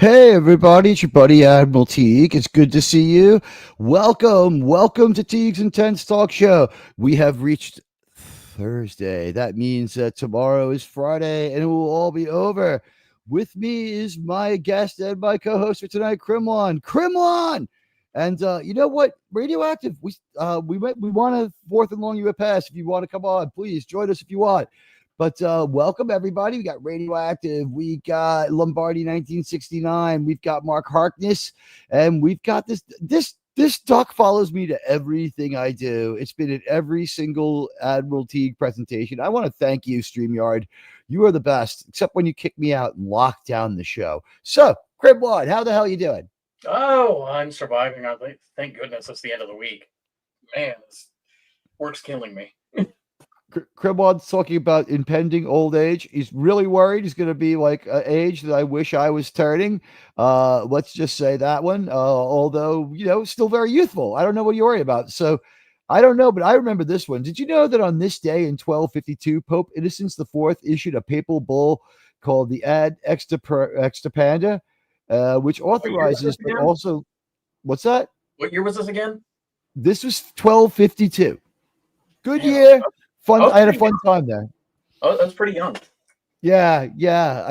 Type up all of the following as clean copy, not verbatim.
Hey everybody, it's your buddy Admiral Teague. It's good to see you. Welcome to Teags and Tens Talk Show. We have reached Thursday. That means that tomorrow is Friday and it will all be over. With me is my guest and my co-host for tonight, Krimlon. Krimlon! And you know what? Radioactive, we want a fourth and long year pass. If you want to come on, please join us if you want. But welcome everybody. We got Radioactive, we got Lombardi 1969, we've got Mark Harkness, and we've got this duck follows me to everything I do. It's been in every single Admiral Teague presentation. I want to thank you, StreamYard. You are the best, except when you kick me out and lock down the show. So, Cribwad, how the hell you doing? Oh, I'm surviving. Thank goodness it's the end of the week. Man, this work's killing me. Cribwad's talking about impending old age. He's really worried he's going to be like an age that I wish I was turning. Let's just say that one. Although, still very youthful. I don't know what you worry about. So I don't know, but I remember this one. Did you know that on this day in 1252, Pope Innocent IV issued a papal bull called the Ad Extirpanda, which authorizes, but also, what's that? What year was this again? This was 1252. Good year. Fun. I had a fun time there. Oh, that's pretty young. Yeah.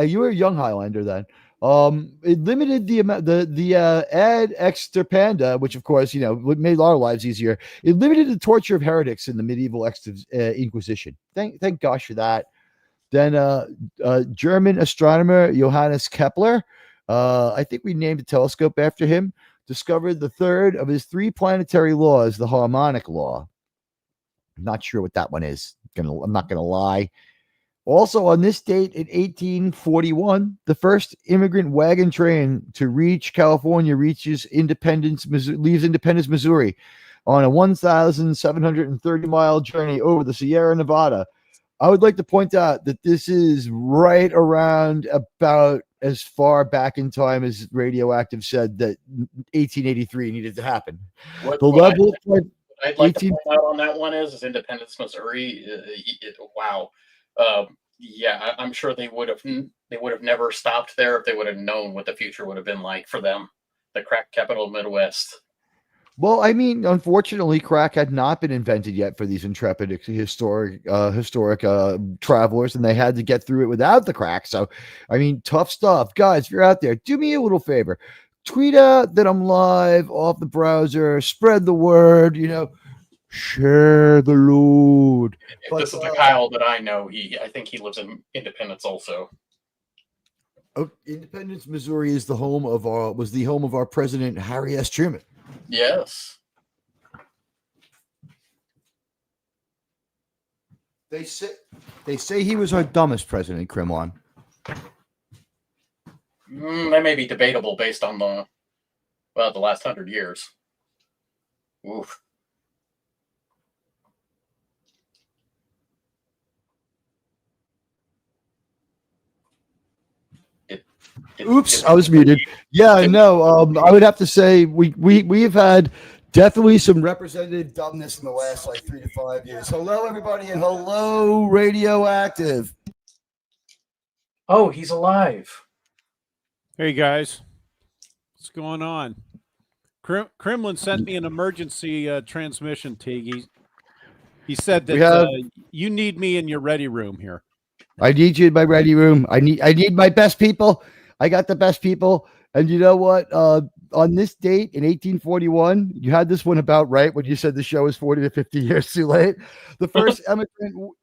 You were a young Highlander then. It limited the ad extirpanda, which of course made our lives easier. It limited the torture of heretics in the medieval Inquisition. Thank gosh for that. Then German astronomer Johannes Kepler, I think we named a telescope after him, discovered the third of his three planetary laws, the harmonic law. I'm not sure what that one is. I'm not gonna lie. Also, on this date in 1841, the first immigrant wagon train to reach California leaves Independence, Missouri, on a 1,730-mile journey over the Sierra Nevada. I would like to point out that this is right around about as far back in time as Radioactive said that 1883 needed to happen. I'd like to point out on that one is Independence, Missouri. Wow. Yeah, I'm sure they would have never stopped there if they would have known what the future would have been like for them, the crack capital of the Midwest. Well, I mean, unfortunately, crack had not been invented yet for these intrepid historic travelers, and they had to get through it without the crack. So, I mean, tough stuff. Guys, if you're out there, do me a little favor. Tweet out that I'm live off the browser. Spread the word. Share the load. This is the Kyle that I know. I think he lives in Independence also. Oh, Independence, Missouri was the home of our president Harry S. Truman. Yes. They say he was our dumbest president, Krimlon. That may be debatable based on the last 100 years. Oof. Oops, I was muted. Yeah, no, I would have to say we've had definitely some representative dumbness in the last 3 to 5 years. Hello, everybody, and hello, Radioactive. Oh, he's alive. Hey, guys. What's going on? Kremlin sent me an emergency transmission, Teague. He said that you need me in your ready room here. I need you in my ready room. I need my best people. I got the best people. And you know what? On this date in 1841, you had this one about right when you said the show is 40 to 50 years too late. The first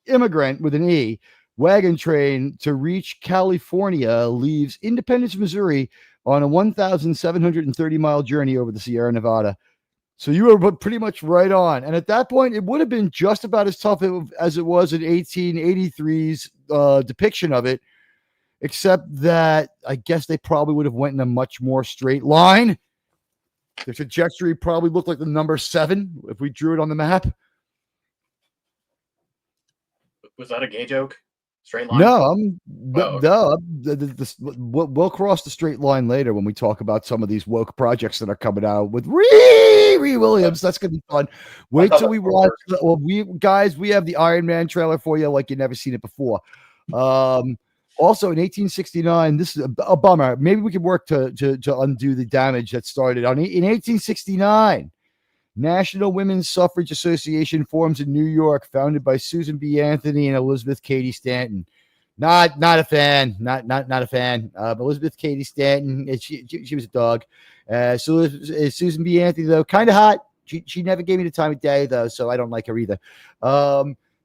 immigrant with an E wagon train to reach California leaves Independence, Missouri on a 1,730-mile journey over the Sierra Nevada. So you were pretty much right on. And at that point, it would have been just about as tough as it was in 1883's depiction of it, except that I guess they probably would have went in a much more straight line. The trajectory probably looked like the number 7 if we drew it on the map. Was that a gay joke? Straight line? No, we'll cross the straight line later when we talk about some of these woke projects that are coming out with Ree Williams. That's gonna be fun. Wait till we watch. We have the Iron Man trailer for you, like you've never seen it before. Also in 1869, this is a bummer. Maybe we could work to undo the damage that started in 1869. National Women's Suffrage Association forms in New York, founded by Susan B. Anthony and Elizabeth Cady Stanton. Not a fan. Not a fan. Elizabeth Cady Stanton. She was a dog. So Susan B. Anthony, though, kind of hot. She never gave me the time of day, though, so I don't like her either.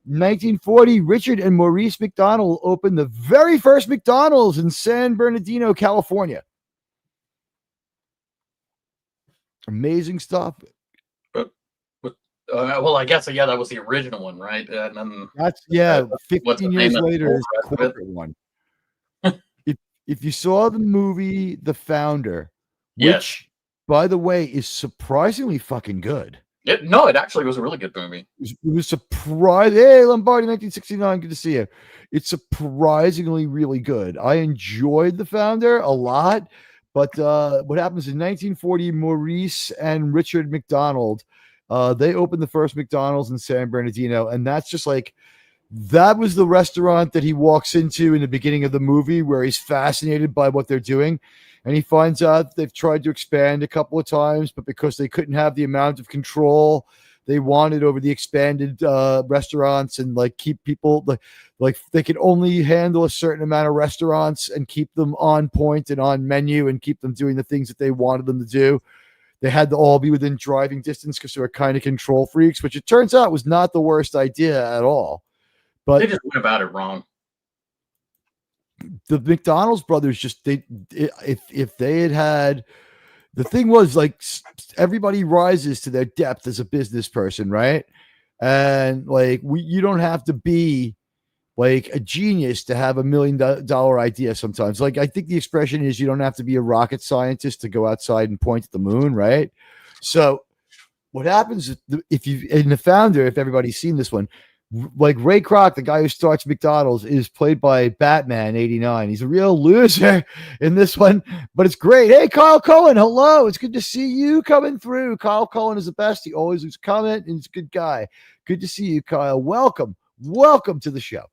1940, Richard and Maurice McDonald opened the very first McDonald's in San Bernardino, California. Amazing stuff. Well, I guess that was the original one, right? And then that's 15 years later is the corporate one. if you saw the movie The Founder, which by the way is surprisingly fucking good. It actually was a really good movie. It was surprising. Hey, Lombardi, 1969. Good to see you. It's surprisingly really good. I enjoyed The Founder a lot, but what happens in 1940? Maurice and Richard McDonald, they opened the first McDonald's in San Bernardino, and that's just like that was the restaurant that he walks into in the beginning of the movie, where he's fascinated by what they're doing. And he finds out they've tried to expand a couple of times, but because they couldn't have the amount of control they wanted over the expanded restaurants and like keep people like they could only handle a certain amount of restaurants and keep them on point and on menu and keep them doing the things that they wanted them to do. They had to all be within driving distance because they were kind of control freaks, which it turns out was not the worst idea at all. But they just went about it wrong. The McDonald's brothers if they had the thing was like everybody rises to their depth as a business person, right? And like you don't have to be like a genius to have $1 million idea sometimes. Like I think the expression is you don't have to be a rocket scientist to go outside and point at the moon, right? So what happens if you in The Founder, if everybody's seen this one, like Ray Kroc, the guy who starts McDonald's, is played by Batman 89. He's a real loser in this one, but it's great. Hey, Kyle Cohen, hello. It's good to see you coming through. Kyle Cohen is the best. He always leaves a comment, and he's a good guy. Good to see you, Kyle. Welcome to the show.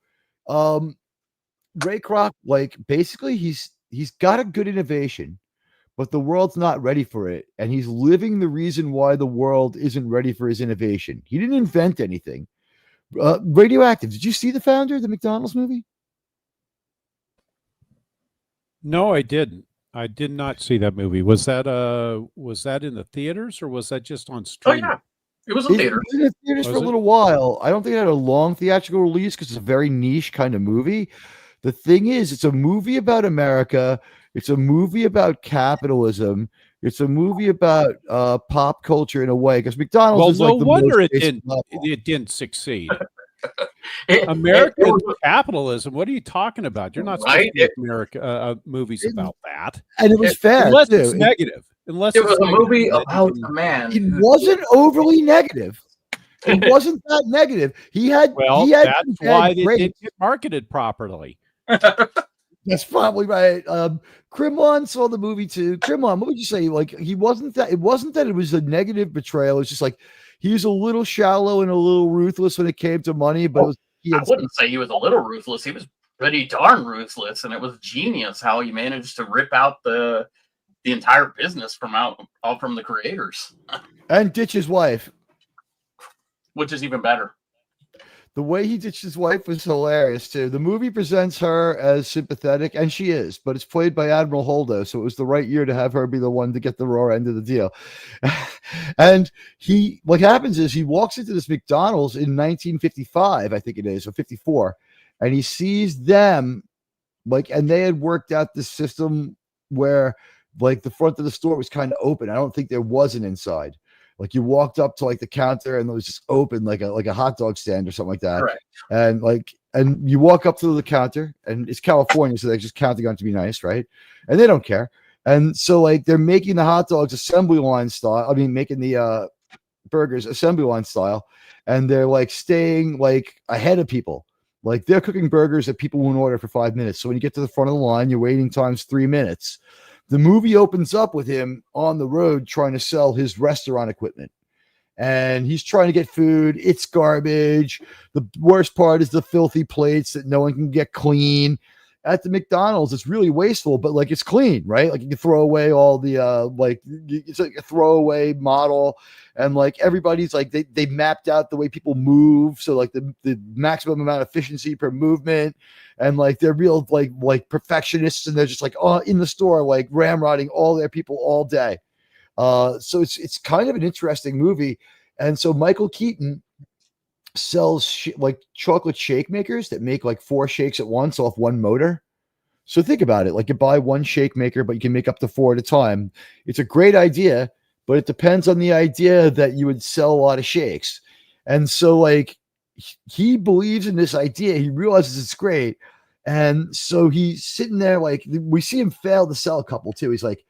Ray Kroc, like basically he's got a good innovation, but the world's not ready for it, and he's living the reason why the world isn't ready for his innovation. He didn't invent anything. Radioactive. Did you see The Founder, the McDonald's movie? No, I didn't. I did not see that movie. Was that in the theaters or was that just on streaming? Oh yeah, it was in theaters. It was in the theaters for a little while. I don't think it had a long theatrical release because it's a very niche kind of movie. The thing is, it's a movie about America. It's a movie about capitalism. It's a movie about pop culture in a way, because McDonald's is like the wonder most it didn't succeed. American capitalism. What are you talking about? You're not supposed to make movies about that. And it was fair, unless too. it's negative. Unless it was a movie about a man. It wasn't overly negative. It wasn't that negative. That's why it didn't get marketed properly. That's probably right. Krimlon saw the movie too. Krimlon, what would you say? Like it wasn't that it was a negative betrayal. It's just like he was a little shallow and a little ruthless when it came to money. But I wouldn't say he was a little ruthless. He was pretty darn ruthless, and it was genius how he managed to rip out the entire business from the creators and ditch his wife, which is even better. The way he ditched his wife was hilarious, too. The movie presents her as sympathetic, and she is, but it's played by Admiral Holdo, so it was the right year to have her be the one to get the raw end of the deal. And what happens is he walks into this McDonald's in 1955, I think it is, or 54, and he sees them, and they had worked out this system where, the front of the store was kind of open. I don't think there was an inside. Like you walked up to the counter and it was just open like a hot dog stand or something like that. Correct. And you walk up to the counter and it's California, so they're just counting on to be nice, right? And they don't care. And so they're making the hot dogs assembly line style. I mean, making the burgers assembly line style, and they're staying ahead of people. Like they're cooking burgers that people won't order for 5 minutes. So when you get to the front of the line, your waiting time's 3 minutes. The movie opens up with him on the road trying to sell his restaurant equipment. And he's trying to get food. It's garbage. The worst part is the filthy plates that no one can get clean. at the McDonald's. It's really wasteful, but like it's clean, right? Like you can throw away all the it's like a throwaway model, and like everybody's like they mapped out the way people move, so like the maximum amount of efficiency per movement, and like they're real like perfectionists, and they're just like in the store like ramrodding all their people all day. So it's kind of an interesting movie, and so Michael Keaton sells like chocolate shake makers that make like 4 shakes at once off one motor. So think about it. Like you buy one shake maker, but you can make up to 4 at a time. It's a great idea, but it depends on the idea that you would sell a lot of shakes. And so like he believes in this idea. He realizes it's great. And so he's sitting there like we see him fail to sell a couple too. He's like,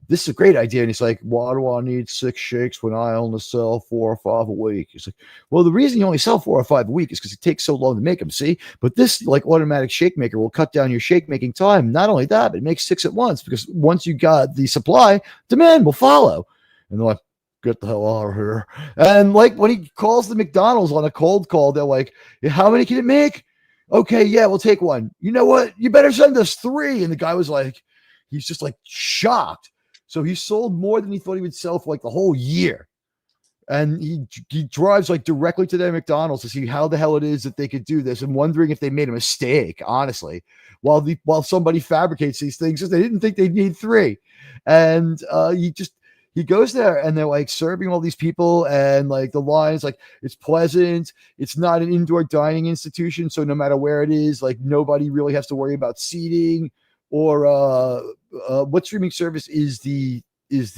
this is a great idea. And he's like, why do I need 6 shakes when I only sell 4 or 5 a week? He's like, well, the reason you only sell 4 or 5 a week is because it takes so long to make them. See, but this like automatic shake maker will cut down your shake making time. Not only that, but it makes 6 at once, because once you got the supply, demand will follow. And they're like, get the hell out of here. And like when he calls the McDonald's on a cold call, they're like, how many can it make? Okay, yeah, we'll take 1. You know what? You better send us 3. And the guy was like, he's just like shocked. So he sold more than he thought he would sell for like the whole year. And he drives like directly to their McDonald's to see how the hell it is that they could do this, and wondering if they made a mistake, honestly, while somebody fabricates these things, because they didn't think they'd need 3. And he goes there, and they're like serving all these people, and like the lines, like it's pleasant. It's not an indoor dining institution, so no matter where it is, like nobody really has to worry about seating. Or what streaming service is the it's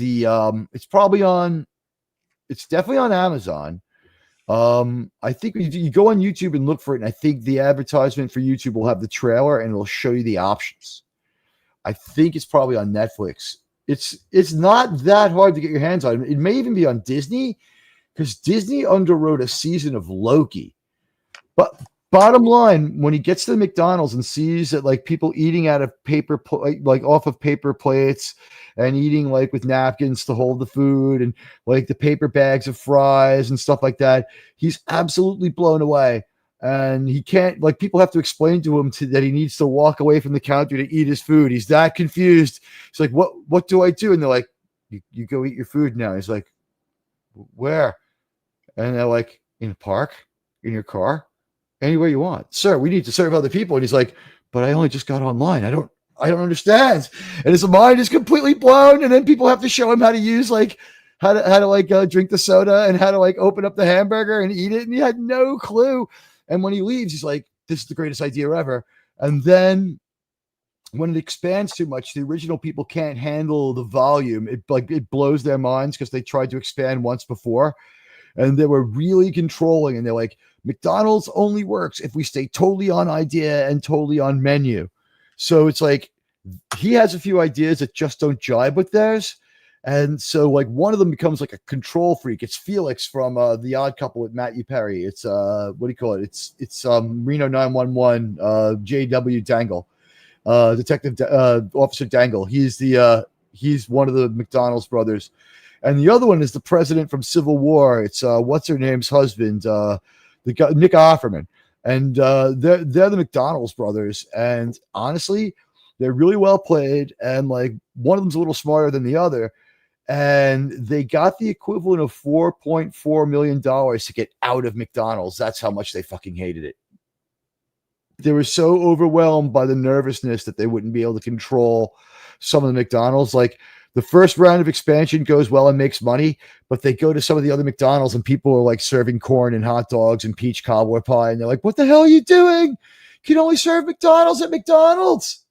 definitely on Amazon. I think you go on YouTube and look for it, and I think the advertisement for YouTube will have the trailer and it'll show you the options. I think it's probably on Netflix. It's not that hard to get your hands on. It may even be on Disney, because Disney underwrote a season of Loki. But bottom line, when he gets to the McDonald's and sees that like people eating out of paper, like off of paper plates, and eating like with napkins to hold the food, and like the paper bags of fries and stuff like that, he's absolutely blown away. And he can't, like, people have to explain to him that he needs to walk away from the counter to eat his food. He's that confused. He's like, what do I do? And they're like, you go eat your food now. He's like, where? And they're like, in a park, in your car, anywhere you want. Sir, we need to serve other people. And he's like, but I only just got online. I don't understand. And his mind is completely blown. And then people have to show him how to use how to drink the soda, and how to like open up the hamburger and eat it. And he had no clue. And when he leaves, he's like, this is the greatest idea ever. And then when it expands too much, the original people can't handle the volume. It blows their minds, because they tried to expand once before, and they were really controlling. And they're like, McDonald's only works if we stay totally on idea and totally on menu. So it's like he has a few ideas that just don't jibe with theirs. And so like one of them becomes like a control freak. It's Felix from The Odd Couple with Matthew Perry. It's what do you call it? It's Reno 911, J.W. Dangle, Detective Officer Dangle. He's one of the McDonald's brothers. And the other one is the president from Civil War. It's what's her name's husband, the guy, Nick Offerman. And they're the McDonald's brothers. And honestly, they're really well played. And like one of them's a little smarter than the other. And they got the equivalent of $4.4 million to get out of McDonald's. That's how much they fucking hated it. They were so overwhelmed by the nervousness that they wouldn't be able to control some of the McDonald's. Like the first round of expansion goes well and makes money, but they go to some of the other McDonald's and people are like serving corn and hot dogs and peach cobbler pie. And they're like, what the hell are you doing? You can only serve McDonald's at McDonald's.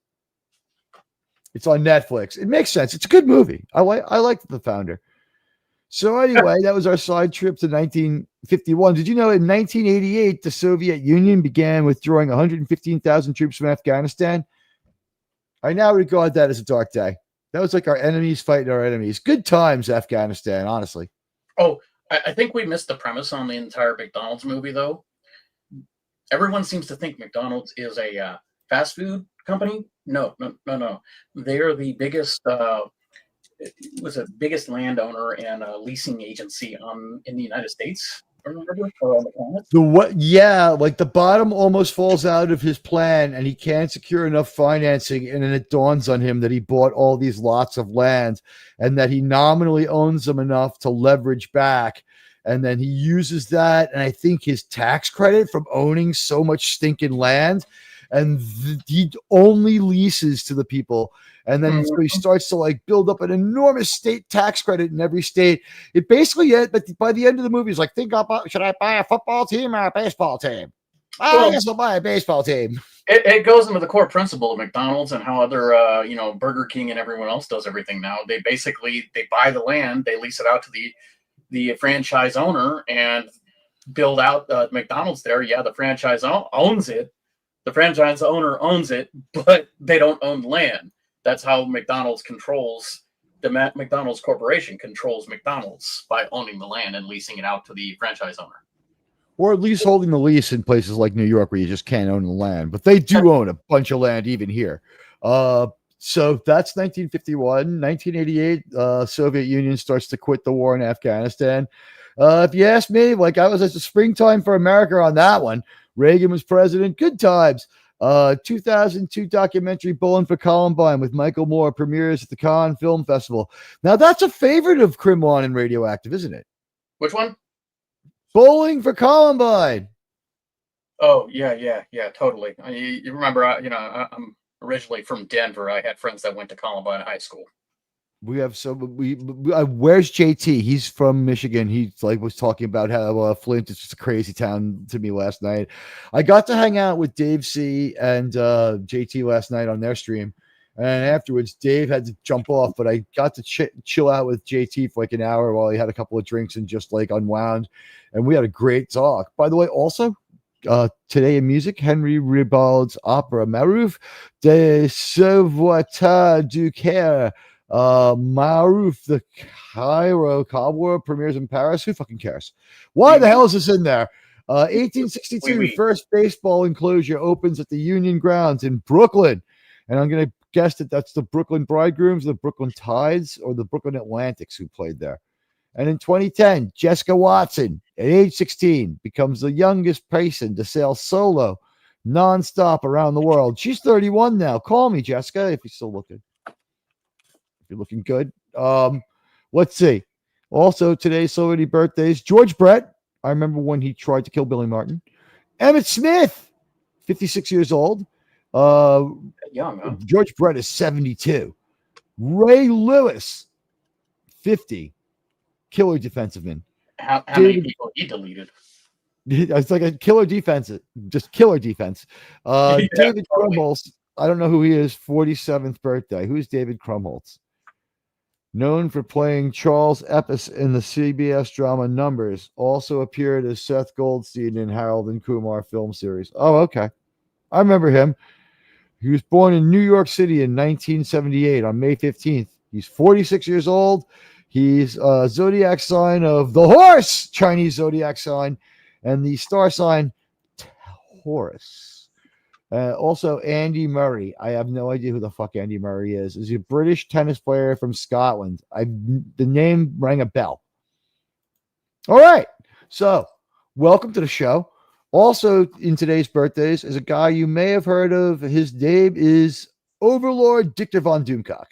It's on Netflix. It makes sense. It's a good movie. I like The Founder. So anyway, that was our side trip to 1951. Did you know in 1988, the Soviet Union began withdrawing 115,000 troops from Afghanistan? I now regard that as a dark day. That was like our enemies fighting our enemies. Good times, Afghanistan, honestly. Oh, I think we missed the premise on the entire McDonald's movie, though. Everyone seems to think McDonald's is a fast food company. No. They're the biggest biggest landowner and leasing agency in the United States. The what? Yeah, like the bottom almost falls out of his plan, and he can't secure enough financing. And then it dawns on him that he bought all these lots of land, and that he nominally owns them enough to leverage back. And then he uses that, and I think his tax credit from owning so much stinking land, and he only leases to the people. And then so he starts to like build up an enormous state tax credit in every state. It basically, but by the end of the movie, he's like, think about, should I buy a football team or a baseball team? I guess I'll buy a baseball team. It goes into the core principle of McDonald's and how other, Burger King and everyone else does everything now. They buy the land, they lease it out to the franchise owner and build out McDonald's there. Yeah, the franchise owns it. The franchise owner owns it, but they don't own land. That's how McDonald's controls the McDonald's Corporation controls McDonald's by owning the land and leasing it out to the franchise owner. Or at least holding the lease in places like New York where you just can't own the land. But they do own a bunch of land even here. So that's 1951. 1988, Soviet Union starts to quit the war in Afghanistan. If you ask me, like I was at the springtime for America on that one. Reagan was president. Good times. 2002 documentary Bowling for Columbine with Michael Moore premieres at the Cannes Film Festival. Now that's a favorite of Crimlon and Radioactive, isn't it? Which one? Bowling for Columbine. Oh yeah, totally. You remember? I'm originally from Denver. I had friends that went to Columbine High School. We have where's JT? He's from Michigan. He was talking about how Flint is just a crazy town to me last night. I got to hang out with Dave C and JT last night on their stream, and afterwards Dave had to jump off, but I got to chill out with JT for like an hour while he had a couple of drinks and just like unwound, and we had a great talk. By the way, also today in music, Henry Ribald's opera Marouf de Savoir du Caire. Marouf the Cairo Cobbler premieres in Paris. Who fucking cares? Why the hell is this in there? 1862 first baseball enclosure opens at the Union Grounds in Brooklyn, and I'm gonna guess that's the Brooklyn Bridegrooms, the Brooklyn Tides, or the Brooklyn Atlantics who played there. And in 2010, Jessica Watson at age 16 becomes the youngest person to sail solo nonstop around the world. She's 31 now. Call me, Jessica, if you're still looking. You're looking good. Let's see. Also, today's celebrity birthdays. George Brett. I remember when he tried to kill Billy Martin. Emmett Smith, 56 years old. Young, huh? George Brett is 72. Ray Lewis, 50. Killer defenseman. How many people he deleted? It's like a killer defense. Just killer defense. David Krumholtz. I don't know who he is. 47th birthday. Who's David Krumholtz? Known for playing Charles Epps in the CBS drama Numbers, also appeared as Seth Goldstein in Harold and Kumar film series. Oh, okay. I remember him. He was born in New York City in 1978 on May 15th. He's 46 years old. He's a zodiac sign of the horse, Chinese zodiac sign, and the star sign Taurus. Also, Andy Murray. I have no idea who the fuck Andy Murray is. He's a British tennis player from Scotland. The name rang a bell. All right. So, welcome to the show. Also, in today's birthdays is a guy you may have heard of. His name is Overlord Dictor von Doomcock,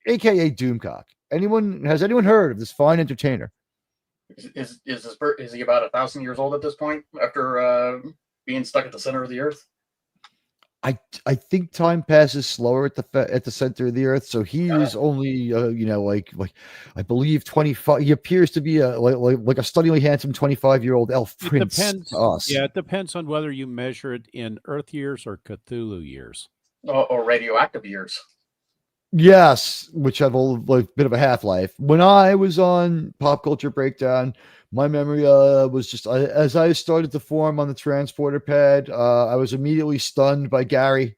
a.k.a. Doomcock. Has anyone heard of this fine entertainer? Is he about 1,000 years old at this point after being stuck at the center of the earth? I think time passes slower at the center of the earth, so he is only I believe 25. He appears to be like a stunningly handsome 25-year-old elf prince. Depends. Yeah, it depends on whether you measure it in Earth years or Cthulhu years, or radioactive years. Yes, which have a bit of a half-life. When I was on Pop Culture Breakdown, my memory was just as I started to form on the transporter pad, I was immediately stunned by Gary,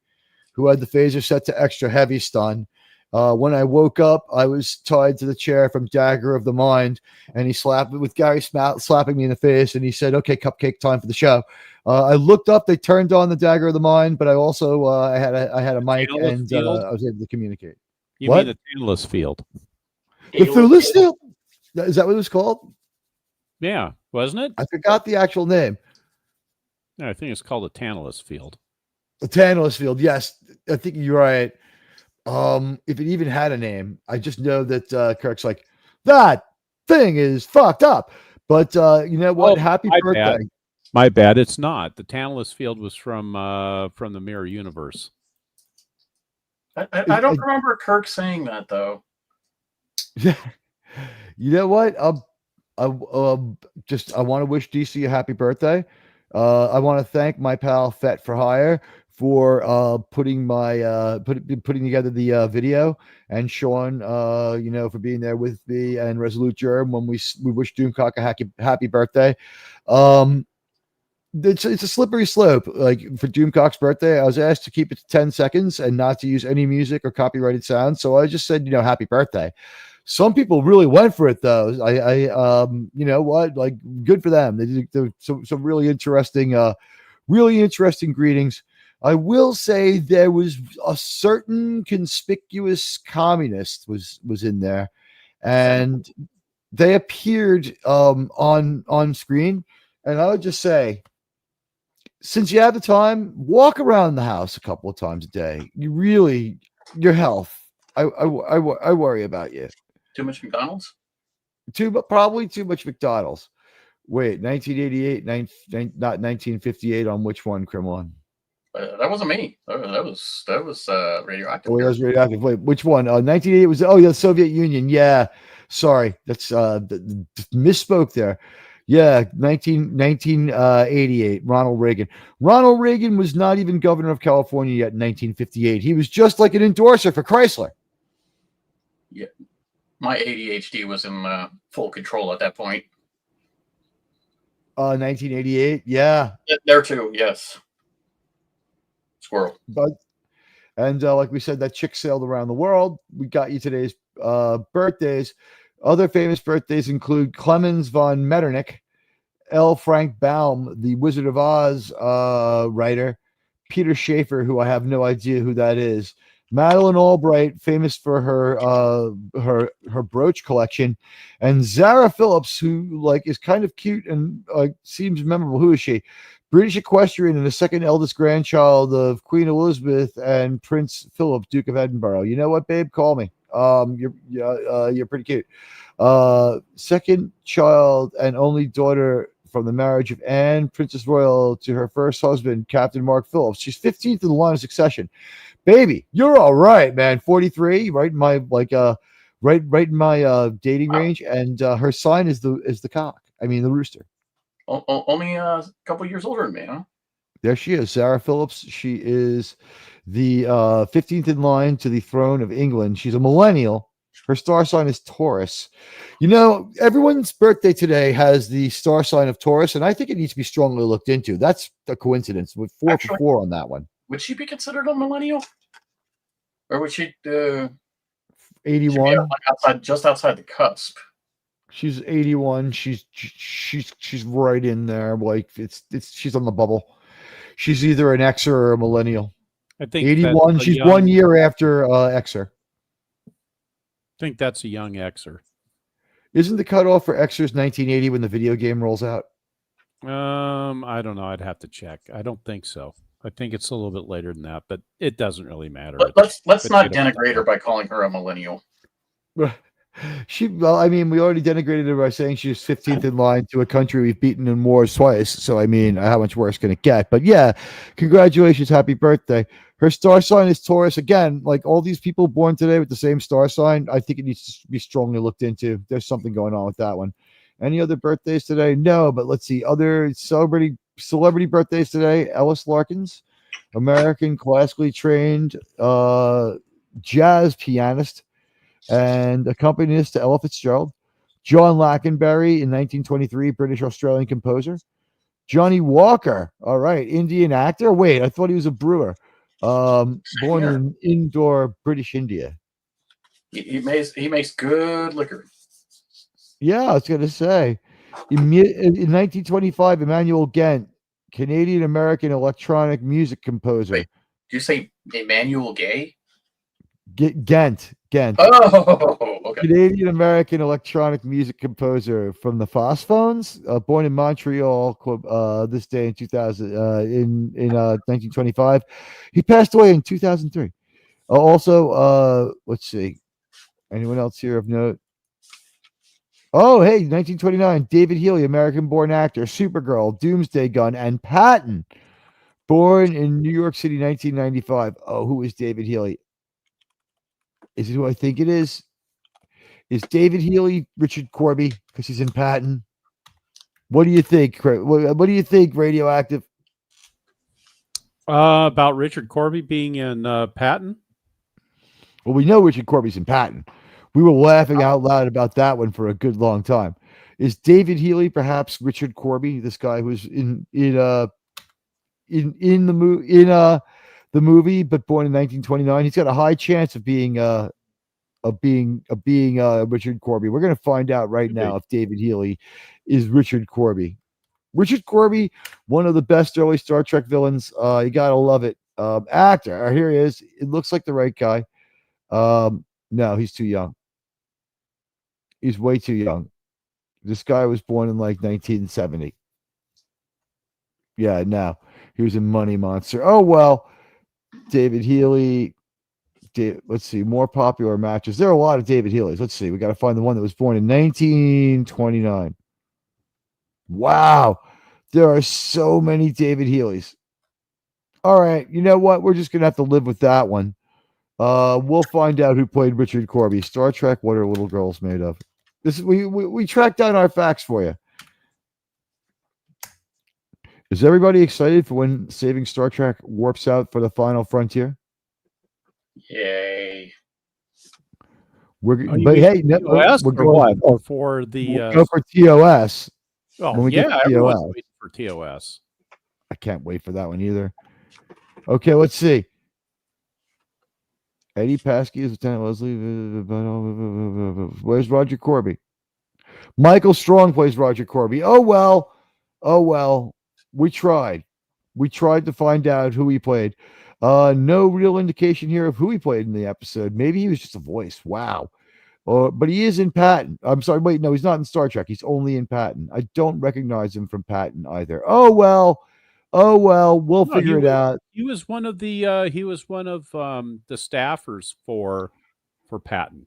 who had the phaser set to extra heavy stun. When I woke up, I was tied to the chair from Dagger of the Mind, and he slapped me with Gary slapping me in the face, and he said, "Okay, cupcake time for the show." I looked up; they turned on the Dagger of the Mind, but I also I had a mic, and I was able to communicate. You mean the Tantalus field? The Thulus field? Is that what it was called? Yeah. wasn't it? I forgot the actual name. No, I think it's called the Tantalus Field. The Tantalus Field. Yes, I think you're right. If it even had a name, I just know that Kirk's like, that thing is fucked up. But you know what? Happy birthday. Bad. My bad. It's not. The Tantalus Field was from the Mirror Universe. I don't remember Kirk saying that though. You know what? I want to wish DC a happy birthday. I want to thank my pal Fet for Hire for putting together the video, and Sean, for being there with me, and Resolute Germ when we wish Doomcock a happy birthday. It's a slippery slope. Like for Doomcock's birthday, I was asked to keep it to 10 seconds and not to use any music or copyrighted sounds. So I just said, happy birthday. Some people really went for it though. You know what? Like, good for them. They did some really interesting greetings. I will say there was a certain conspicuous communist was in there, and they appeared on screen. And I would just say, since you have the time, walk around the house a couple of times a day. Your health. I worry about you. Too much McDonald's? Probably too much McDonald's. Wait, 1988, not 1958 on which one, Kremlin? That wasn't me. That was radioactive. Oh, that was radioactive. Wait, which one? 1988 was, the Soviet Union. Yeah. Sorry. That's misspoke there. Yeah, 1988, Ronald Reagan. Ronald Reagan was not even governor of California yet in 1958. He was just like an endorser for Chrysler. Yeah. My ADHD was in full control at that point. 1988, yeah. There too, yes. Squirrel. And like we said, that chick sailed around the world. We got you today's birthdays. Other famous birthdays include Clemens von Metternich, L. Frank Baum, the Wizard of Oz writer, Peter Schaefer, who I have no idea who that is, Madeleine Albright, famous for her brooch collection, and Zara Phillips, who is kind of cute and seems memorable. Who is she? British equestrian and the second eldest grandchild of Queen Elizabeth and Prince Philip, Duke of Edinburgh. You know what, babe? Call me. You're pretty cute. Second child and only daughter from the marriage of Anne, Princess Royal, to her first husband, Captain Mark Phillips. She's 15th in the line of succession. Baby, you're all right, man. 43, right in my right in my dating range, and her sign is the cock. I mean the rooster. Only a couple years older than me, huh? There she is, Sarah Phillips. She is the 15th in line to the throne of England. She's a millennial. Her star sign is Taurus. Everyone's birthday today has the star sign of Taurus, and I think it needs to be strongly looked into. That's a coincidence with 4 for 4 on that one. Would she be considered a millennial? Or would she 81? Just outside the cusp. She's 81. She's right in there. She's on the bubble. She's either an Xer or a millennial. I think 81. She's 1 year after Xer. I think that's a young Xer. Isn't the cutoff for Xers 1980 when the video game rolls out? I don't know. I'd have to check. I don't think so. I think it's a little bit later than that, but it doesn't really matter. Let's not denigrate her by calling her a millennial. We already denigrated her by saying she's 15th in line to a country we've beaten in wars twice. So, how much worse can it get? But yeah, congratulations. Happy birthday. Her star sign is Taurus. Again, like all these people born today with the same star sign, I think it needs to be strongly looked into. There's something going on with that one. Any other birthdays today? No, but let's see. Other celebrity birthdays today. Ellis Larkins, American classically trained jazz pianist and accompanist to Ella Fitzgerald. John Lackenberry in 1923, British Australian composer. Johnny Walker, all right, Indian actor. Wait, I thought he was a brewer. Born in Indore, British India. He makes good liquor. Yeah, I was gonna say. In 1925, Emmanuel Gent, Canadian-American electronic music composer. Wait, did you say Emmanuel Gay? Ghent. Oh, okay. Canadian American electronic music composer from the Phosophones, born in Montreal, this day in 2000, in 1925. He passed away in 2003. Also, let's see, anyone else here of note? Oh, hey, 1929, David Healy, American-born actor, Supergirl, Doomsday Gun, and Patton, born in New York City, 1995. Oh, who is David Healy? Is it who I think it is? Is David Healy Richard Corby because he's in Patton? What do you think? What do you think, Radioactive? About Richard Corby being in Patton? Well, we know Richard Corby's in Patton. We were laughing out loud about that one for a good long time. Is David Healy perhaps Richard Corby, this guy who's in the movie, but born in 1929? He's got a high chance of being Richard Corby. We're going to find out right now if David Healy is Richard Corby. Richard Corby, one of the best early Star Trek villains. You gotta love it. Actor. Here he is. It looks like the right guy. No, he's too young. He's way too young. This guy was born in like 1970. Yeah, no. He was in Money Monster. Oh well. David Healy. Let's see, more popular matches. There are a lot of David Healys. Let's see. We got to find the one that was born in 1929. Wow. There are so many David Healys. All right. You know what? We're just going to have to live with that one. We'll find out who played Richard Corby. Star Trek, what are little girls made of? We tracked down our facts for you. Is everybody excited for when Saving Star Trek warps out for the final frontier? Yay. We're going for the go for TOS. Oh yeah, everyone's waiting for TOS. I can't wait for that one either. Okay, let's see. Eddie Paskey is Lieutenant Leslie. Where's Roger Corby? Michael Strong plays Roger Corby. Oh well. We tried. We tried to find out who he played. No real indication here of who he played in the episode. Maybe he was just a voice. Wow. But he is in Patton. I'm sorry. Wait, no, he's not in Star Trek. He's only in Patton. I don't recognize him from Patton either. Oh well. We'll figure it out. He was one of the the staffers for Patton.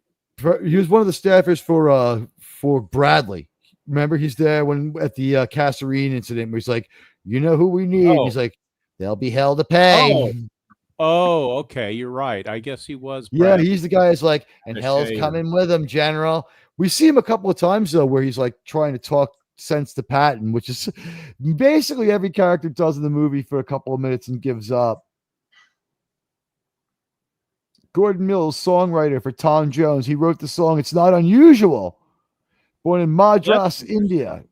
He was one of the staffers for Bradley. Remember, he's there when at the Kasserine incident where he's like, you know who we need? Oh. He's like, they'll be hell to pay. Oh, okay. You're right. I guess he was. Yeah, he's the guy who's like, and hell's coming with him, General. We see him a couple of times, though, where he's like trying to talk sense to Patton, which is basically every character does in the movie for a couple of minutes and gives up. Gordon Mills, songwriter for Tom Jones. He wrote the song It's Not Unusual. Born in Madras, India.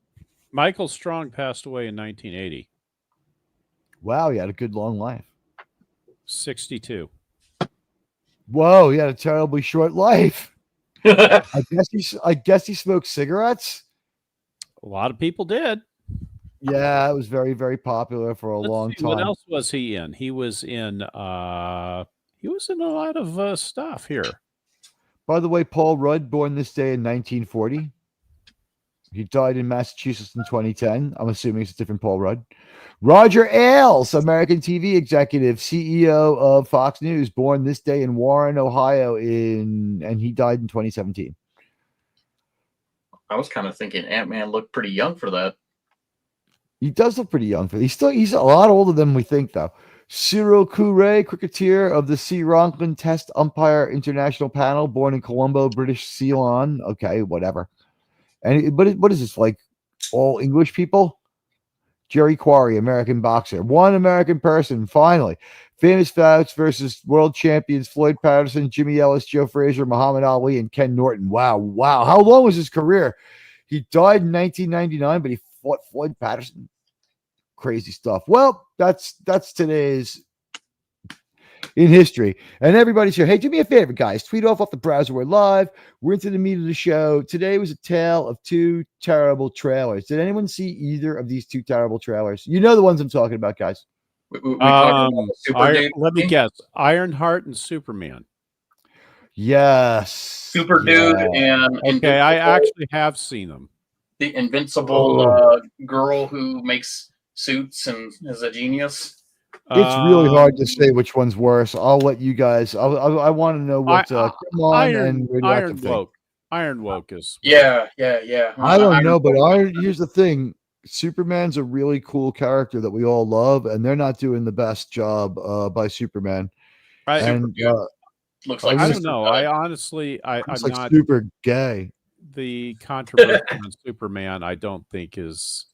Michael Strong passed away in 1980. Wow, he had a good long life. 62. Whoa, he had a terribly short life. I guess he smoked cigarettes. A lot of people did. Yeah, it was very, very popular for a long time. What else was he in? He was in a lot of stuff here. By the way, Paul Rudd, born this day in 1940. He died in Massachusetts in 2010. I'm assuming it's a different Paul Rudd. Roger Ailes, American TV executive, CEO of Fox News, born this day in Warren, Ohio, and he died in 2017. I was kind of thinking Ant-Man looked pretty young for that. He does look pretty young for. He's a lot older than we think, though. Cyril Courret, cricketer of the Sri Lankan Test Umpire International Panel, born in Colombo, British Ceylon. Okay, whatever. But what is this, like all English people? Jerry Quarry, American boxer. One American person, finally. Famous bouts versus world champions Floyd Patterson, Jimmy Ellis, Joe Frazier, Muhammad Ali, and Ken Norton. Wow. How long was his career? He died in 1999, but he fought Floyd Patterson. Crazy stuff. Well, that's today's in history. And everybody's here. Hey, do me a favor, guys. Tweet off the browser. We're live. We're into the meat of the show. Today was a tale of two terrible trailers. Did anyone see either of these two terrible trailers? You know the ones I'm talking about, guys. We talked about let me guess. Ironheart and Superman. Yes. Super Dude and Okay, I actually have seen them. The Invincible girl who makes suits and is a genius. It's really hard to say which one's worse. I'll let you guys. I want to know what Iron Radioactive think. Woke. Iron Woke is. Yeah. I don't know, but here's the thing: Superman's a really cool character that we all love, and they're not doing the best job by Superman. Looks like I don't know. I honestly, I'm like not super gay. The controversy on Superman. I don't think is.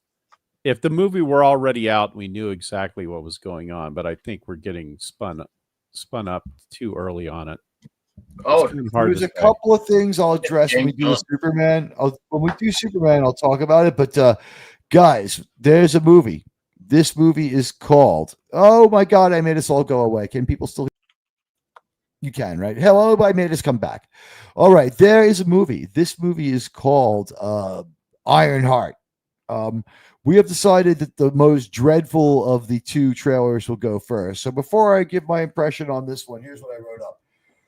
If the movie were already out, we knew exactly what was going on. But I think we're getting spun up too early on it. There's a couple of things I'll address when we do Superman. When we do Superman, I'll talk about it. But guys, there's a movie. This movie is called. Oh my God! I made us all go away. Can people still? You can, right? Hello, I made us come back. All right, there is a movie. This movie is called Ironheart. We have decided that the most dreadful of the two trailers will go first. So before I give my impression on this one, here's what I wrote up.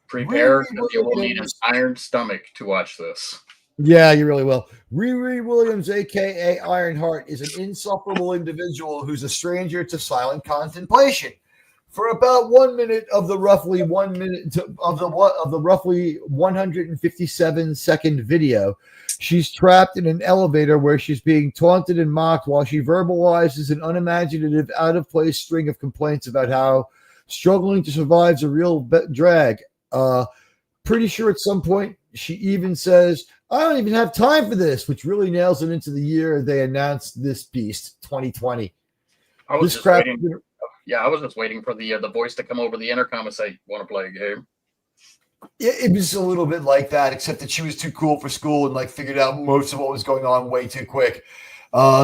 Prepare, because you will need an iron stomach to watch this. Yeah, you really will. Riri Williams, a.k.a. Ironheart, is an insufferable individual who's a stranger to silent contemplation. For about 1 minute of the roughly 1 minute of the roughly 157-second video, she's trapped in an elevator where she's being taunted and mocked while she verbalizes an unimaginative, out-of-place string of complaints about how struggling to survive is a real drag. Pretty sure at some point she even says, "I don't even have time for this," which really nails it into the year they announced this beast, 2020. I was just waiting. Yeah, I was just waiting for the voice to come over the intercom and say, "Want to play a game?" It was a little bit like that, except that she was too cool for school and figured out most of what was going on way too quick.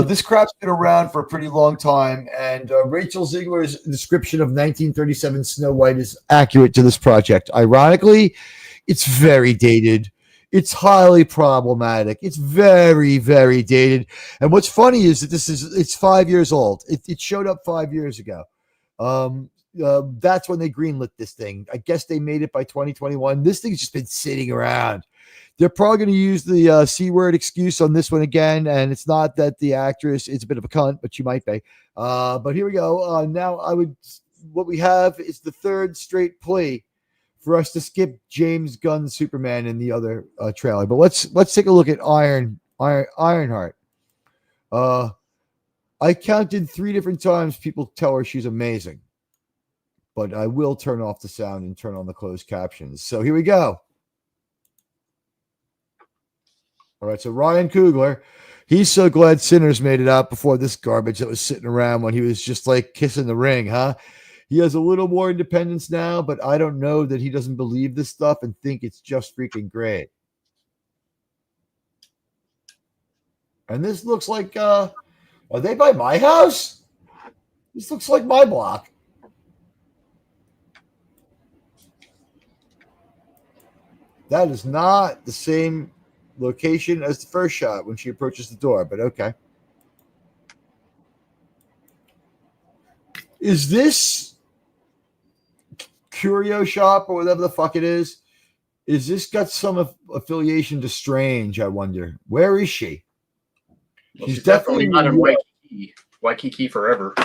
This crap's been around for a pretty long time, and Rachel Ziegler's description of 1937 Snow White is accurate to this project. Ironically, it's very dated. It's highly problematic. It's very, very dated. And what's funny is that it's 5 years old. It showed up 5 years ago. That's when they greenlit this thing. I guess they made it by 2021. This thing's just been sitting around. They're probably going to use the C word excuse on this one again. And it's not that the actress is a bit of a cunt, but she might be. But here we go. Now what we have is the third straight plea for us to skip James Gunn's Superman in the other trailer. But let's take a look at Ironheart. I counted 3 different times people tell her she's amazing, but I will turn off the sound and turn on the closed captions. So here we go. All right, so Ryan Coogler, he's so glad Sinners made it out before this garbage that was sitting around when he was just kissing the ring, huh? He has a little more independence now, but I don't know that he doesn't believe this stuff and think it's just freaking great. And this looks like, are they by my house? This looks like my block. That is not the same location as the first shot when she approaches the door, but okay. Is this Curio Shop or whatever the fuck it is? Is this got some affiliation to Strange, I wonder? Where is she? Well, she's definitely not in Waikiki. Waikiki forever.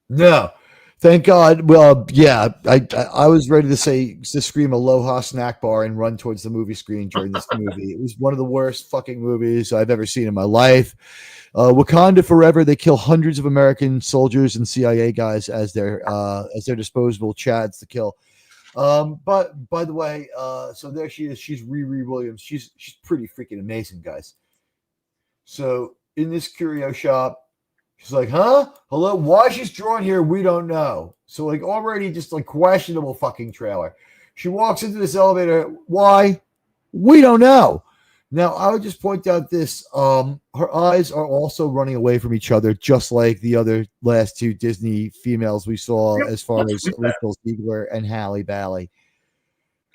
No. Thank God. Well, yeah, I was ready to scream Aloha snack bar and run towards the movie screen during this movie. It was one of the worst fucking movies I've ever seen in my life. Wakanda Forever, they kill hundreds of American soldiers and CIA guys as their disposable chads to kill. But by the way, so there she is. She's Riri Williams. She's pretty freaking amazing, guys. So in this curio shop, she's like, huh? Hello? Why she's drawn here, we don't know. So already just questionable fucking trailer. She walks into this elevator. Why? We don't know. Now, I would just point out this. Her eyes are also running away from each other, just like the other last 2 Disney females we saw, as far as Rachel Ziegler and Halle Bailey.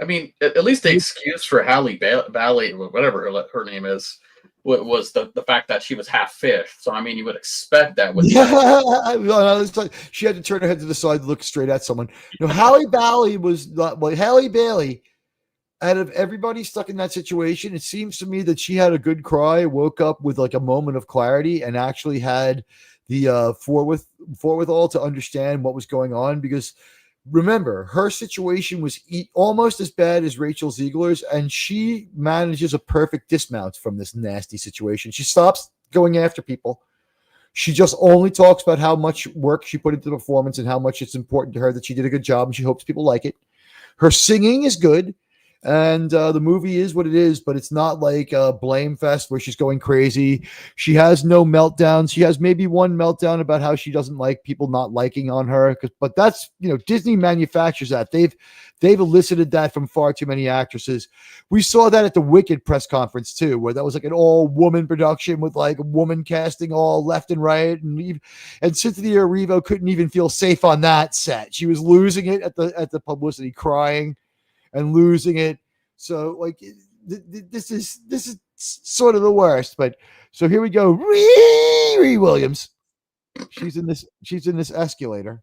I mean, at least the excuse for Halle Bailey, whatever her name is, was the fact that she was half fish. So, I mean, you would expect that. She had to turn her head to the side to look straight at someone. Halle Bailey was not. Well, Halle Bailey out of everybody stuck in that situation, it seems to me that she had a good cry, woke up with like a moment of clarity, and actually had the forewithal to understand what was going on. Because remember, her situation was almost as bad as Rachel Ziegler's, and she manages a perfect dismount from this nasty situation. She stops going after people. She just only talks about how much work she put into the performance and how much it's important to her that she did a good job, and she hopes people like it. Her singing is good, and the movie is what it is, but it's not like a Blame Fest where she's going crazy. She has no meltdowns. She has maybe one meltdown about how she doesn't like people not liking on her, but that's, Disney manufactures that. They've elicited that from far too many actresses. We saw that at the Wicked press conference too, where that was like an all-woman production with like woman casting all left and right, and Cynthia Erivo couldn't even feel safe on that set. She was losing it at the publicity, crying and losing it. So like this is sort of the worst. But so here we go. Riri Williams. She's in this escalator.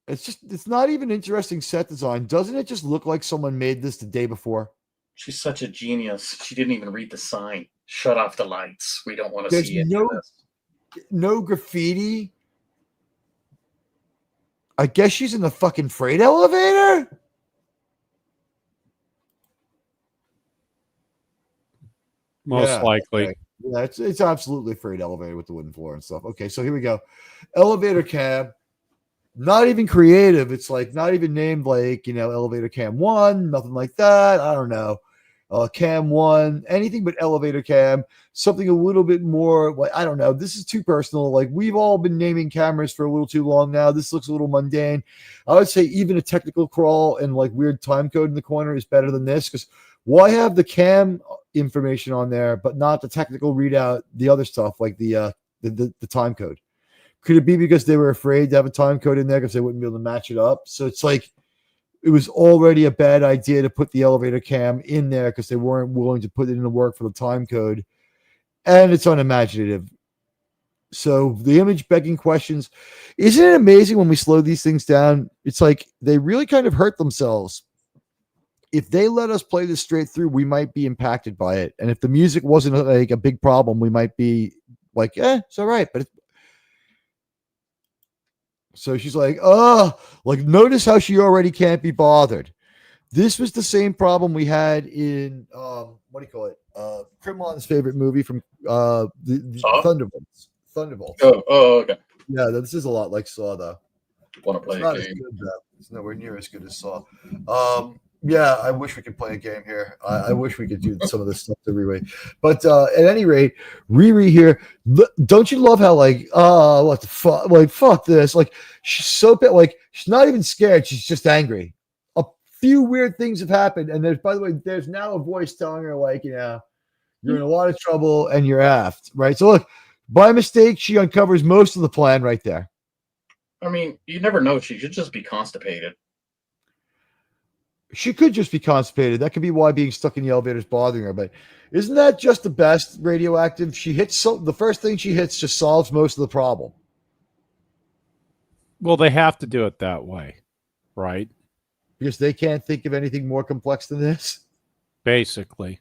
It's not even interesting set design. Doesn't it just look like someone made this the day before? She's such a genius. She didn't even read the sign. Shut off the lights. We don't want to see any of this. No graffiti. I guess she's in the fucking freight elevator. Most likely. Okay. Yeah, it's absolutely a freight elevator with the wooden floor and stuff. Okay, so here we go. Elevator cab. Not even creative. It's like not even named like, elevator cam 1, nothing like that. I don't know. Cam 1, anything but elevator cam, something a little bit more like, I don't know. This is too personal. Like, we've all been naming cameras for a little too long now. This looks a little mundane. I would say even a technical crawl and like weird time code in the corner is better than this, because why have the cam information on there but not the technical readout, the other stuff like the time code? Could it be because they were afraid to have a time code in there because they wouldn't be able to match it up? So it's like, it was already a bad idea to put the elevator cam in there because they weren't willing to put it in the work for the time code. And it's unimaginative. So the image begging questions. Isn't it amazing when we slow these things down? It's like they really kind of hurt themselves. If they let us play this straight through, we might be impacted by it. And if the music wasn't like a big problem, we might be like, it's all right. But so she's like, notice how she already can't be bothered. This was the same problem we had in what do you call it? Krimlan's favorite movie from the Thunderbolts. Thunderbolts. Oh, okay. Yeah, this is a lot like Saw, though. Want to play a game? It's nowhere near as good as Saw. Yeah, I wish we could play a game here. I wish we could do some of this stuff to Riri. But at any rate, Riri here, don't you love how like, what the fuck? Like, fuck this. Like, she's so bad. Like, she's not even scared. She's just angry. A few weird things have happened. And by the way, there's now a voice telling her, like, you're in a lot of trouble and you're aft, right? So look, by mistake, she uncovers most of the plan right there. I mean, you never know. She could just be constipated. She could just be constipated. That could be why being stuck in the elevator is bothering her. But isn't that just the best radioactive? She hits the first thing she hits just solves most of the problem. Well, they have to do it that way, right? Because they can't think of anything more complex than this. Basically.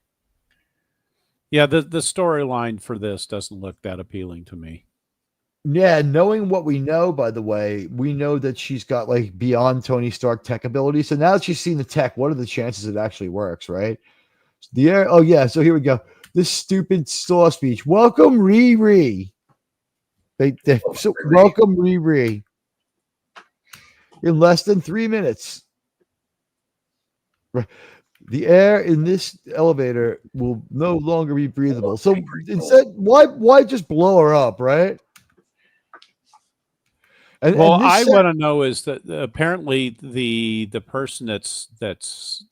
Yeah, the storyline for this doesn't look that appealing to me. Yeah, knowing what we know, by the way, we know that she's got like beyond Tony Stark tech ability. So now that she's seen the tech, what are the chances it actually works, right? The air. Oh yeah. So here we go. This stupid Saw speech. Welcome, Riri. Welcome, Riri. In less than 3 minutes. The air in this elevator will no longer be breathable. So instead, why just blow her up, right? And I want to know is that apparently the person that's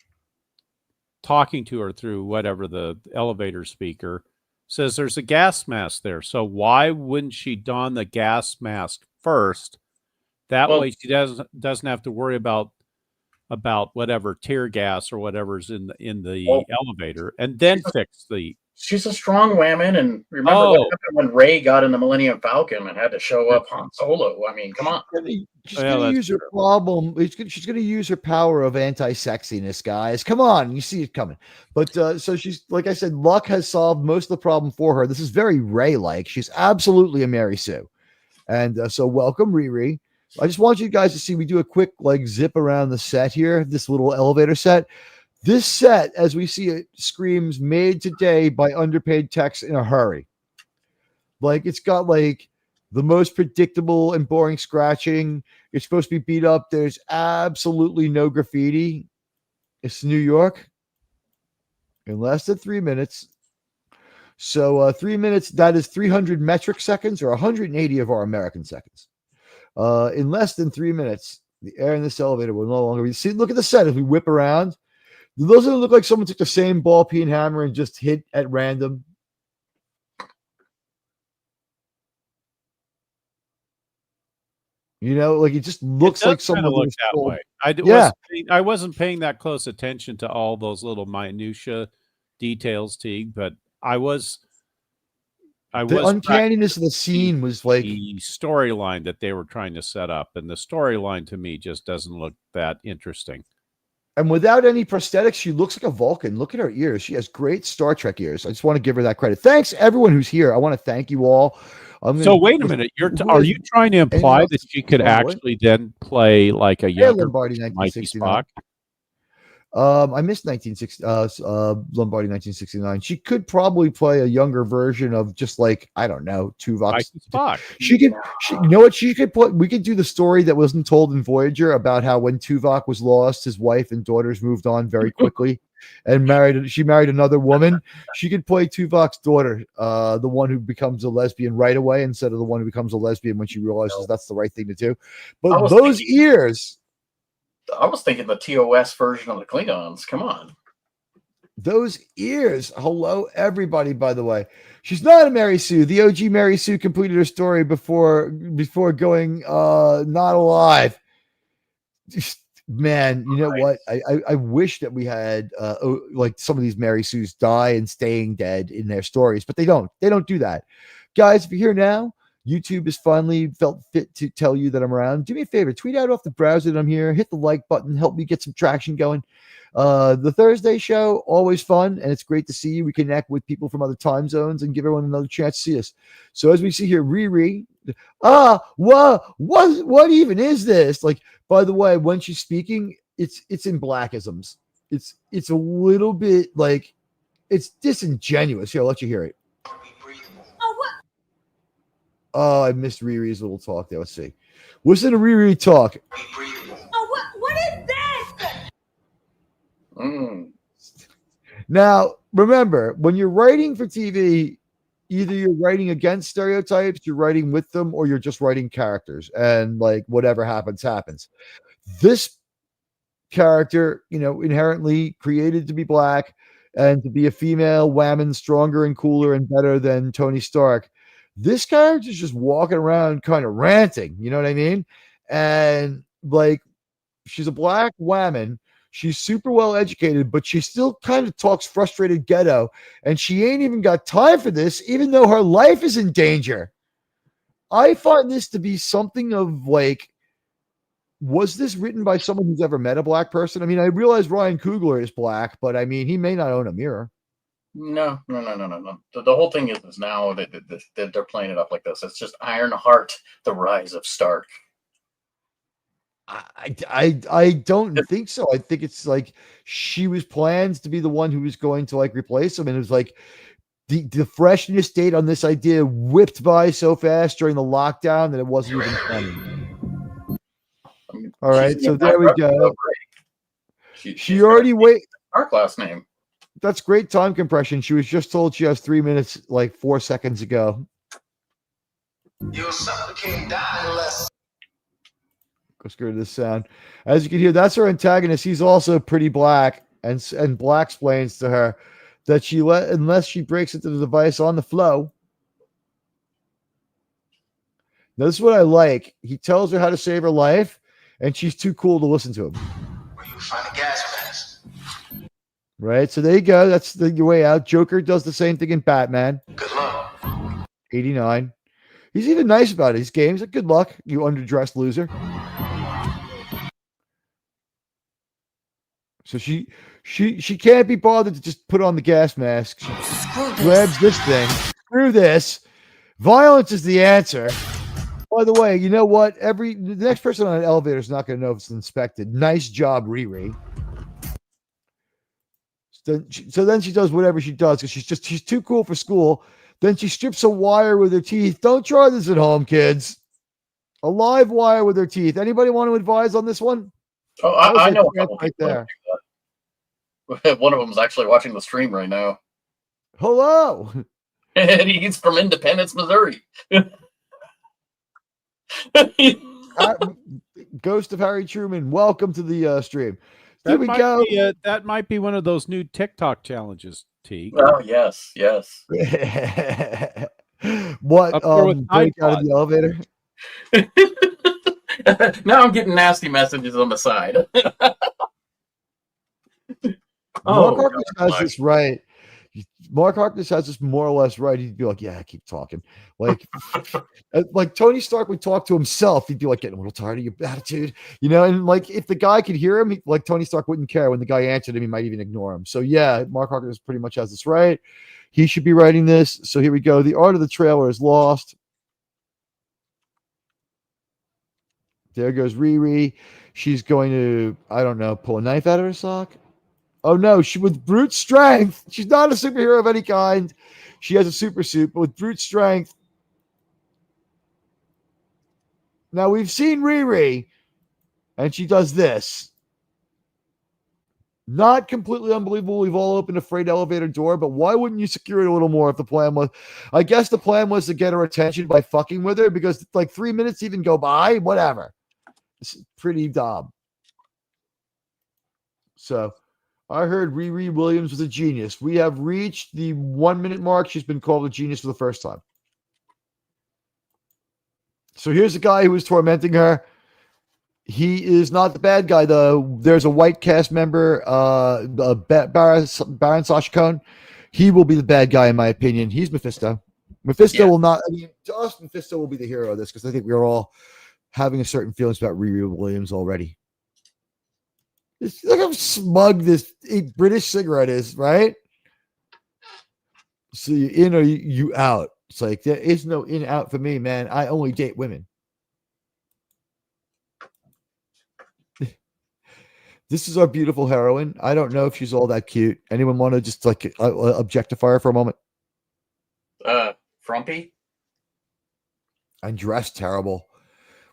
talking to her through whatever the elevator speaker says there's a gas mask there. So why wouldn't she don the gas mask first? That way she doesn't have to worry about whatever tear gas or whatever's in the elevator, and then fix the She's a strong woman, and remember what happened when Rey got in the Millennium Falcon and had to show up Han Solo. I mean, come on. She's going to use her problem. She's going to use her power of anti-sexiness, guys. Come on, you see it coming. But so she's, like I said, luck has solved most of the problem for her. This is very Rey-like. She's absolutely a Mary Sue. And so welcome, Riri. I just want you guys to see, we do a quick like zip around the set here, this little elevator set. This set, as we see it, screams made today by underpaid techs in a hurry. Like, it's got like the most predictable and boring scratching. It's supposed to be beat up. There's absolutely no graffiti. It's New York in less than 3 minutes. So 3 minutes, that is 300 metric seconds or 180 of our American seconds. In less than 3 minutes, the air in this elevator will no longer be. See, look at the set as we whip around. Doesn't it look like someone took the same ball peen hammer and just hit at random? You know, like it just looks like someone looked that way. I wasn't paying that close attention to all those little minutia details, Teague, but the uncanniness of the scene was like the storyline that they were trying to set up, and the storyline to me just doesn't look that interesting. And without any prosthetics, she looks like a Vulcan. Look at her ears. She has great Star Trek ears. I just want to give her that credit. Thanks, everyone who's here. I want to thank you all. So wait a minute. Are you trying to imply that she could actually then play like a younger Lombardi Mikey 1969? Spock? I missed Lombardi 1969. She could probably play a younger version of just like, I don't know, Tuvok. Mikey Spock. You know what? She could put. We could do the story that wasn't told in Voyager about how when Tuvok was lost, his wife and daughters moved on very quickly and she married another woman. She could play Tuvok's daughter, the one who becomes a lesbian right away instead of the one who becomes a lesbian when she realizes that's the right thing to do. But those ears. I was thinking the TOS version of the Klingons. Come on. Those ears. Hello, everybody, by the way. She's not a Mary Sue. The OG Mary Sue completed her story before going not alive. Man, you know what? I wish that we had like some of these Mary Sues die and staying dead in their stories, but they don't. They don't do that. Guys, if you're here now, YouTube has finally felt fit to tell you that I'm around. Do me a favor, tweet out off the browser that I'm here, hit the like button, help me get some traction going. The Thursday show, always fun, and it's great to see you. We connect with people from other time zones and give everyone another chance to see us. So as we see here, Riri, what even is this? Like, by the way, when she's speaking, it's in blackisms. It's a little bit like it's disingenuous. Here, I'll let you hear it. Oh, I missed Riri's little talk there. Let's see. Listen to Riri talk. Oh, what is this? Now, remember, when you're writing for TV, either you're writing against stereotypes, you're writing with them, or you're just writing characters. And like whatever happens, happens. This character, inherently created to be black and to be a female woman, stronger and cooler and better than Tony Stark. This character's just walking around kind of ranting, you know what I mean? And like, she's a black woman. She's super well educated, but she still kind of talks frustrated ghetto. And she ain't even got time for this, even though her life is in danger. I find this to be something of like, was this written by someone who's ever met a black person? I mean, I realize Ryan Coogler is black, but I mean, he may not own a mirror. No. The whole thing is now that they're playing it up like this. It's just Ironheart, the rise of Stark. I don't think so. I think it's like she was planned to be the one who was going to like replace him, and it was like the freshness date on this idea whipped by so fast during the lockdown that it wasn't even funny. All right, so there we go. She already Stark last name. That's great time compression. She was just told she has 3 minutes, like 4 seconds ago. Your son became dying. Let's go to this sound. As you can hear, that's her antagonist. He's also pretty black, and Black explains to her that unless she breaks into the device on the flow. Now, this is what I like. He tells her how to save her life, and she's too cool to listen to him. Where you find a gas mask? Right? So there you go. That's your way out. Joker does the same thing in Batman. Good luck. 89. He's even nice about his games. Like, good luck, you underdressed loser. So she can't be bothered to just put on the gas mask. She grabs this thing. Screw this. Violence is the answer. By the way, you know what? The next person on an elevator is not going to know if it's inspected. Nice job, Riri. So then she does whatever she does because she's too cool for school. Then she strips a wire with her teeth. Don't try this at home, kids. A live wire with her teeth. Anybody want to advise on this one? Oh, I know a couple right there. One of them is actually watching the stream right now. Hello. And he's from Independence, Missouri. Ghost of Harry Truman, welcome to the stream. Here we go. That might be one of those new TikTok challenges, Teague. Oh, yes. What? Break out of the elevator? Now I'm getting nasty messages on the side. Mark Harkness has this right. Mark Harkness has this more or less right. He'd be like, "Yeah, keep talking." Like Tony Stark would talk to himself. He'd be like, "Getting a little tired of your attitude," And like, if the guy could hear him, like Tony Stark wouldn't care. When the guy answered him, he might even ignore him. So yeah, Mark Harkness pretty much has this right. He should be writing this. So here we go. The art of the trailer is lost. There goes Riri. She's going to, I don't know, pull a knife out of her sock. Oh no, she with brute strength. She's not a superhero of any kind. She has a super suit, but with brute strength. Now we've seen Riri, and she does this. Not completely unbelievable. We've all opened a freight elevator door, but why wouldn't you secure it a little more if the plan was? I guess the plan was to get her attention by fucking with her because like 3 minutes even go by. Whatever. It's pretty dumb. So I heard Riri Williams was a genius. We have reached the 1 minute mark. She's been called a genius for the first time. So here's a guy who was tormenting her. He is not the bad guy, though. There's a white cast member, Baron Sacha Cohen. He will be the bad guy, in my opinion. He's Mephisto. Mephisto will not. I mean, to us, Mephisto will be the hero of this because I think we're all having a certain feelings about Riri Williams already. Look how smug this British cigarette is, right? So you in or you out. It's like there is no in out for me, man. I only date women. This is our beautiful heroine. I don't know if she's all that cute. Anyone want to just like objectify her for a moment? Frumpy? And dressed terrible.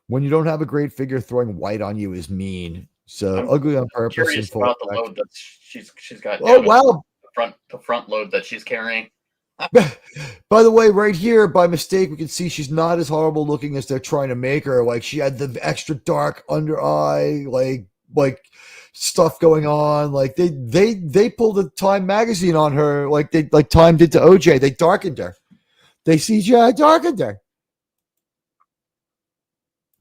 When you don't have a great figure, throwing white on you is mean. So I'm ugly on purpose. Curious about the load that she's got. Oh wow! The front load that she's carrying. By the way, right here, by mistake, we can see she's not as horrible looking as they're trying to make her. Like she had the extra dark under eye, like stuff going on. Like they pulled a Time magazine on her, like Time did to OJ. They darkened her. They CGI darkened her.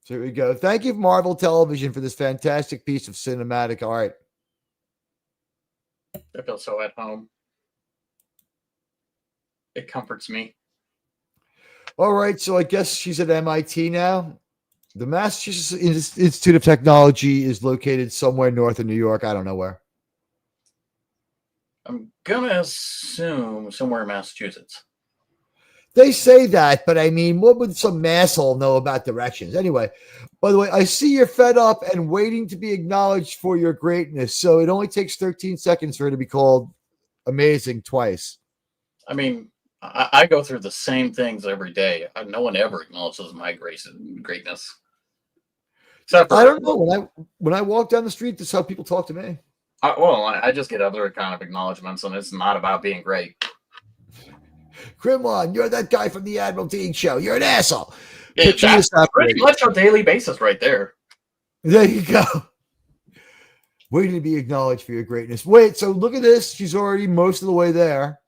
So here we go. Thank you, Marvel Television, for this fantastic piece of cinematic art. I feel so at home. It comforts me. All right, so I guess she's at MIT now. The Massachusetts Institute of Technology is located somewhere north of New York. I don't know where. I'm going to assume somewhere in Massachusetts. They say that, but I mean, what would some asshole know about directions? Anyway, by the way, I see you're fed up and waiting to be acknowledged for your greatness. So it only takes 13 seconds for her to be called amazing twice. I mean, I go through the same things every day. No one ever acknowledges my greatness. Except I don't know. When I walk down the street, this is how people talk to me. I just get other kind of acknowledgments, and it's not about being great. Grimlon, you're that guy from the Admiral Teague show. You're an asshole. Yeah, that's pretty much our daily basis right there. There you go. Waiting to be acknowledged for your greatness. Wait, so look at this. She's already most of the way there.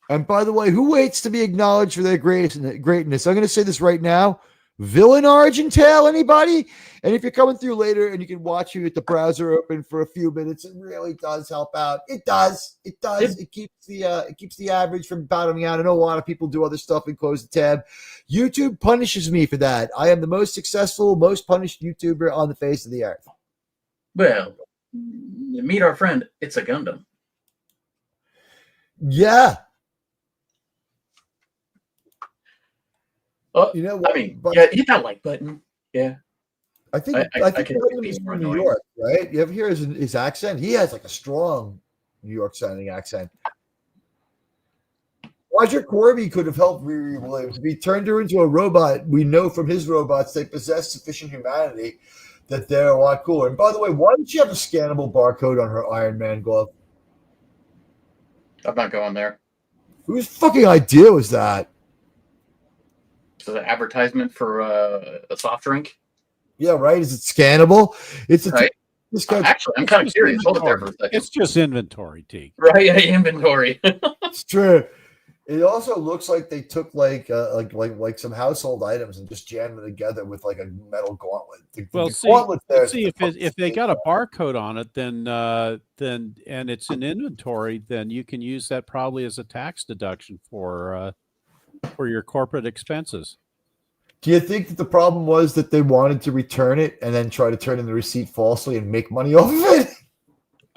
And by the way, who waits to be acknowledged for their greatness? I'm going to say this right now. Villain Origin Tale, anybody? And if you're coming through later and you can watch it with the browser open for a few minutes, it really does help out. It does. It does. It keeps the average from bottoming out. I know a lot of people do other stuff and close the tab. YouTube punishes me for that. I am the most successful, most punished YouTuber on the face of the earth. Well, meet our friend. It's a Gundam. Yeah. You know what? I mean, hit that like button. Yeah. I think he's from New York, right? You ever hear his accent? He has like a strong New York sounding accent. Roger Corby could have helped Riri Williams. If he turned her into a robot, we know from his robots they possess sufficient humanity that they're a lot cooler. And by the way, why did she have a scannable barcode on her Iron Man glove? I'm not going there. Whose fucking idea was that? Is it an advertisement for a soft drink? Yeah, right. Is it scannable? It's right. Actually, I'm kind of curious. Hold it there for a second. It's just inventory, Teague. Right, inventory. It's true. It also looks like they took like some household items and just jammed them together with like a metal gauntlet. If they got a barcode on it, then and it's in inventory, then you can use that probably as a tax deduction for your corporate expenses. Do you think that the problem was that they wanted to return it and then try to turn in the receipt falsely and make money off of it?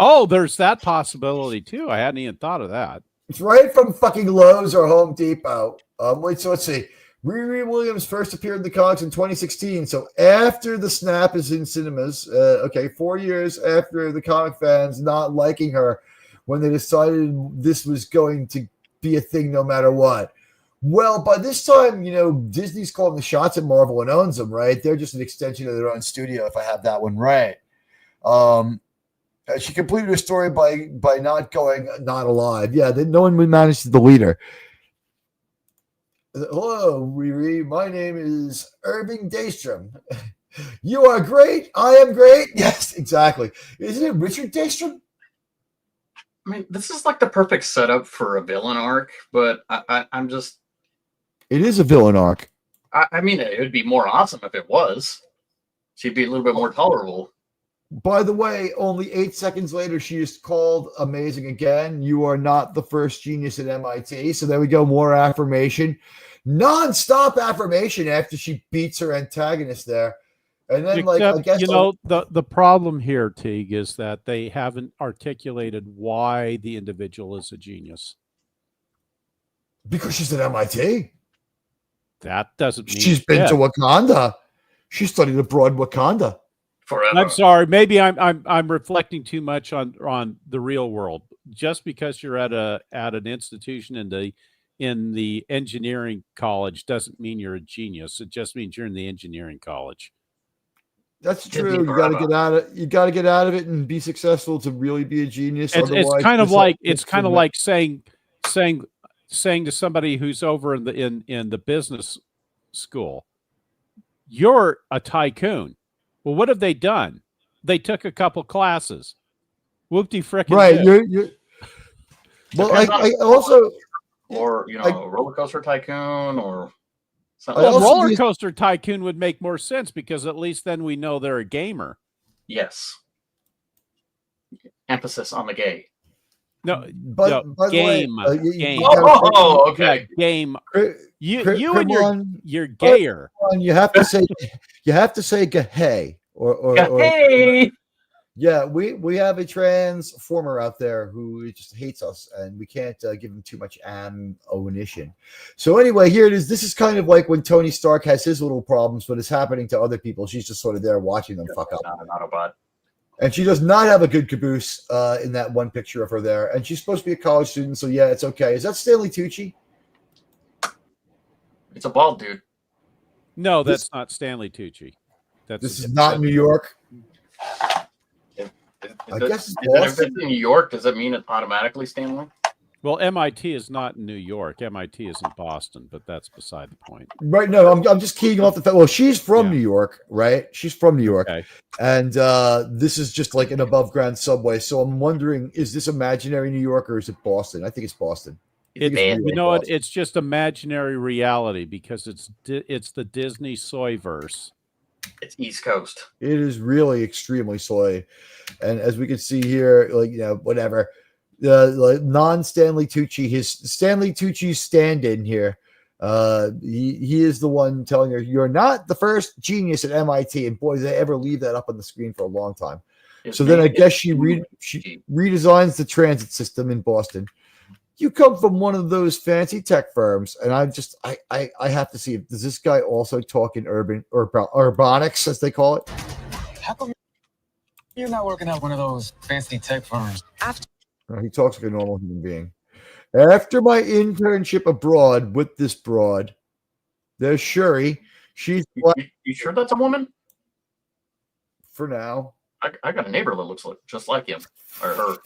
Oh, there's that possibility too. I hadn't even thought of that. It's right from fucking Lowe's or Home Depot. Let's see. Riri Williams first appeared in the comics in 2016. So after the snap is in cinemas, 4 years after the comic fans not liking her when they decided this was going to be a thing no matter what. Well, by this time, Disney's calling the shots at Marvel and owns them, right? They're just an extension of their own studio, if I have that one right. She completed her story by not alive. Yeah, no one managed to delete her. Hello, Riri. My name is Irving Daystrom. You are great. I am great. Yes, exactly. Isn't it Richard Daystrom? I mean, this is like the perfect setup for a villain arc, but I'm just... It is a villain arc. I mean, it would be more awesome if it was. She'd be a little bit more tolerable. By the way, only 8 seconds later, she is called amazing again. You are not the first genius at MIT. So there we go. More affirmation. Non-stop affirmation after she beats her antagonist there. And then, I guess... the problem here, Teague, is that they haven't articulated why the individual is a genius. Because she's at MIT. That doesn't mean she's been to Wakanda. She studied abroad Wakanda. Forever. I'm sorry. Maybe I'm reflecting too much on the real world. Just because you're at an institution in the engineering college doesn't mean you're a genius. It just means you're in the engineering college. That's true. You got to get out of. You got to get out of it and be successful to really be a genius. It's kind of like saying to somebody who's over in the business school, you're a tycoon. Well, what have they done? They took a couple classes. Whoopty frickin' right. You're well, I also or a roller coaster tycoon or something. Well, roller coaster tycoon would make more sense because at least then we know they're a gamer. Yes. Emphasis on the gay. No, by game. Game. Okay. Game. You and you're gayer. You have to say "gahay" or yeah. We have a transformer out there who just hates us, and we can't give him too much ammunition. So anyway, here it is. This is kind of like when Tony Stark has his little problems, but it's happening to other people. She's just sort of there watching them fuck up. Not an Autobot. And she does not have a good caboose in that one picture of her there. And she's supposed to be a college student, so yeah, it's okay. Is that Stanley Tucci? It's a bald dude. No, that's not Stanley Tucci. This is not New York. I guess if it's in New York, does that mean it's automatically Stanley? Well, MIT is not in New York. MIT is in Boston, but that's beside the point. Right. No, I'm just keying off the fact. Well, she's from New York, right? She's from New York. Okay. And this is just like an above ground subway. So I'm wondering, is this imaginary New York or is it Boston? I think it's Boston. It's bad. you know what? It's just imaginary reality because it's the Disney soyverse. It's East Coast. It is really extremely soy, and as we can see here, like whatever, like non-Stanley Tucci, his Stanley Tucci's stand-in here. He is the one telling her you're not the first genius at MIT, and boy, did they ever leave that up on the screen for a long time. So then I guess she redesigns the transit system in Boston. You come from one of those fancy tech firms, and I have to see, does this guy also talk in urbanics, as they call it? How come you're not working at one of those fancy tech firms? No, he talks like a normal human being. After my internship abroad with this broad, there's Shuri. She's You sure that's a woman? For now. I got a neighbor that looks just like him, or her,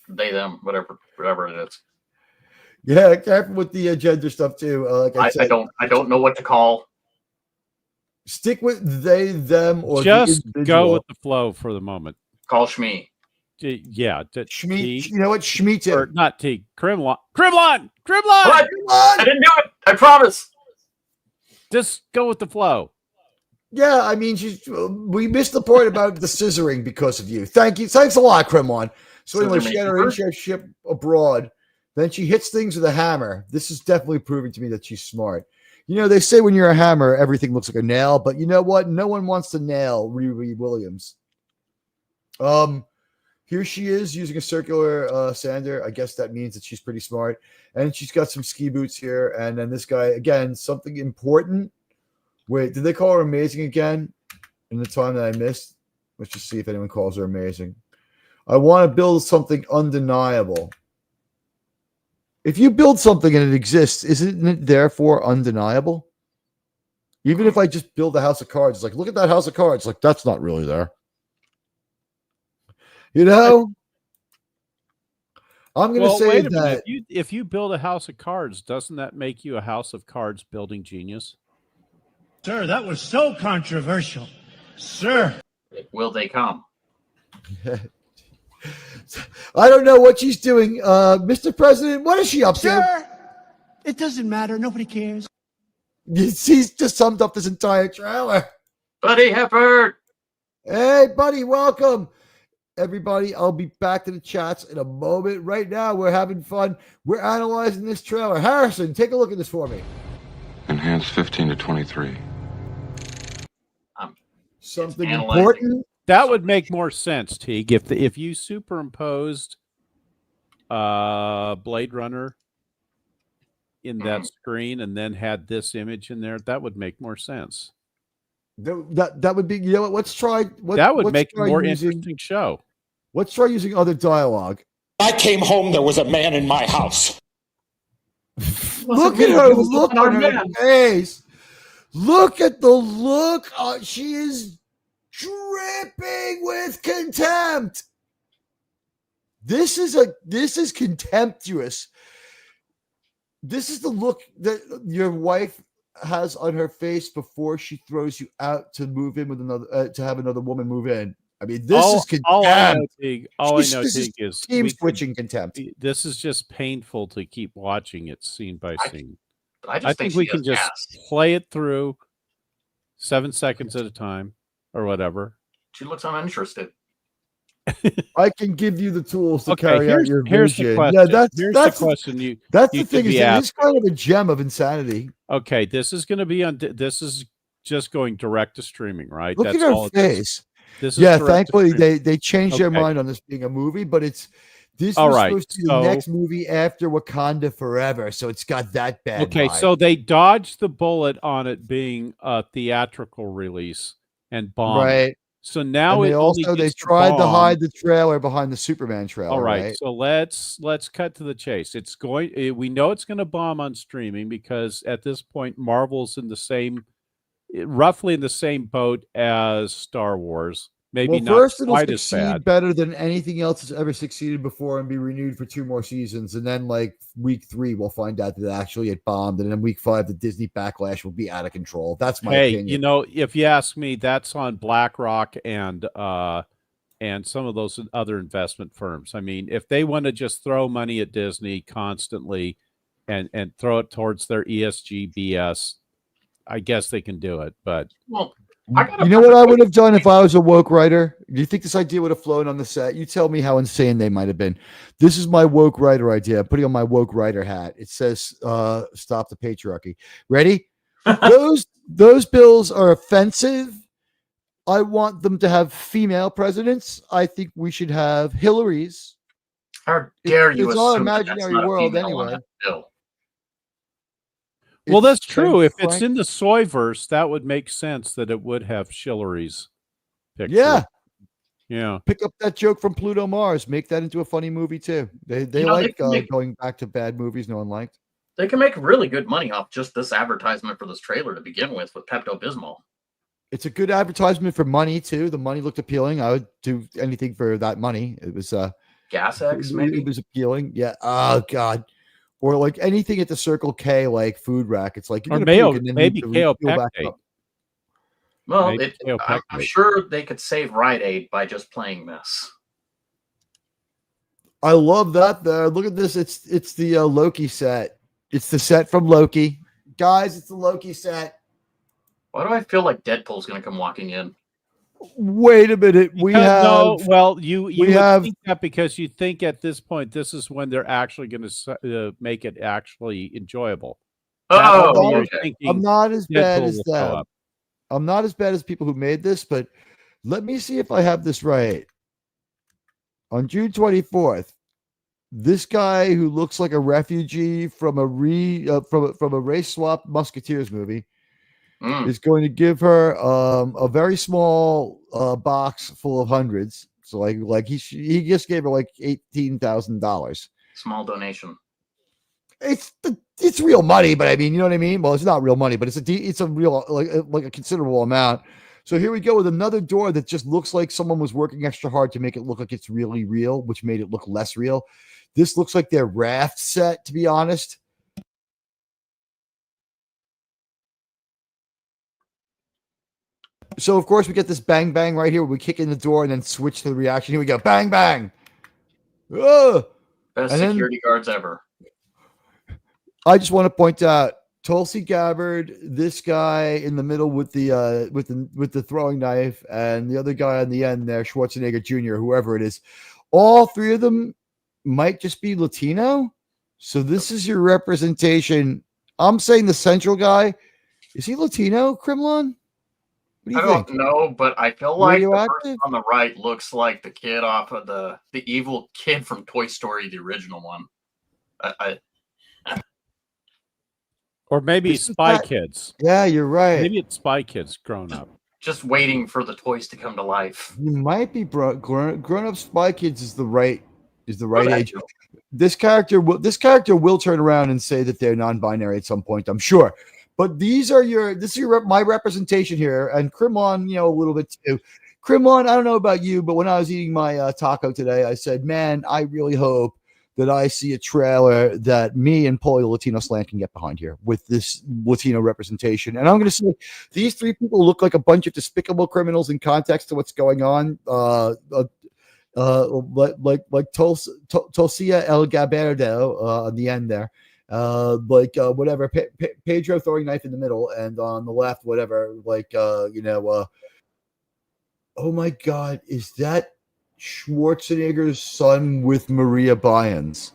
they, them, whatever it is. Yeah, careful with the gender stuff too. Like I said, I don't know what to call. Stick with they, them, or just the go with the flow for the moment. Call Shmi. Yeah, Shmi. You know what, Shmi or not Teague. Kremlin. I didn't do it. I promise. Just go with the flow. Yeah, I mean, we missed the point about the scissoring because of you. Thanks a lot, Kremlin. So anyway, she had her internship abroad. Then she hits things with a hammer. This is definitely proving to me that she's smart. You know, they say when you're a hammer, everything looks like a nail, but you know what? No one wants to nail Riri Williams. Here she is using a circular sander. I guess that means that she's pretty smart. And she's got some ski boots here. And then this guy, again, something important. Wait, did they call her amazing again in the time that I missed? Let's just see if anyone calls her amazing. I want to build something undeniable. If you build something and it exists, isn't it therefore undeniable? Even if I just build a house of cards, it's like, look at that house of cards. Like, that's not really there. You know? I'm going to say that. If you build a house of cards, doesn't that make you a house of cards building genius? Sir, that was so controversial. Sir. Will they come? I don't know what she's doing. Mr. President, what is she up to? Sir, it doesn't matter. Nobody cares. She's just summed up this entire trailer. Buddy Hepburn. Hey, buddy, welcome. Everybody, I'll be back to the chats in a moment. Right now, we're having fun. We're analyzing this trailer. Harrison, take a look at this for me. Enhance 15 to 23. Something important. That would make more sense, Teague, if you superimposed Blade Runner in that screen and then had this image in there. That would make more sense. That would be, you know what? Let's try. That would make a more interesting show. Let's try using other dialogue. I came home. There was a man in my house. Look at her look on her face. Look at the look. She is dripping with contempt. This is contemptuous. This is the look that your wife has on her face before she throws you out to move in with another, to have another woman move in. I mean, this is contempt. All I know, Teague, is team switching contempt. This is just painful to keep watching it scene by scene. I think we can just play it through 7 seconds at a time or whatever. She looks uninterested. I can give you the tools to carry out your here's vision. the question. Yeah, that's the question. That's the thing. It's kind of a gem of insanity. Okay, this is going to be on. This is just going direct to streaming, right? Look at her face. This is thankfully they changed their mind on this being a movie, but this was supposed to be the next movie after Wakanda Forever, so it's got that bad. Okay, vibe. So they dodged the bullet on it being a theatrical release and bombed. Right. So now they tried to hide the trailer behind the Superman trailer. All right. So let's cut to the chase. We know it's going to bomb on streaming because at this point Marvel's in roughly in the same boat as Star Wars. Maybe not first it'll quite as succeed better than anything else has ever succeeded before and be renewed for 2 more seasons. And then like week 3, we'll find out that actually it bombed. And then week 5, the Disney backlash will be out of control. That's my opinion. You know, if you ask me, that's on BlackRock and some of those other investment firms. I mean, if they want to just throw money at Disney constantly, and throw it towards their ESG BS. I guess they can do it, but Well, you know what I would have done if I was a woke writer? Do you think this idea would have flown on the set? You tell me how insane they might have been. This is my woke writer idea. I'm putting on my woke writer hat. It says, stop the patriarchy. Ready? Those bills are offensive. I want them to have female presidents. I think we should have Hillary's. How dare you It's our assume that that's imaginary not a world female on anyway. that bill? well, that's true. If Frank- it's in the Soyverse, that would make sense that it would have Hillary's picture. Yeah. Yeah. Pick up that joke from Pluto Mars. Make that into a funny movie too. They You know, like they can make- going back to bad movies no one liked. They can make really good money off just this advertisement for this trailer to begin with Pepto-Bismol. It's a good advertisement for money too. The money looked appealing. I would do anything for that money. It was Gas X, maybe? it was appealing. Yeah. Oh God. Or like anything at the Circle K, like food rack. It's like you're Or gonna puke mayo, and then maybe need to refill back Kaopectate. up. Well, Maybe Kale I'm Peckley. sure they could save Rite Aid by just playing this. I love that there. Look at this. It's the Loki set. It's the set from Loki. Guys, it's the Loki set. Why do I feel like Deadpool's going to come walking in? Wait a minute. We Because- have no, well, you we would have- think that because you think at this point this is when they're actually going to make it actually enjoyable. That's Oh, when you're okay. thinking I'm not as bad Deadpool as will show them. up. I'm not as bad as people who made this, but let me see if I have this right. On June 24th, this guy who looks like a refugee from a from a race swap Musketeers movie Mm. is going to give her a very small box full of hundreds. So like he just gave her like $18,000. Small donation. It's real money, but I mean, you know what I mean? Well, it's not real money, but it's a real like a considerable amount. So here we go with another door that just looks like someone was working extra hard to make it look like it's really real, which made it look less real. This looks like their raft set, to be honest. So of course we get this bang bang right here where we kick in the door and then switch to the reaction. Here we go, bang bang. Ugh. Best And then- security guards ever. I just want to point out Tulsi Gabbard, this guy in the middle with the throwing knife, and the other guy on the end there, Schwarzenegger Jr., whoever it is. All three of them might just be Latino. So this is your representation. I'm saying the central guy. Is he Latino, Kremlin? What do I you don't think? know, but I feel like the Radioactive? person on the right looks like the kid off of the evil kid from Toy Story, the original one. Or maybe This is Spy not- Kids. Yeah, you're right. Maybe it's Spy Kids grown up. Just waiting for the toys to come to life. You might be grown up Spy Kids is the right What about age. you? This character will turn around and say that they're non-binary at some point, I'm sure. But this is my representation here, and Kremlin, a little bit too. Kremlin, I don't know about you, but when I was eating my taco today, I said, "Man, I really hope that I see a trailer that me and Paulie the Latino Slant can get behind here with this Latino representation." And I'm going to say these three people look like a bunch of despicable criminals in context to what's going on. Like Tulsia El Gabardo on the end there. Whatever, Pedro throwing knife in the middle, and on the left, whatever, oh my God, is that Schwarzenegger's son with Maria Byans?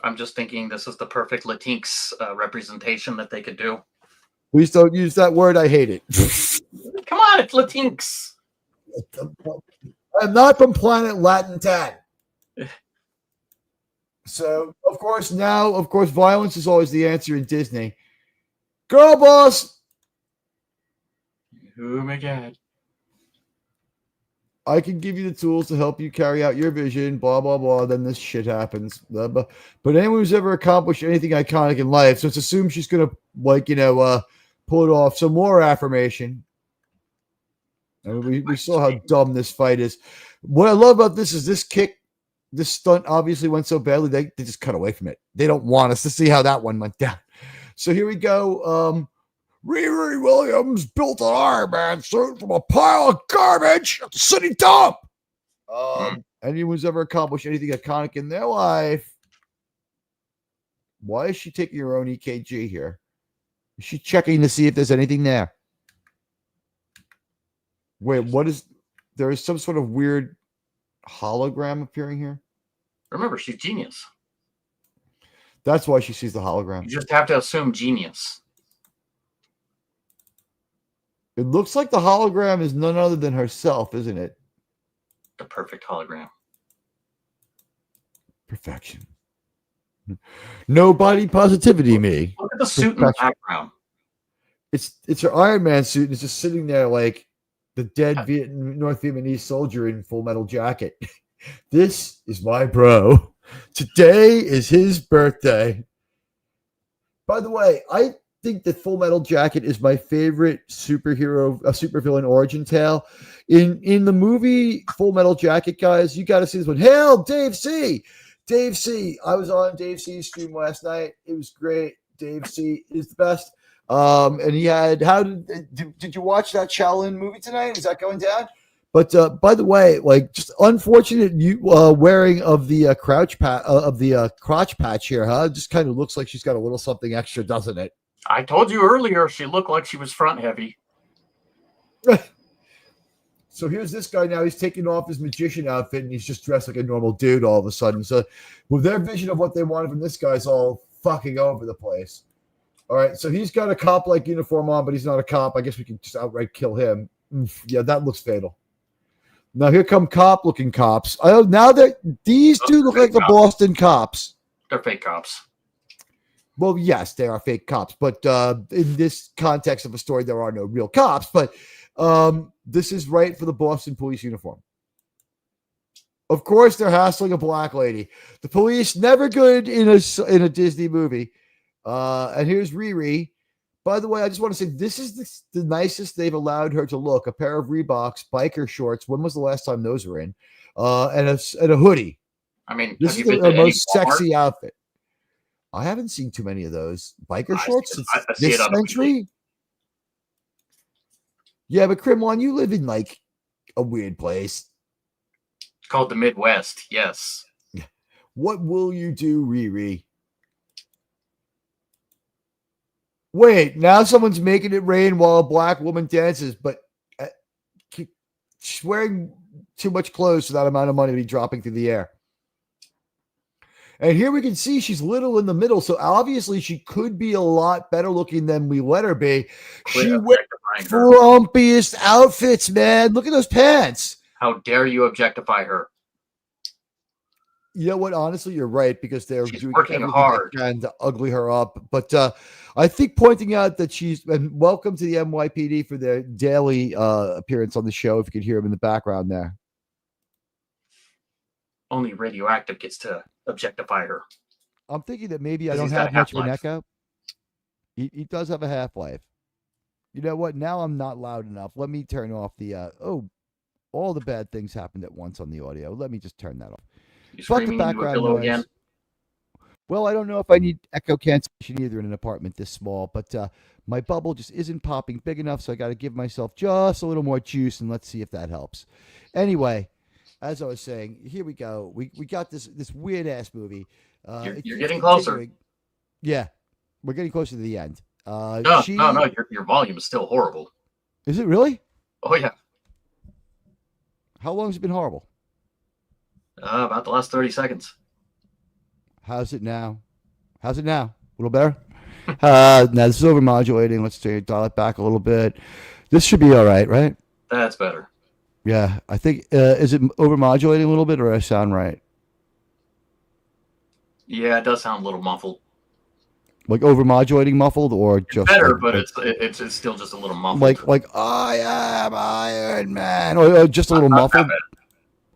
I'm just thinking this is the perfect Latinx representation that they could do. Please don't use that word. I hate it. Come on, it's Latinx. I'm not from planet Latin 10. So, of course, violence is always the answer in Disney. Girl boss! Oh my God. I can give you the tools to help you carry out your vision, blah, blah, blah. Then this shit happens. Blah, blah. But anyone who's ever accomplished anything iconic in life, so it's assumed she's going to, pull it off. Some more affirmation. And we saw how dumb this fight is. What I love about this is this stunt obviously went so badly, they just cut away from it. They don't want us to see how that one went down. So here we go. Riri Williams built an Iron Man suit from a pile of garbage at the city dump. Anyone who's ever accomplished anything iconic in their life Why is she taking her own EKG here? Is she checking to see if there's anything there? Wait, what is... There is some sort of weird hologram appearing here? Remember, she's genius. That's why she sees the hologram. You just have to assume genius. It looks like the hologram is none other than herself, isn't it? The perfect hologram. Perfection. No body positivity, me. Look at the suit in the background. It's her Iron Man suit, and it's just sitting there like the dead North Vietnamese soldier in Full Metal Jacket. This is my bro. Today is his birthday. By the way, I think that Full Metal Jacket is my favorite supervillain origin tale. In the movie Full Metal Jacket, guys, you got to see this one. Hail, Dave C. Dave C. I was on Dave C's stream last night. It was great. Dave C. is the best. And he had, did you watch that Shaolin movie tonight? Is that going down? But by the way, like, just unfortunate wearing of the crotch patch here, huh? It just kind of looks like she's got a little something extra, doesn't it? I told you earlier she looked like she was front heavy. So here's this guy now. He's taking off his magician outfit and he's just dressed like a normal dude all of a sudden. So with their vision of what they wanted from this guy's all fucking over the place. All right, so he's got a cop-like uniform on, but he's not a cop. I guess we can just outright kill him. Yeah, that looks fatal. Now here come cop-looking cops. Now that these two look like the Boston cops. They're fake cops. Well, yes, they are fake cops, but in this context of a story, there are no real cops. But this is right for the Boston police uniform. Of course, they're hassling a black lady. The police never good in a Disney movie. And here's Riri. By the way, I just want to say this is the nicest they've allowed her to look. A pair of Reeboks biker shorts. When was the last time those were in? And a hoodie. I mean, this is the most sexy outfit. I haven't seen too many of those biker shorts since this century. Yeah, but Crimlon, you live in like a weird place. It's called the Midwest. Yes. What will you do, Riri? Wait, now someone's making it rain while a black woman dances, but she's wearing too much clothes for that amount of money to be dropping through the air. And here we can see she's little in the middle, so obviously she could be a lot better looking than we let her be. She wears frumpiest outfits, man. Look at those pants. How dare you objectify her? You know what? Honestly, you're right, because they're working hard and to ugly her up. But I think pointing out that and welcome to the NYPD for their daily appearance on the show. If you could hear him in the background there. Only Radioactive gets to objectify her. I'm thinking that maybe I don't have much of an echo. He does have a half-life. You know what? Now I'm not loud enough. Let me turn off the all the bad things happened at once on the audio. Let me just turn that off. Fuck the background noise. Again? Well, I don't know if I need echo cancellation either in an apartment this small, but my bubble just isn't popping big enough, so I got to give myself just a little more juice, and let's see if that helps. Anyway, as I was saying, here we go. We got this weird ass movie. You're getting closer. Yeah, we're getting closer to the end. No, your volume is still horrible. Is it really? Oh yeah. How long has it been horrible? About the last 30 seconds. How's it now? A little better? Now this is overmodulating. Let's dial it back a little bit. This should be all right, right? That's better. Yeah, I think, is it overmodulating a little bit, or I sound right? Yeah, it does sound a little muffled. Like overmodulating muffled, or just better, but it's still just a little muffled. Like I am Iron Man, or just a little muffled.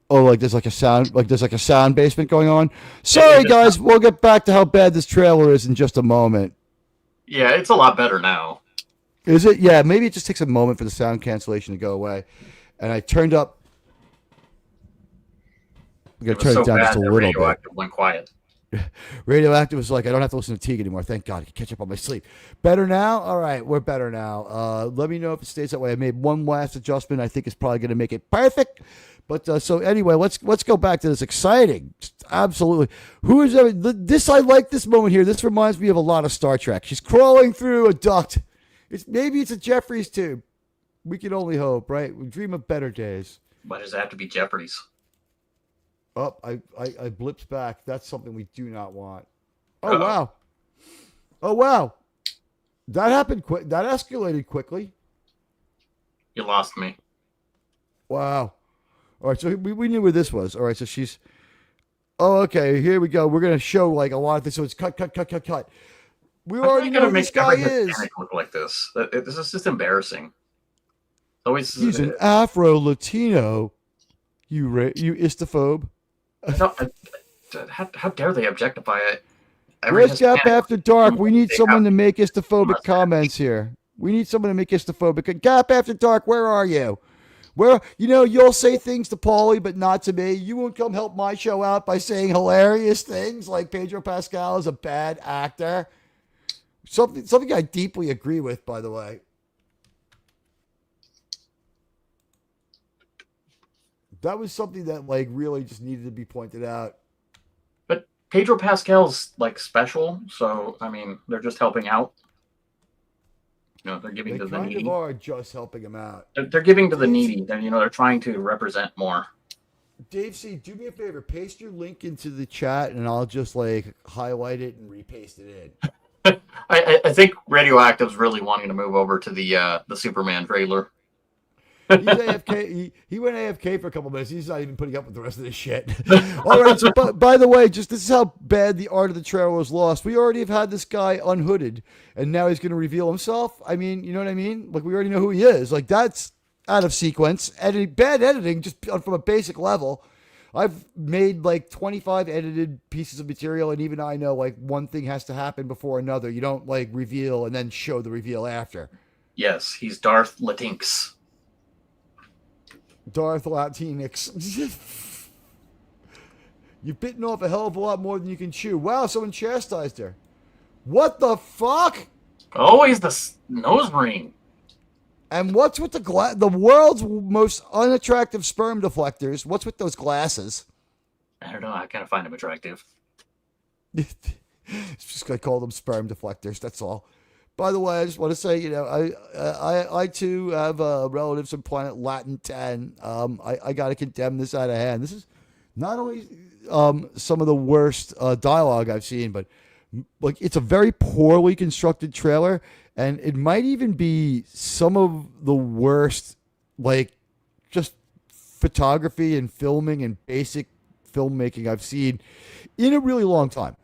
Oh, like there's like a sound basement going on. Sorry, guys, we'll get back to how bad this trailer is in just a moment. Yeah, it's a lot better now. Is it? Yeah, maybe it just takes a moment for the sound cancellation to go away. And I turned up. I'm gonna turn it down just a little bit. Went quiet. Radioactive was like, I don't have to listen to Teague anymore. Thank God. I can catch up on my sleep. Better now? All right, we're better now. Let me know if it stays that way. I made one last adjustment. I think it's probably going to make it perfect. But so anyway, let's go back to this exciting. Absolutely. Who is this? I like this moment here. This reminds me of a lot of Star Trek. She's crawling through a duct. Maybe it's a Jeffries tube. We can only hope, right? We dream of better days. Why does it have to be Jeffries? Oh, I blipped back. That's something we do not want. Oh, wow. Oh, wow. That happened quick. That escalated quickly. You lost me. Wow. All right, so we knew where this was. All right, so she's... Oh, okay, here we go. We're going to show, like, a lot of things. So it's cut. We already know who this guy is. Look like this. This is just embarrassing. Always. He's an Afro-Latino. You istophobe. How dare they objectify it? Where's Gap After Dark? We need someone to make istophobic comments here. We need someone to make istophobic. Gap After Dark, where are you? Where, you'll say things to Paulie, but not to me. You won't come help my show out by saying hilarious things like Pedro Pascal is a bad actor. Something I deeply agree with, by the way. That was something that, like, really just needed to be pointed out. But Pedro Pascal's, like, special, so, I mean, they're just helping out. They're giving to the needy. They are just helping him out. They're giving to the needy. They're trying to represent more. Dave C., do me a favor. Paste your link into the chat, and I'll just, like, highlight it and repaste it in. I think Radioactive's really wanting to move over to the Superman trailer. He's AFK. He went AFK for a couple minutes. He's not even putting up with the rest of this shit. All right. So, by the way, this is how bad the art of the trailer was lost. We already have had this guy unhooded, and now he's going to reveal himself. I mean, you know what I mean? Like, we already know who he is. Like, that's out of sequence. Bad editing, just from a basic level. I've made like 25 edited pieces of material, and even I know like one thing has to happen before another. You don't like reveal and then show the reveal after. Yes, he's Darth Latinx. Darth Latinx. You've bitten off a hell of a lot more than you can chew. Wow, someone chastised her. What the fuck? Always the nose ring. And what's with the world's most unattractive sperm deflectors? What's with those glasses? I don't know. I kind of find them attractive. It's just gonna call them sperm deflectors. That's all. By the way, I just want to say, I too have relatives from planet Latin 10. I got to condemn this out of hand. This is not only some of the worst dialogue I've seen, but like it's a very poorly constructed trailer, and it might even be some of the worst, like just photography and filming and basic filmmaking I've seen in a really long time.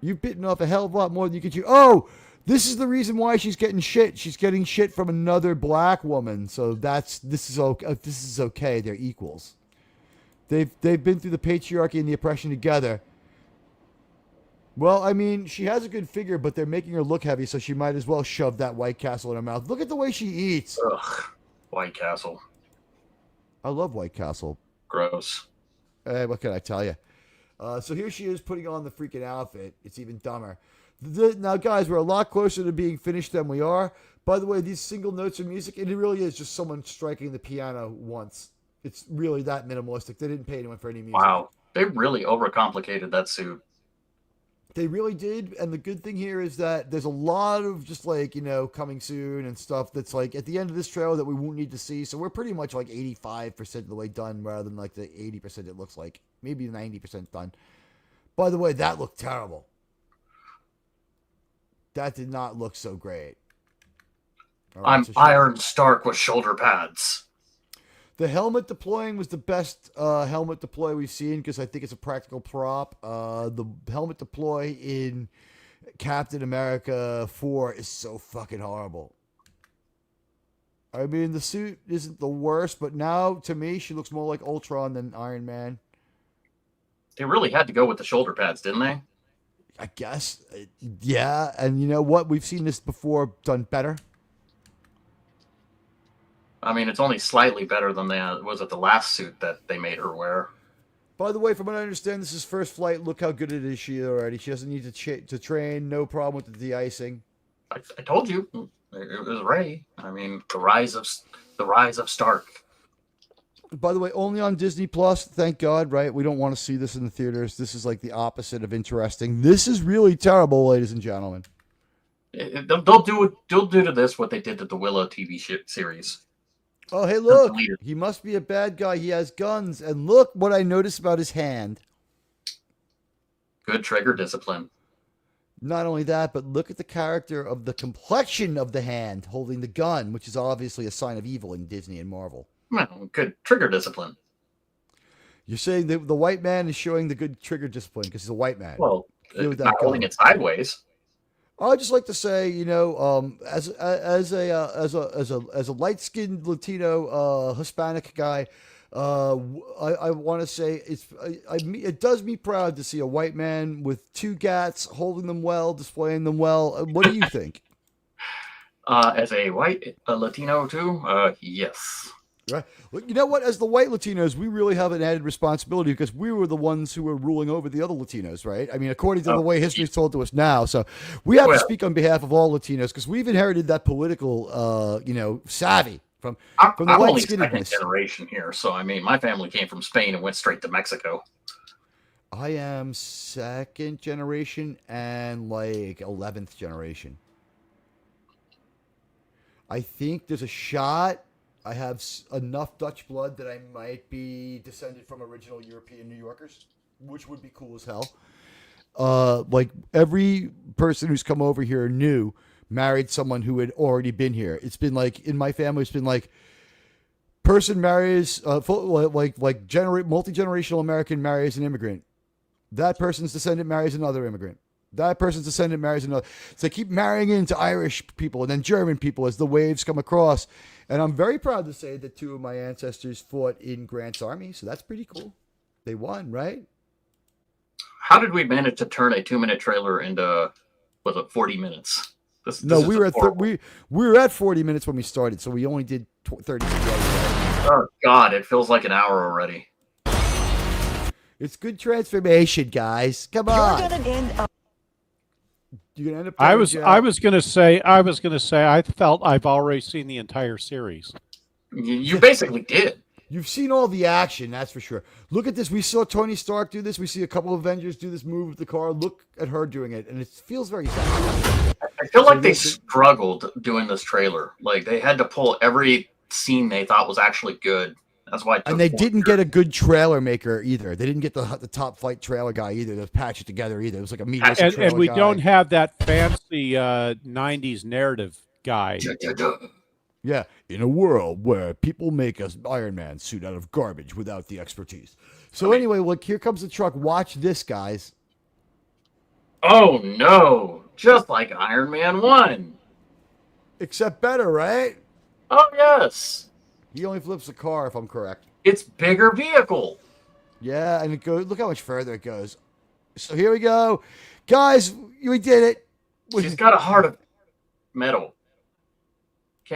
You've bitten off a hell of a lot more than you can chew. Oh, this is the reason why she's getting shit. She's getting shit from another black woman. So this is okay. This is okay. They're equals. They've been through the patriarchy and the oppression together. Well, I mean, she has a good figure, but they're making her look heavy, so she might as well shove that White Castle in her mouth. Look at the way she eats. Ugh, White Castle. I love White Castle. Gross. What can I tell you? So here she is putting on the freaking outfit. It's even dumber. Now, guys, we're a lot closer to being finished than we are. By the way, these single notes of music, and it really is just someone striking the piano once. It's really that minimalistic. They didn't pay anyone for any music. Wow. They really overcomplicated that suit. They really did. And the good thing here is that there's a lot of just like, coming soon and stuff that's like at the end of this trailer that we won't need to see. So we're pretty much like 85% of the way done rather than like the 80% it looks like. Maybe 90% done. By the way, that looked terrible. That did not look so great. Right, I'm Iron Stark with shoulder pads. The helmet deploying was the best helmet deploy we've seen because I think it's a practical prop. The helmet deploy in Captain America 4 is so fucking horrible. I mean, the suit isn't the worst, but now, to me, she looks more like Ultron than Iron Man. They really had to go with the shoulder pads, didn't they? I guess. Yeah, and you know what? We've seen this before done better. I mean, it's only slightly better than the last suit that they made her wear. By the way, from what I understand, this is first flight. Look how good it is she already. She doesn't need to train. No problem with the de-icing. I told you it was Ray. I mean, the rise of Stark. By the way, only on Disney Plus. Thank God, right? We don't want to see this in the theaters. This is like the opposite of interesting. This is really terrible, ladies and gentlemen. They'll do to this what they did to the Willow TV series. Oh, hey, look. He must be a bad guy. He has guns. And look what I noticed about his hand. Good trigger discipline. Not only that, but look at the character of the complexion of the hand holding the gun, which is obviously a sign of evil in Disney and Marvel. Well, good trigger discipline. You're saying that the white man is showing the good trigger discipline because he's a white man. Well, not holding it sideways. I'd just like to say, you know, as a light-skinned Latino Hispanic guy, I want to say it does me proud to see a white man with two gats, holding them well, displaying them well. What do you think? As a white Latino too, yes. Right. Well, you know what? As the white Latinos, we really have an added responsibility because we were the ones who were ruling over the other Latinos, right? I mean, according to the way history is told to us now. So we have to speak on behalf of all Latinos because we've inherited that political, savvy from the I'm white only second skinnedness. generation here, so I mean, my family came from Spain and went straight to Mexico. I am second generation and like 11th generation. I think there's a shot. I have enough Dutch blood that I might be descended from original European New Yorkers, which would be cool as hell. Like every person who's come over here new married someone who had already been here. It's been like in my family, it's been like person marries multi-generational American marries an immigrant. That person's descendant marries another immigrant. That person's descendant marries another. So they keep marrying into Irish people and then German people as the waves come across. And I'm very proud to say that two of my ancestors fought in Grant's army. So that's pretty cool. They won, right? How did we manage to turn a 2-minute trailer into, was it 40 minutes? We were at 40 minutes when we started. So we only did 30 minutes. Oh, God. It feels like an hour already. It's good transformation, guys. Come on. You're gonna end up I was gonna say I felt I've already seen the entire series. You basically did. You've seen all the action, that's for sure. Look at this. We saw Tony Stark do this. We see a couple of Avengers do this move with the car. Look at her doing it, and it feels very satisfying. I feel like they struggled doing this trailer. Like they had to pull every scene they thought was actually good. That's why. And they didn't get a good trailer maker either. They didn't get the top flight trailer guy either to patch it together either. It was like a mediocre trailer and we guy. don't have that fancy 90s narrative guy. Yeah, in a world where people make an Iron Man suit out of garbage without the expertise. So anyway, look, here comes the truck. Watch this, guys. Oh no! Just like Iron Man 1. Except better, right? Oh yes. He only flips a car, if I'm correct. It's bigger vehicle. Yeah, and it goes. Look how much further it goes. So here we go, guys. We did it. She's got a heart of metal.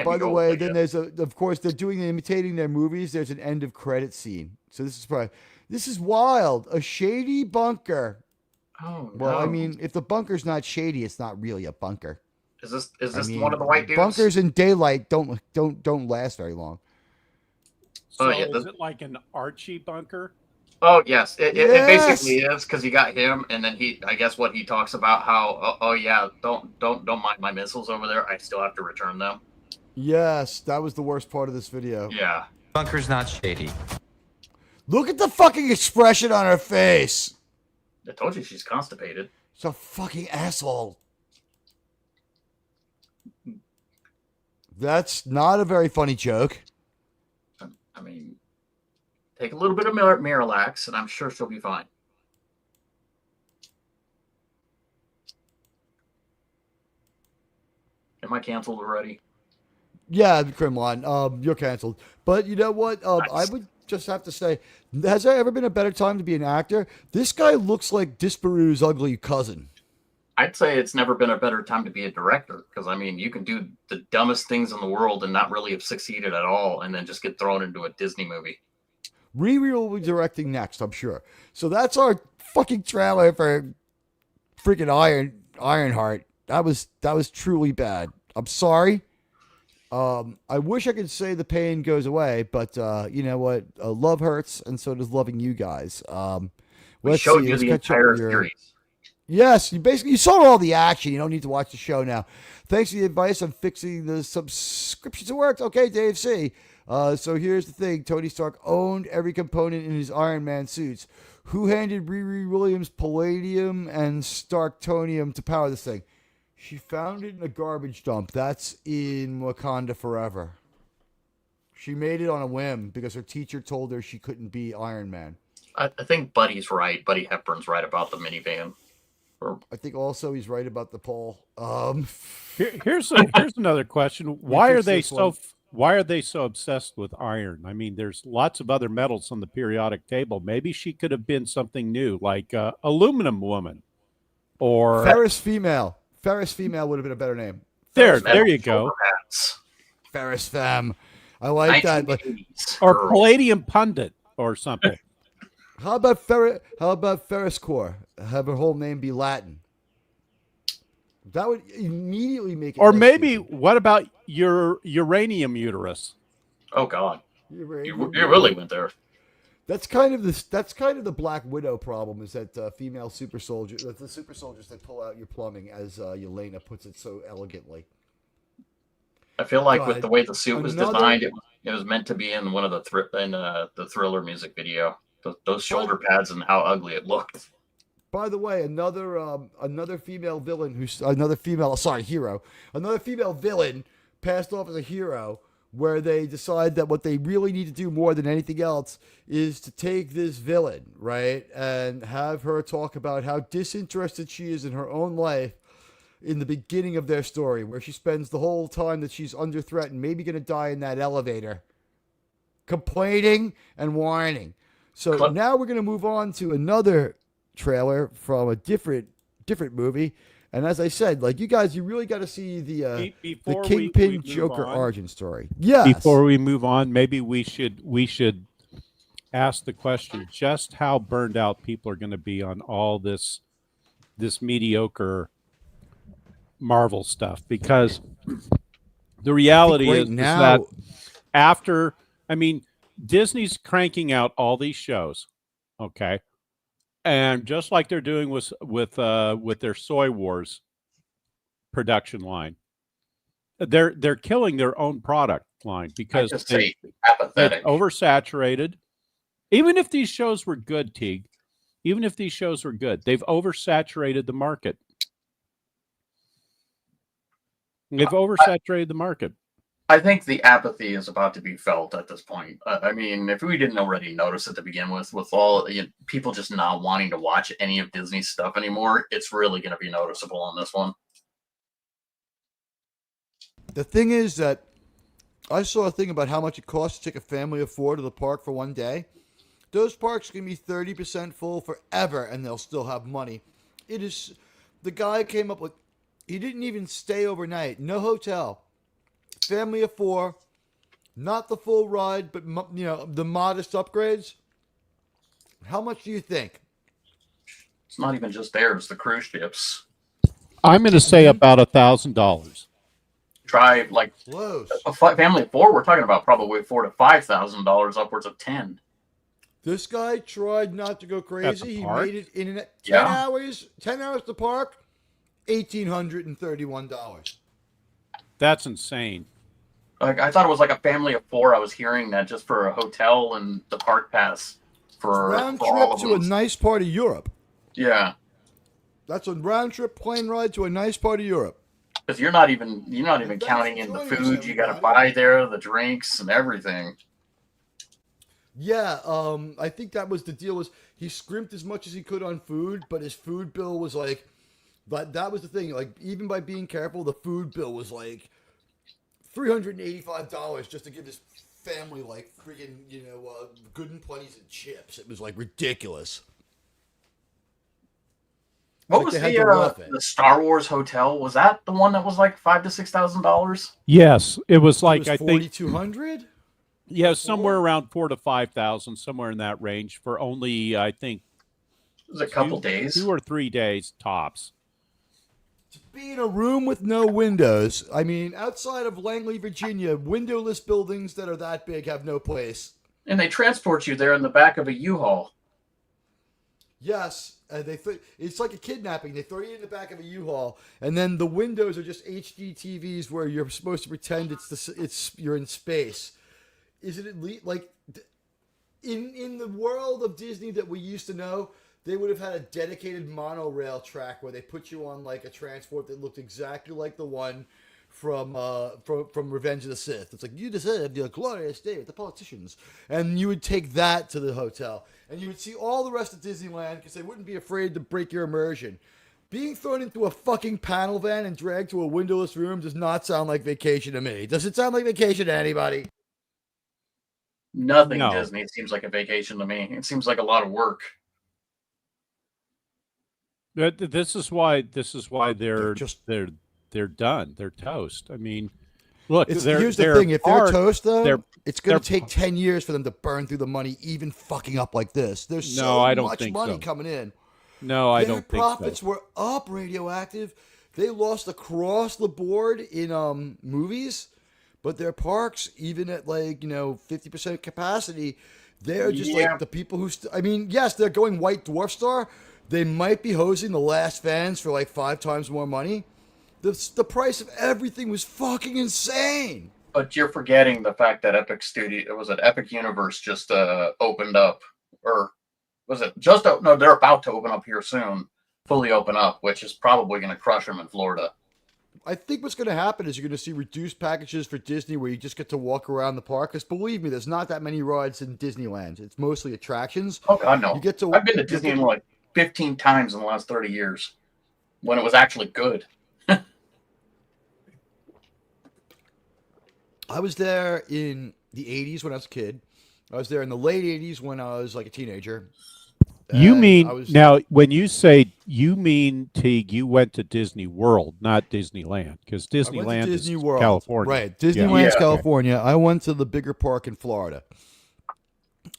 By the way, then there's of course they're imitating their movies. There's an end of credit scene. So this is wild. A shady bunker. Oh no. Well, I mean, if the bunker's not shady, it's not really a bunker. Is this one of the white dudes? Bunkers in daylight don't last very long. So is it like an Archie bunker? Oh yes, it basically is because you got him, and then I guess what he talks about how don't mind my missiles over there. I still have to return them. Yes, that was the worst part of this video. Yeah, Bunker's not shady. Look at the fucking expression on her face. I told you she's constipated. She's a fucking asshole. That's not a very funny joke. I mean, take a little bit of Miralax, and I'm sure she'll be fine. Am I canceled already? Yeah, Krimlon, you're canceled. But you know what? Nice. I would just have to say, has there ever been a better time to be an actor? This guy looks like Disparu's ugly cousin. I'd say it's never been a better time to be a director because, I mean, you can do the dumbest things in the world and not really have succeeded at all and then just get thrown into a Disney movie. Riri will be directing next, I'm sure. So that's our fucking trailer for freaking Ironheart. That was truly bad. I'm sorry. I wish I could say the pain goes away, but you know what? Love hurts, and so does loving you guys. We showed you the entire series. Yes, you saw all the action. You don't need to watch the show now. Thanks for the advice on fixing the subscriptions. It worked. Okay, Dave C. So here's the thing. Tony Stark owned every component in his Iron Man suits. Who handed Riri Williams palladium and Starktonium to power this thing? She found it in a garbage dump. That's in Wakanda Forever. She made it on a whim because her teacher told her she couldn't be Iron Man. I think Buddy's right. Buddy Hepburn's right about the minivan. I think also he's right about the pole. Here's another question. Why are they so obsessed with iron? I mean, there's lots of other metals on the periodic table. Maybe she could have been something new, like Aluminum Woman, or Ferris Female. Ferris Female would have been a better name. There you go. Ferris Femme. I like that. Or Palladium Pundit or something. How about Ferris Core? Have her whole name be Latin. That would immediately make it. Or maybe what about your uranium uterus? Oh God, you really went there. That's kind of the Black Widow problem, is that female super soldier, the super soldiers that pull out your plumbing, as Yelena puts it so elegantly. I feel like with the way the suit was designed, it was meant to be in one of the Thriller music video. Those shoulder pads and how ugly it looked. By the way, another female villain another female villain passed off as a hero, where they decide that what they really need to do more than anything else is to take this villain, right, and have her talk about how disinterested she is in her own life in the beginning of their story, where she spends the whole time that she's under threat and maybe going to die in that elevator, complaining and whining. So now we're going to move on to another trailer from a different movie. And as I said, like, you guys, you really got to see the Kingpin Joker origin story. Yes. Before we move on, maybe we should ask the question: just how burned out people are going to be on all this mediocre Marvel stuff, because the reality is that after, I mean, Disney's cranking out all these shows, okay, and just like they're doing with their Soy Wars production line, they're killing their own product line because it's oversaturated. Even if these shows were good, Teague, they've oversaturated the market. I think the apathy is about to be felt at this point. I mean, if we didn't already notice at the begin with all people just not wanting to watch any of Disney's stuff anymore, it's really going to be noticeable on this one. The thing is that I saw a thing about how much it costs to take a family of 4 to the park for one day. Those parks can be 30% full forever, and they'll still have money. The guy came up with, he didn't even stay overnight, no hotel. Family of 4, not the full ride, but the modest upgrades. How much do you think? It's not even just theirs; the cruise ships. I'm going to say about $1,000. Try like close. A family of 4. We're talking about probably $4,000 to $5,000, upwards of 10. This guy tried not to go crazy. He made it in 10 hours. 10 hours to park, $1,831. That's insane. Like, I thought it was like a family of 4. I was hearing that just for a hotel and the park pass for round for all trip of to a them. nice part of Europe. Yeah, that's a round trip plane ride to a nice part of Europe. Because you're not even counting in the food you got to buy there, the drinks and everything. Yeah, I think that was the deal. Was he scrimped as much as he could on food, but his food bill was like, but that was the thing. Like, even by being careful, the food bill was like $385 just to give his family like freaking good and plenties of chips. It was like ridiculous. What was the Star Wars hotel? Was that the one that was like $5,000 to $6,000? Yes, it was like, I think $4,200. Yeah, somewhere around 4,000 to 5,000, somewhere in that range for only, I think, It was a couple days. 2 or 3 days tops. To be in a room with no windows. I mean, outside of Langley, Virginia, windowless buildings that are that big have no place. And they transport you there in the back of a U-Haul. Yes, it's like a kidnapping. They throw you in the back of a U-Haul, and then the windows are just HD TVs where you're supposed to pretend you're in space. Is it like in the world of Disney that we used to know? They would have had a dedicated monorail track where they put you on like a transport that looked exactly like the one from Revenge of the Sith. It's like, you deserve your glorious day with the politicians, and you would take that to the hotel, and you would see all the rest of Disneyland because they wouldn't be afraid to break your immersion. Being thrown into a fucking panel van and dragged to a windowless room does not sound like vacation to me. Does it sound like vacation to anybody? Nothing No. Disney. It seems like a vacation to me. It seems like a lot of work. This is why they're done. They're toast. I mean, look, Here's the thing: if they're toast, though, it's going they're- to take 10 years for them to burn through the money, even fucking up like this. There's No, I don't much think money so. coming in. No, I don't think Their profits so. were up, Radioactive. They lost across the board in movies, but their parks, even at 50% capacity, they're just like the people who. I mean, yes, they're going White Dwarf Star. They might be hosing the last fans for like 5 times more money. The price of everything was fucking insane. But you're forgetting the fact that Epic Universe just opened up, or was it just? No, they're about to open up here soon, fully open up, which is probably going to crush them in Florida. I think what's going to happen is you're going to see reduced packages for Disney where you just get to walk around the park. Because believe me, there's not that many rides in Disneyland. It's mostly attractions. Oh God, no! You get to. I've been to Disney like 15 times in the last 30 years, when it was actually good. I was there in the 80s when I was a kid. I was there in the late 80s when I was like a teenager. You And mean now when you say Teague, you went to Disney World, not Disneyland, because I went to Disneyland Disney is World. California. Right. Disneyland's Yeah. California. I went to the bigger park in Florida.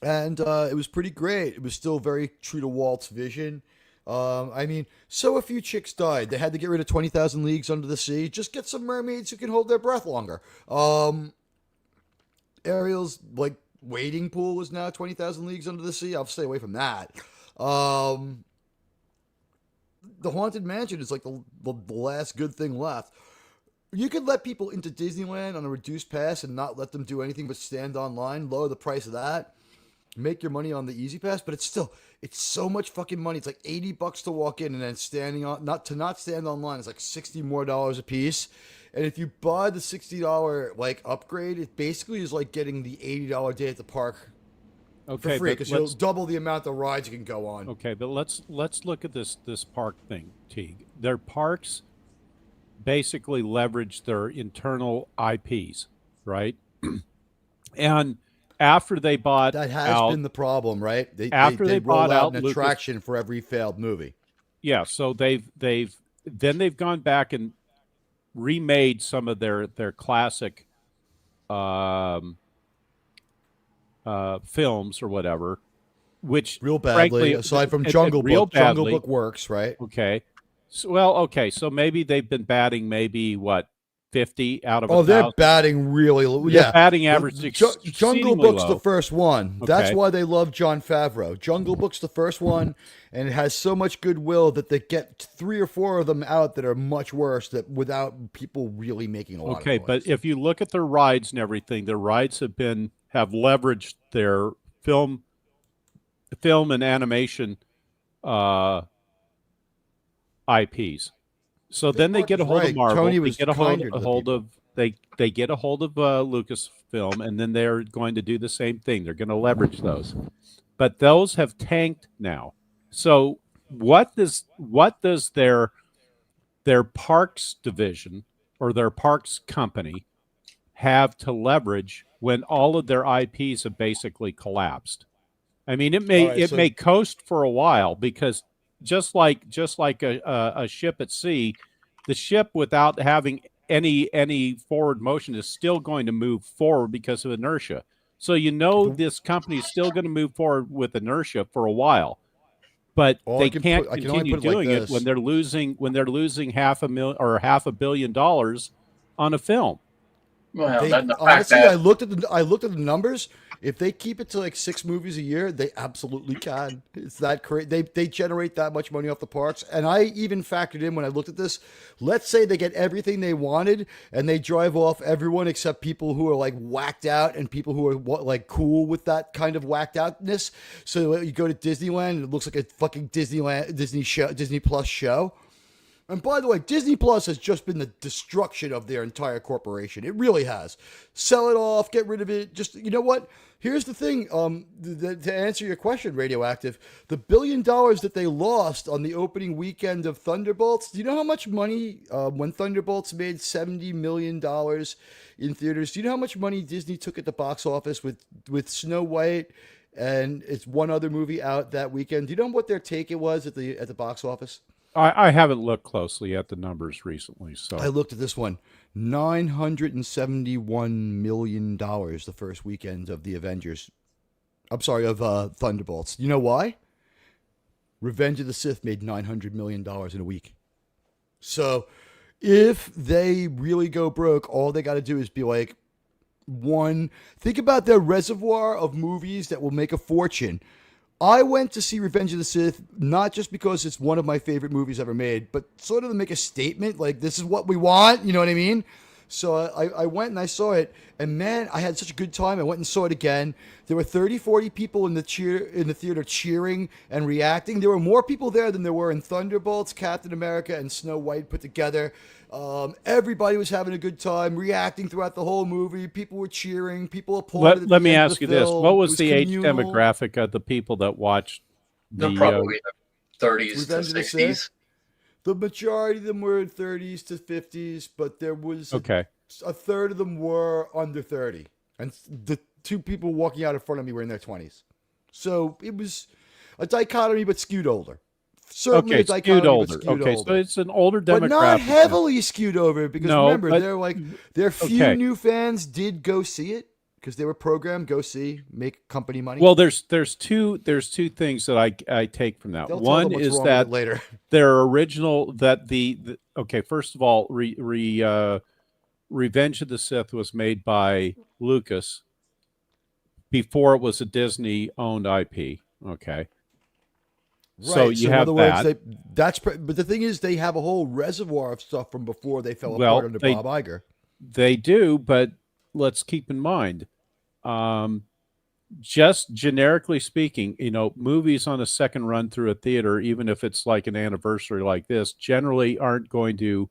And it was pretty great. It was still very true to Walt's vision. I mean, so a few chicks died. They had to get rid of 20,000 Leagues Under the Sea. Just get some mermaids who can hold their breath longer. Ariel's wading pool is now 20,000 Leagues Under the Sea. I'll stay away from that. The Haunted Mansion is like the last good thing left. You could let people into Disneyland on a reduced pass and not let them do anything but stand online, lower the price of that, make your money on the Easy Pass, but it's so much fucking money. It's like $80 to walk in, and then not stand online is like $60 more a piece. And if you buy the $60 upgrade, it basically is like getting the $80 day at the park for free, because you'll double the amount of rides you can go on. Okay, but let's look at this park thing, Teague. Their parks basically leverage their internal IPs, right? And after they bought That has been the problem, right? They bought roll out out an attraction for every failed movie. Yeah, so they've gone back and remade some of their classic films or whatever, which Real badly, frankly, aside from and Jungle real Book. Jungle badly. Book works, right? Okay. So maybe they've been batting maybe what 50 out of Oh, they're 1,000. batting really low. Their Yeah, batting average is Jungle exceedingly Book's low. the first one. That's Okay. why they love Jon Favreau. Jungle Book's the first one, and it has so much goodwill that they get 3 or 4 of them out that are much worse, that without people really making a lot of Okay, noise. but if you look at their rides and everything, their rides have leveraged their film and animation IPs. So then they Mark get a was hold right. of Marvel. Tony They was get a kinder to the hold of they get a hold of Lucasfilm, and then they're going to do the same thing. They're going to leverage those, but those have tanked now. So what does their parks division or their parks company have to leverage when all of their IPs have basically collapsed? I mean, it may coast for a while, because just like a ship at sea, the ship without having any forward motion is still going to move forward because of inertia. So this company is still going to move forward with inertia for a while, but they can't continue doing it when they're losing $500 million on a film. Well, honestly, I looked at the numbers. If they keep it to like 6 movies a year, they absolutely can. It's that crazy. They generate that much money off the parks. And I even factored in when I looked at this. Let's say they get everything they wanted and they drive off everyone except people who are like whacked out and people who are like cool with that kind of whacked outness. So you go to Disneyland and it looks like a fucking Disney Plus show. And by the way, Disney Plus has just been the destruction of their entire corporation. It really has. Sell it off, get rid of it. Just, you know what? Here's the thing. To answer your question, Radioactive, the $1 billion that they lost on the opening weekend of Thunderbolts. Do you know how much money when Thunderbolts made $70 million in theaters? Do you know how much money Disney took at the box office with Snow White and it's one other movie out that weekend? Do you know what their take it was at the box office? I haven't looked closely at the numbers recently, so I looked at this one. $971 million the first weekend of the Avengers. I'm sorry, of Thunderbolts. You know why? Revenge of the Sith made $900 million in a week. So if they really go broke, all they got to do is be like, think about their reservoir of movies that will make a fortune. I went to see Revenge of the Sith, not just because it's one of my favorite movies ever made, but sort of to make a statement, like, this is what we want, you know what I mean? So I went and I saw it, and man, I had such a good time. I went and saw it again. There were 30, 40 people in the theater cheering and reacting. There were more people there than there were in Thunderbolts, Captain America, and Snow White put together. Everybody was having a good time, reacting throughout the whole movie. People were cheering. People applauded. Let me ask you this: what was the age demographic of the people that watched? They're probably the 30s to 60s. The majority of them were 30s to 50s, but there was a third of them were under 30, and the 2 people walking out in front of me were in their 20s. So it was a dichotomy, but skewed older. Certainly skewed older. So it's an older demographic, but not heavily skewed over, because remember, their few new fans did go see it because they were programmed, go see, make company money. Well, there's two things that I take from that. One is that later their original first of all, Revenge of the Sith was made by Lucas before it was a Disney owned IP. Okay. Right. So you have that. But the thing is, they have a whole reservoir of stuff from before they fell apart under Bob Iger. They do, but let's keep in mind, just generically speaking, movies on a second run through a theater, even if it's like an anniversary like this, generally aren't going to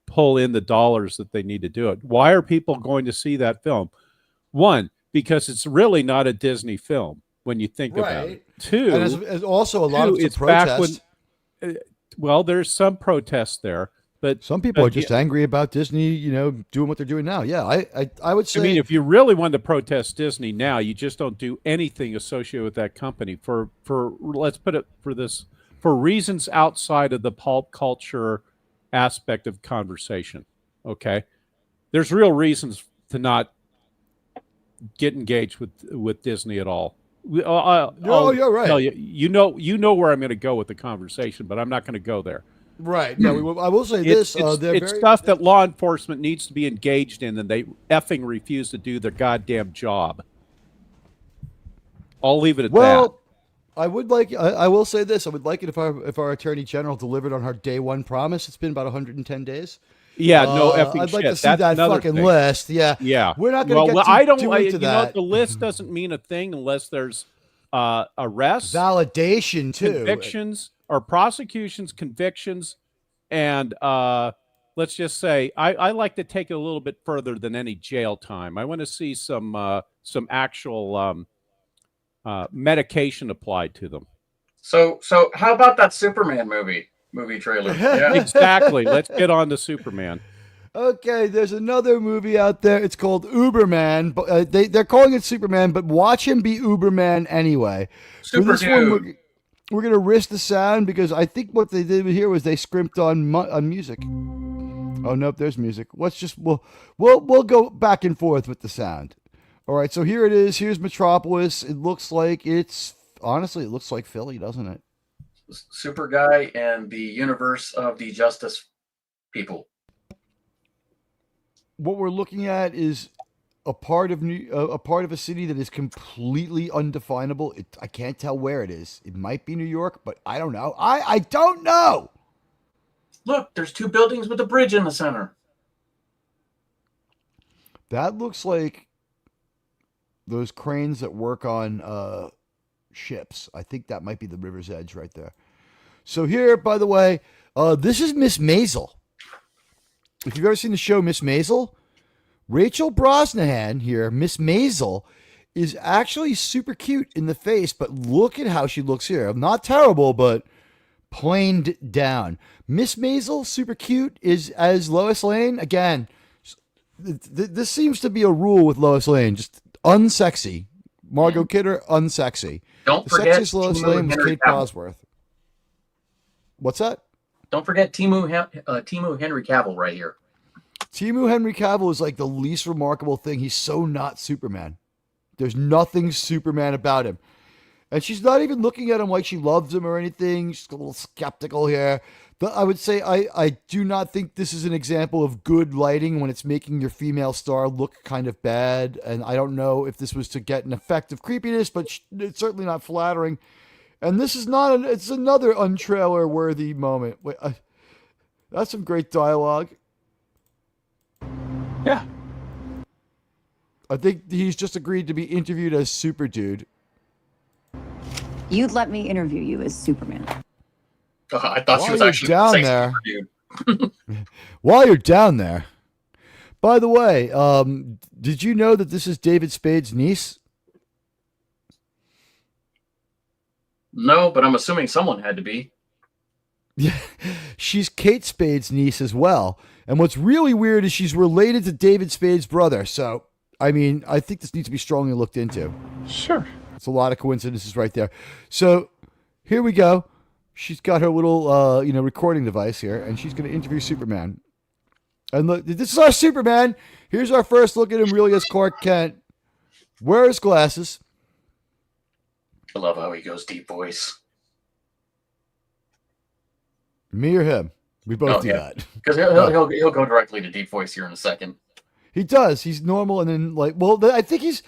pull in the dollars that they need to do it. Why are people going to see that film? One, because it's really not a Disney film when you think about it. Two, and as also a lot of it's protest. There's some protest there, but some people are just angry about Disney, doing what they're doing now. Yeah, I would say. I mean, if you really want to protest Disney now, you just don't do anything associated with that company for let's put it for reasons outside of the pulp culture aspect of conversation. Okay, there's real reasons to not get engaged with Disney at all. You're right. Tell you know where I'm going to go with the conversation, but I'm not going to go there. Right. No, I will say this: it's stuff that law enforcement needs to be engaged in, and they effing refuse to do their goddamn job. I'll leave it at that. Well, I will say this: I would like it if our Attorney General delivered on her day one promise. It's been about 110 days. Yeah, no effing I'd like shit. to see that fucking list. Yeah, yeah. We're not going to get into that. The list doesn't mean a thing unless there's arrests, validation, too, convictions, or prosecutions, convictions, and let's just say I like to take it a little bit further than any jail time. I want to see some actual medication applied to them. So how about that Superman movie trailer? Yeah. Exactly. Let's get on to Superman. Okay, there's another movie out there. It's called Uberman, but they're calling it Superman, but watch him be Uberman anyway. For this one, we're gonna risk the sound because I think what they did here was they scrimped on music. Oh nope, there's music. We'll go back and forth with the sound. All right, so here it is. Here's Metropolis. It looks like honestly, it looks like Philly, doesn't it? Super Guy and the universe of the Justice people. What we're looking at is a part of a city that is completely undefinable. I can't tell where it is. It might be New York, but I don't know. I don't know. Look, there's 2 buildings with a bridge in the center. That looks like those cranes that work on ships. I think that might be the river's edge right there. So here, by the way, this is Miss Maisel. If you've ever seen the show Miss Maisel, Rachel Brosnahan here, Miss Maisel, is actually super cute in the face, but look at how she looks here. Not terrible, but planed down. Miss Maisel, super cute, is as Lois Lane. Again, this seems to be a rule with Lois Lane. Just unsexy. Margot Kidder, unsexy. Don't the forget sexiest Lois Timu Lane was Henry Kate Cavill. Bosworth. What's that? Don't forget Timu Henry Cavill right here. Timu Henry Cavill is like the least remarkable thing. He's so not Superman. There's nothing Superman about him. And she's not even looking at him like she loves him or anything. She's a little skeptical here. But I would say I do not think this is an example of good lighting when it's making your female star look kind of bad. And I don't know if this was to get an effect of creepiness, but it's certainly not flattering. And this is not it's another untrailer worthy moment. Wait, that's some great dialogue. Yeah. I think he's just agreed to be interviewed as Super Dude. You'd let me interview you as Superman. I thought she was While actually you're down there, while you're down there. By the way, did you know that this is David Spade's niece? No, but I'm assuming someone had to be. Yeah, she's Kate Spade's niece as well. And what's really weird is she's related to David Spade's brother. So, I mean, I think this needs to be strongly looked into. Sure. It's a lot of coincidences right there. So, here we go. She's got her little, recording device here, and she's going to interview Superman. And look, this is our Superman. Here's our first look at him really as Clark Kent. Wear his glasses. I love how he goes deep voice. Me or him? We both do that. Because he'll go directly to deep voice here in a second. He does. He's normal, and then I think he's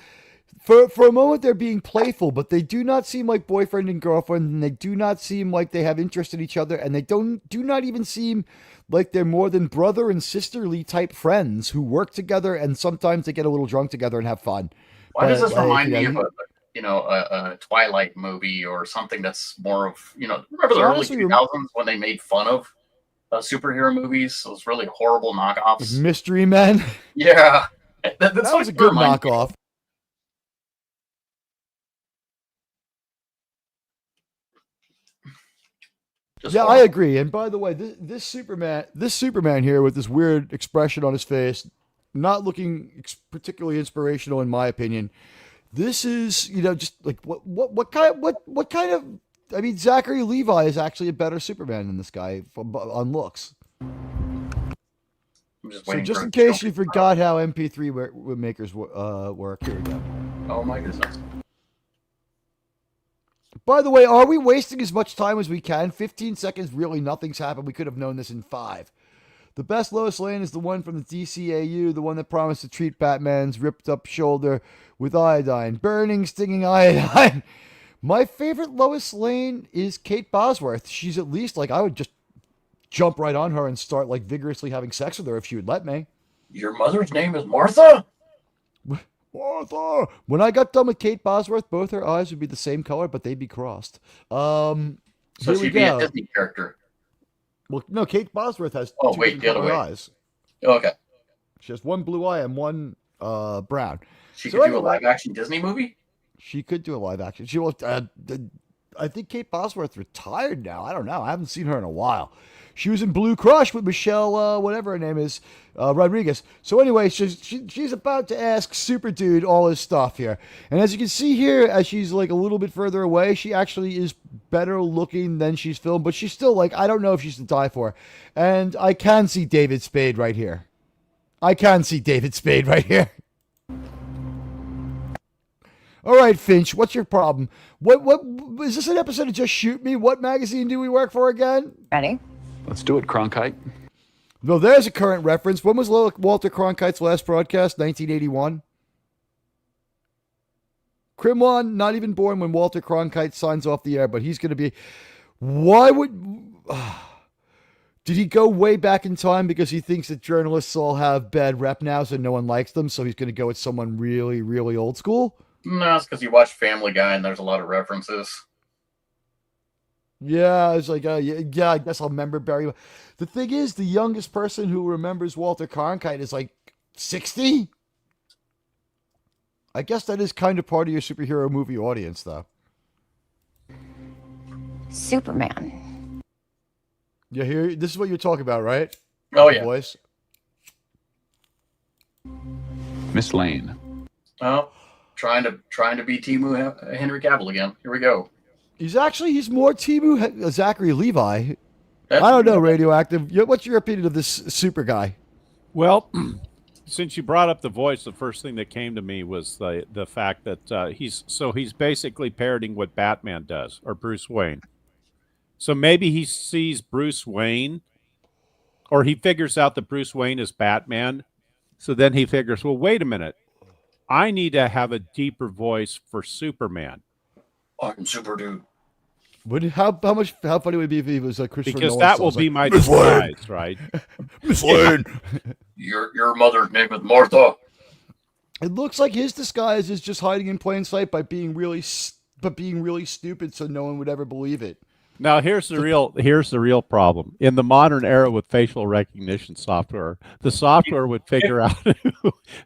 for a moment they're being playful, but they do not seem like boyfriend and girlfriend, and they do not seem like they have interest in each other, and they do not even seem like they're more than brother and sisterly type friends who work together, and sometimes they get a little drunk together and have fun. Why does this remind me of a Twilight movie or something that's more of, remember the early 2000s when they made fun of superhero movies? Those really horrible knockoffs. Mystery Men? Yeah. That was a good knockoff. I agree. And by the way, this Superman here with this weird expression on his face, not looking particularly inspirational in my opinion. This is, just like what kind of I mean, Zachary Levi is actually a better Superman than this guy on looks. So just in case you forgot how MP3 makers work, here we go. Oh my goodness. By the way, are we wasting as much time as we can? 15 seconds, really nothing's happened. We could have known this in 5. The best Lois Lane is the one from the DCAU, the one that promised to treat Batman's ripped up shoulder with iodine. Burning, stinging iodine. My favorite Lois Lane is Kate Bosworth. She's at least I would just jump right on her and start vigorously having sex with her if she would let me. Your mother's name is Martha? Martha! When I got done with Kate Bosworth, both her eyes would be the same color, but they'd be crossed. So she'd be a Disney character. Well, no, Kate Bosworth has two the other way. eyes. Okay. She has one blue eye and one brown. She could do a live-action Disney movie? She could do a live-action. She will. I think Kate Bosworth retired now. I don't know. I haven't seen her in a while. She was in Blue Crush with Michelle, whatever her name is, Rodriguez. So anyway, she's about to ask Super Dude all his stuff here. And as you can see here, as she's a little bit further away, she actually is better looking than she's filmed. But she's still I don't know if she's to die for. And I can see David Spade right here. All right, Finch, what's your problem? What is this an episode of Just Shoot Me? What magazine do we work for again? Ready? Let's do it, Cronkite. No, there's a current reference. When was Walter Cronkite's last broadcast? 1981. Krimlon, not even born when Walter Cronkite signs off the air, but he's going to be. Why would. Did he go way back in time because he thinks that journalists all have bad rep now, so no one likes them, so he's going to go with someone really, really old school? No, it's because you watch Family Guy and there's a lot of references. Yeah, it's like, yeah, I guess I'll remember Barry. The thing is, the youngest person who remembers Walter Cronkite is like 60? I guess that is kind of part of your superhero movie audience, though. Superman. Yeah, this is what you're talking about, right? Oh, yeah. Voice. Miss Lane. Oh, trying to be Timu Henry Cavill again. Here we go. He's more Timu Zachary Levi. I don't know, Radioactive. What's your opinion of this super guy? Well, since you brought up the voice, the first thing that came to me was the fact that he's basically parroting what Batman does, or Bruce Wayne. So maybe he sees Bruce Wayne, or he figures out that Bruce Wayne is Batman. So then he figures, well, wait a minute. I need to have a deeper voice for Superman. I'm Super Dude. How funny would it be if he was a Christopher Because Nolan that will be my disguise, right? Miss Lane. Your mother's name is Martha. It looks like his disguise is just hiding in plain sight by being really stupid, so no one would ever believe it. Now here's the real problem. In the modern era with facial recognition software, the software would figure out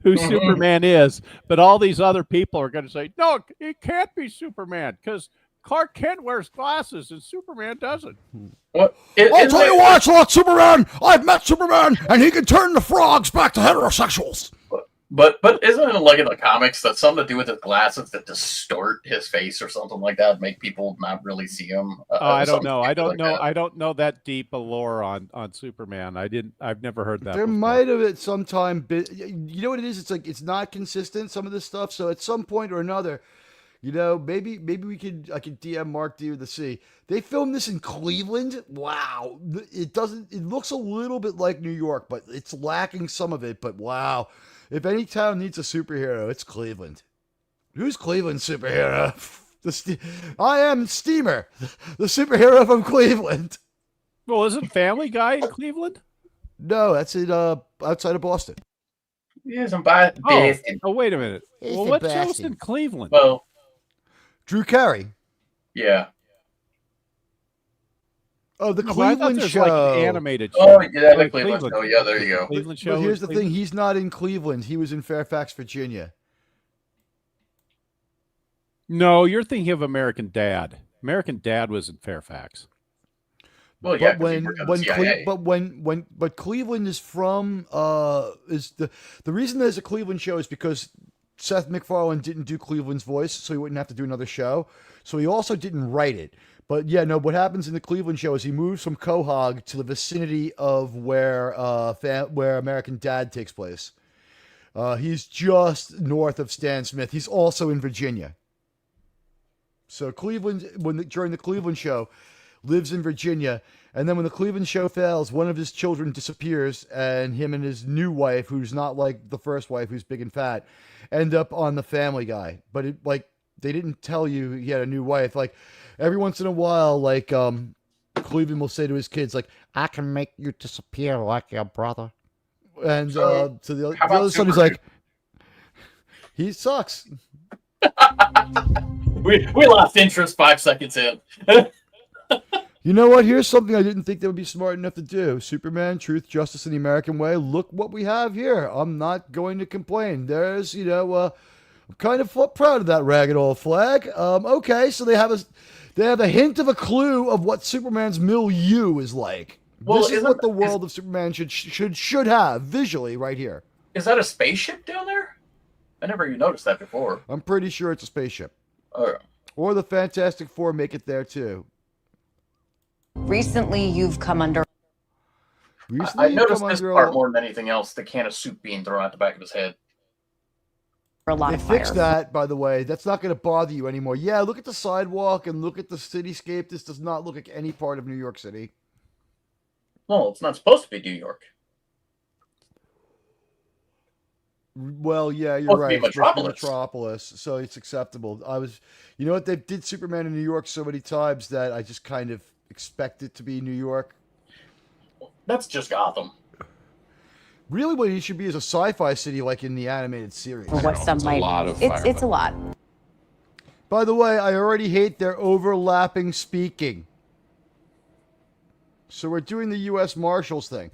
who Superman is, but all these other people are going to say, no, it can't be Superman because Clark Kent wears glasses and Superman doesn't. What? I'll tell you why it's not Superman. I've met Superman, and he can turn the frogs back to heterosexuals. But isn't it like in the comics that something to do with his glasses that distort his face or something like that, make people not really see him? I don't know. I don't know. I don't know that deep a lore on Superman. I've never heard that. There before. might have at some time been. You know what it is? It's like it's not consistent. Some of this stuff. So at some point or another, maybe I could DM Mark D with the C. They filmed this in Cleveland. Wow, it doesn't. It looks a little bit like New York, but it's lacking some of it. But wow. If any town needs a superhero, it's Cleveland. Who's Cleveland's superhero? I am Steamer, the superhero from Cleveland. Well, isn't Family Guy in Cleveland? No, that's outside of Boston. Yes, I'm by Boston. Oh, wait a minute. Well, what show's in Cleveland? Well, Drew Carey. Yeah. Oh, the Cleveland show. Like an animated show. Oh, yeah, the Cleveland show. Yeah, there you go. Cleveland show. But here's the thing. He's not in Cleveland. He was in Fairfax, Virginia. No, you're thinking of American Dad. American Dad was in Fairfax. Well, yeah, but Cleveland is from is the reason there's a Cleveland show is because Seth MacFarlane didn't do Cleveland's voice, so he wouldn't have to do another show. So he also didn't write it. But yeah, no, what happens in the Cleveland show is he moves from Quahog to the vicinity of where American Dad takes place. He's just north of Stan Smith. He's also in Virginia. So Cleveland, during the Cleveland show, lives in Virginia. And then when the Cleveland show fails, one of his children disappears, and him and his new wife, who's not like the first wife, who's big and fat, end up on the Family Guy. But they didn't tell you he had a new wife. Like every once in a while, Cleveland will say to his kids, like, I can make you disappear like your brother. And so the other son is like, he sucks. We lost interest 5 seconds in. You know what? Here's something I didn't think they would be smart enough to do. Superman, Truth, Justice, and the American Way. Look what we have here. I'm not going to complain. There's, I'm kind of proud of that ragged old flag. Okay, so they have a hint of a clue of what Superman's milieu is like. Well, this is what the world of Superman should have visually right here. Is that a spaceship down there? I never even noticed that before. I'm pretty sure it's a spaceship. Oh. Or the Fantastic Four make it there too. Recently, you've come under. I noticed this part more than anything else. The can of soup being thrown out the back of his head. a lot They of fire. fixed that, by the way. That's not going to bother you anymore. Yeah, look at the sidewalk and look at the cityscape. This does not look like any part of New York City. Well, it's not supposed to be New York. Well, yeah, you're Supposed to right. be It's supposed to be Metropolis. Metropolis, so it's acceptable. You know what? They did Superman in New York so many times that I just kind of expect it to be New York. That's just Gotham. Really, what it should be is a sci-fi city like in the animated series. Or what some It's a might. lot of It's a lot. By the way, I already hate their overlapping speaking. So we're doing the U.S. Marshals thing.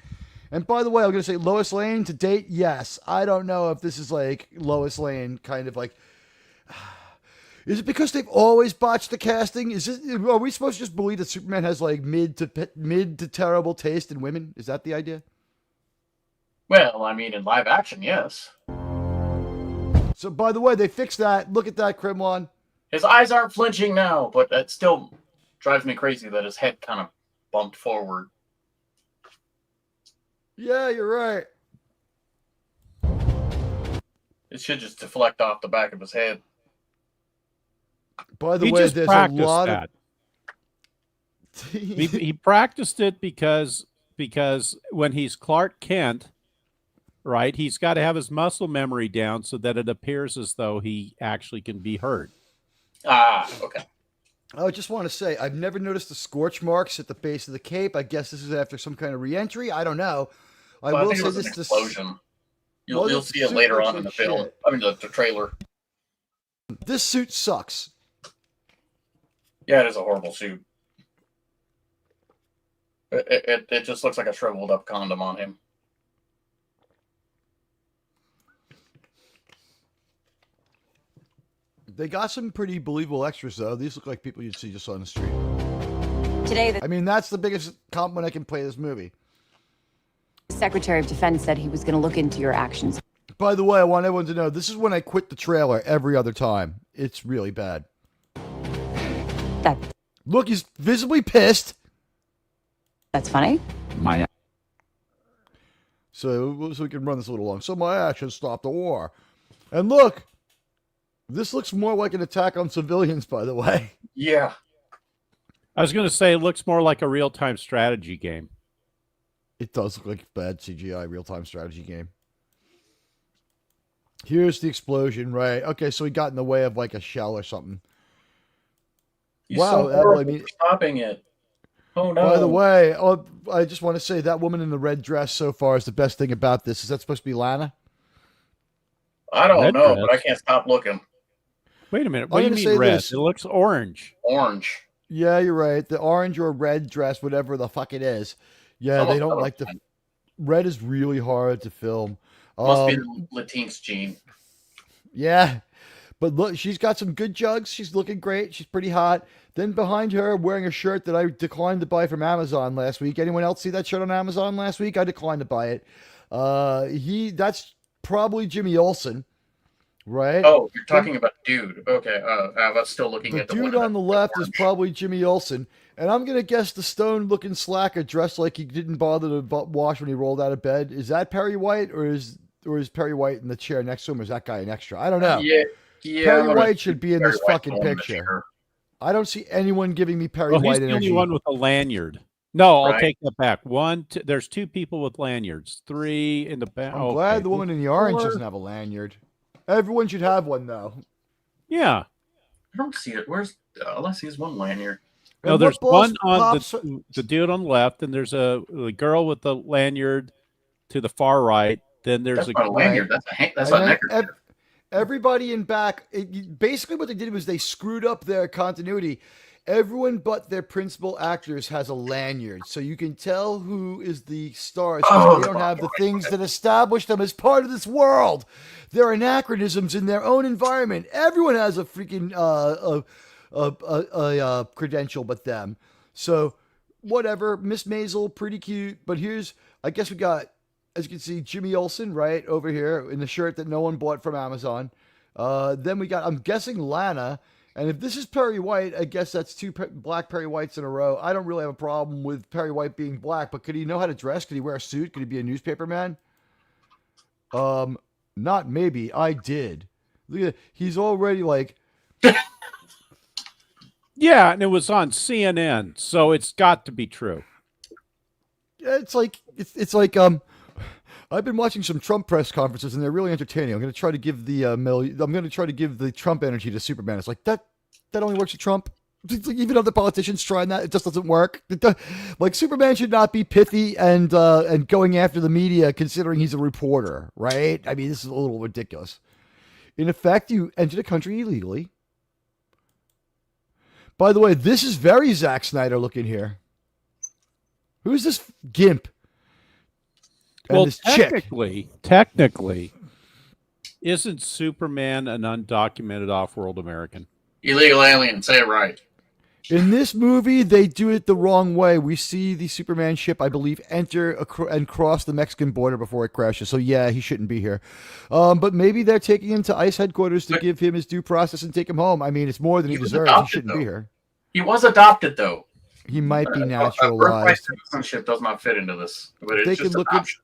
And by the way, I'm going to say Lois Lane to date, yes. I don't know if this is like Lois Lane kind of like... Is it because they've always botched the casting? Are we supposed to just believe that Superman has like mid to terrible taste in women? Is that the idea? Well, I mean, in live action, yes. So, by the way, they fixed that. Look at that, Krimlon. His eyes aren't flinching now, but that still drives me crazy that his head kind of bumped forward. Yeah, you're right. It should just deflect off the back of his head. By the He way, just there's a practiced lot that. of... He practiced it because when he's Clark Kent, right, he's got to have his muscle memory down so that it appears as though he actually can be heard. Ah, okay. I just want to say, I've never noticed the scorch marks at the base of the cape. I guess this is after some kind of re-entry. I don't know. I Well, I will think it say was an this. explosion. You'll Well, this see it suit later looks on in the like film. shit. I mean, the trailer. This suit sucks. Yeah, it is a horrible suit. It just looks like a shriveled up condom on him. They got some pretty believable extras, though. These look like people you'd see just on the street. Today, the I mean, that's the biggest compliment I can pay this movie. Secretary of Defense said he was going to look into your actions. By the way, I want everyone to know, this is when I quit the trailer every other time. It's really bad. That Look, he's visibly pissed. that's funny. So we can run this a little long. So my actions stopped the war. And look, this looks more like an attack on civilians, by the way. Yeah. I was going to say it looks more like a real-time strategy game. It does look like a bad CGI real-time strategy game. Here's the explosion, right? Okay, so he got in the way of like a shell or something. He's Wow, so I horrible mean- for stopping it. Oh no! By the way, I just want to say that woman in the red dress so far is the best thing about this. Is that supposed to be Lana? I don't Red know, dress. but I can't stop looking. Wait a minute. I'm What do you gonna mean say red? this. It looks orange. Orange. Yeah, you're right. The orange or red dress, whatever the fuck it is. Yeah, Almost they don't color like the blind. red is really hard to film. Must be the Latinx gene. Yeah. But look, she's got some good jugs. She's looking great. She's pretty hot. Then behind her, wearing a shirt that I declined to buy from Amazon last week. Anyone else see that shirt on Amazon last week? I declined to buy it. That's probably Jimmy Olsen, right? Oh, you're talking about dude. Okay. I was still looking The at the dude one on the left is probably Jimmy Olsen. And I'm going to guess the stone-looking slacker dressed like he didn't bother to wash when he rolled out of bed. Is that Perry White, or is Perry White in the chair next to him, or is that guy an extra? I don't know. Yeah. Perry White should be in Perry this White's fucking the one in the picture. chair. I don't see anyone giving me Perry Well, he's White the energy. only one with a lanyard. No, I'll Right. take that back. There's two people with lanyards. Three in the back. I'm glad the woman in the orange doesn't have a lanyard. Everyone should have one, though. Yeah. I don't see it. Where's all I see is one lanyard. No, And there's what boss one on pops- the dude on the left, and there's the girl with the lanyard to the far right. Then there's That's not a lanyard. That's And a then neckerchief. everybody in back. Basically, what they did was they screwed up their continuity. Everyone but their principal actors has a lanyard, so you can tell who is the stars. Oh, They don't have the things that establish them as part of this world. They're anachronisms in their own environment. Everyone has a freaking credential but them. So whatever. Miss Maisel, pretty cute. But I guess we got, as you can see, Jimmy Olsen right over here in the shirt that no one bought from Amazon. Then we got, I'm guessing, Lana. And if this is Perry White, I guess that's two black Perry Whites in a row. I don't really have a problem with Perry White being black, but could he know how to dress? Could he wear a suit? Could he be a newspaper man? Not maybe. I did. Look at he's already like. Yeah, and it was on CNN, so it's got to be true. It's like I've been watching some Trump press conferences and they're really entertaining. I'm going to try to give the I'm going to try to give the Trump energy to Superman. It's like that only works for Trump. Even other politicians trying that, it just doesn't work. Like Superman should not be pithy and going after the media, considering he's a reporter, right? I mean, this is a little ridiculous. In effect, you entered the country illegally. By the way, this is very Zack Snyder looking here. Who's this gimp? And Well, this chick? technically, isn't Superman an undocumented off-world American? Illegal alien. Say it right. In this movie, they do it the wrong way. We see the Superman ship, I believe, enter and cross the Mexican border before it crashes. So, yeah, he shouldn't be here. But maybe they're taking him to ICE headquarters to give him his due process and take him home. I mean, it's more than he deserves. He shouldn't be here. He was adopted, though. He might be naturalized. Birthright citizenship does not fit into this. But it's just adoption.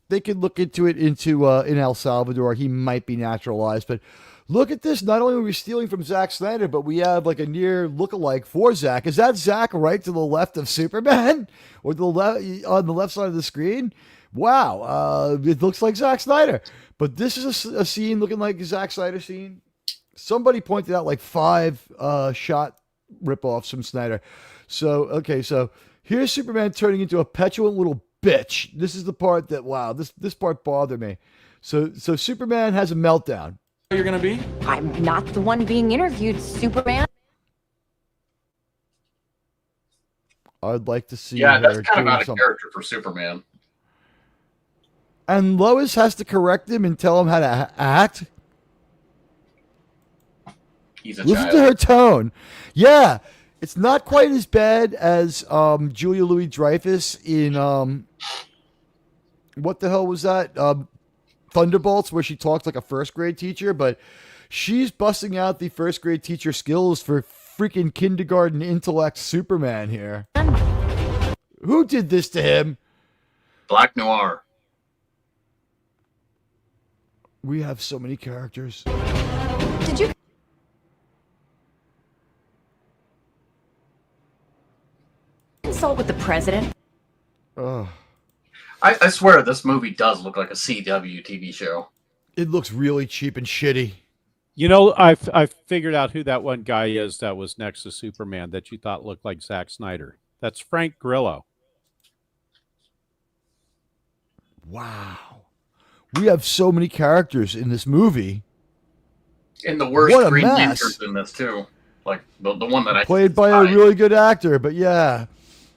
They could look into it in El Salvador. He might be naturalized. But look at this. Not only are we stealing from Zack Snyder, but we have like a near lookalike for Zack. Is that Zack right to the left of Superman? Or to the left on the left side of the screen? Wow. It looks like Zack Snyder. But this is a scene looking like a Zack Snyder scene. Somebody pointed out like 5 shot ripoffs from Snyder. So here's Superman turning into a petulant little bitch. This is the part that, wow, this part bothered me. So Superman has a meltdown. You're gonna be? I'm not the one being interviewed, Superman. I'd like to see Yeah, her that's kind of doing out of something. character for Superman. And Lois has to correct him and tell him how to act. He's a Listen child. to her tone. Yeah, it's not quite as bad as Julia Louis-Dreyfus in what the hell was that? Thunderbolts, where she talks like a first grade teacher, but she's busting out the first grade teacher skills for freaking kindergarten intellect Superman here. Who did this to him? Black Noir. We have so many characters. Did you consult with the president? Ugh. I swear this movie does look like a CW TV show. It looks really cheap and shitty. You know, I figured out who that one guy is that was next to Superman that you thought looked like Zack Snyder. That's Frank Grillo. Wow. We have so many characters in this movie. And the worst What a Green mess. Lantern's in this too. Like the one that I Played by a really good actor, but yeah.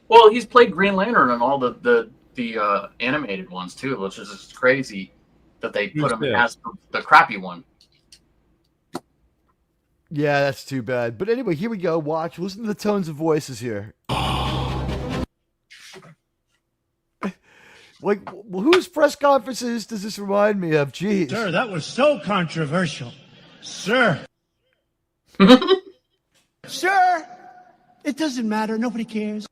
Well, he's played Green Lantern in all the animated ones too, which is just crazy that they put him as the crappy one. Yeah, that's too bad. But anyway, here we go. Watch. Listen to the tones of voices here. Like, well, whose press conferences does this remind me of? Jeez. Sir, that was so controversial. Sir. Sir, it doesn't matter. Nobody cares.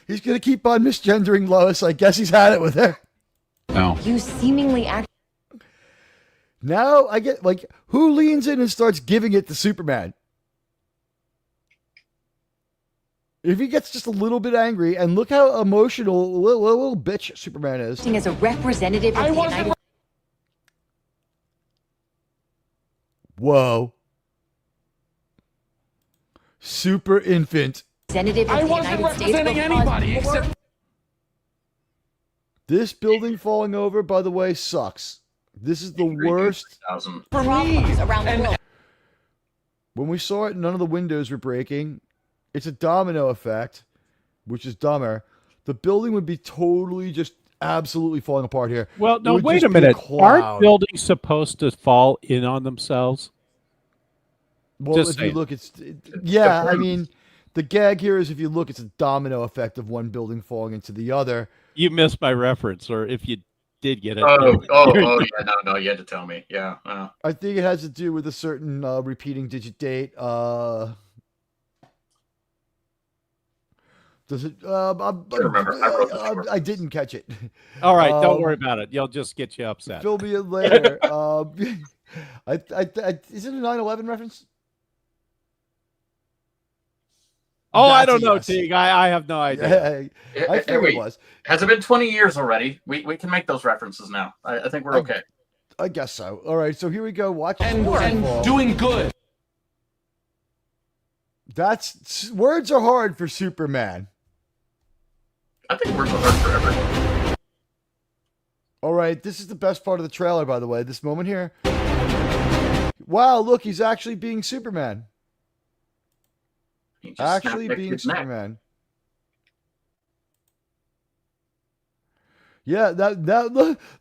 He's going to keep on misgendering Lois. I guess he's had it with her. No. You seemingly act. Now I get, like, who leans in and starts giving it to Superman? If he gets just a little bit angry, and look how emotional little bitch Superman is. As a representative of the United Whoa. Super infant. Representative of the United States. Anybody except. This building falling over, by the way, sucks. This is the worst. Problems around the world. When we saw it, none of the windows were breaking. It's a domino effect, which is dumber. The building would be totally just absolutely falling apart here. Well, no, It would wait just a be minute. cloud. Aren't buildings supposed to fall in on themselves? Well, Just if saying. you look, yeah, I mean, the gag here is if you look, it's a domino effect of one building falling into the other. You missed my reference, or if you did get it. Yeah, no, you had to tell me. Yeah. I think it has to do with a certain repeating digit date. Does it? I didn't catch it. All right, don't worry about it. You'll just get you upset. Fill me in later. Is it a 9/11 reference? Oh, I That's a don't know, yes. Teague. I have no idea. I figured it was. Has it been 20 years already? We can make those references now. I think we're okay. I guess so. All right, so here we go. Watch And doing good. Words are hard for Superman. I think words are hard for everyone. All right, this is the best part of the trailer, by the way. This moment here. Wow, look, he's actually being Superman. He just Actually snapped being Nick's neck. Superman. Yeah, that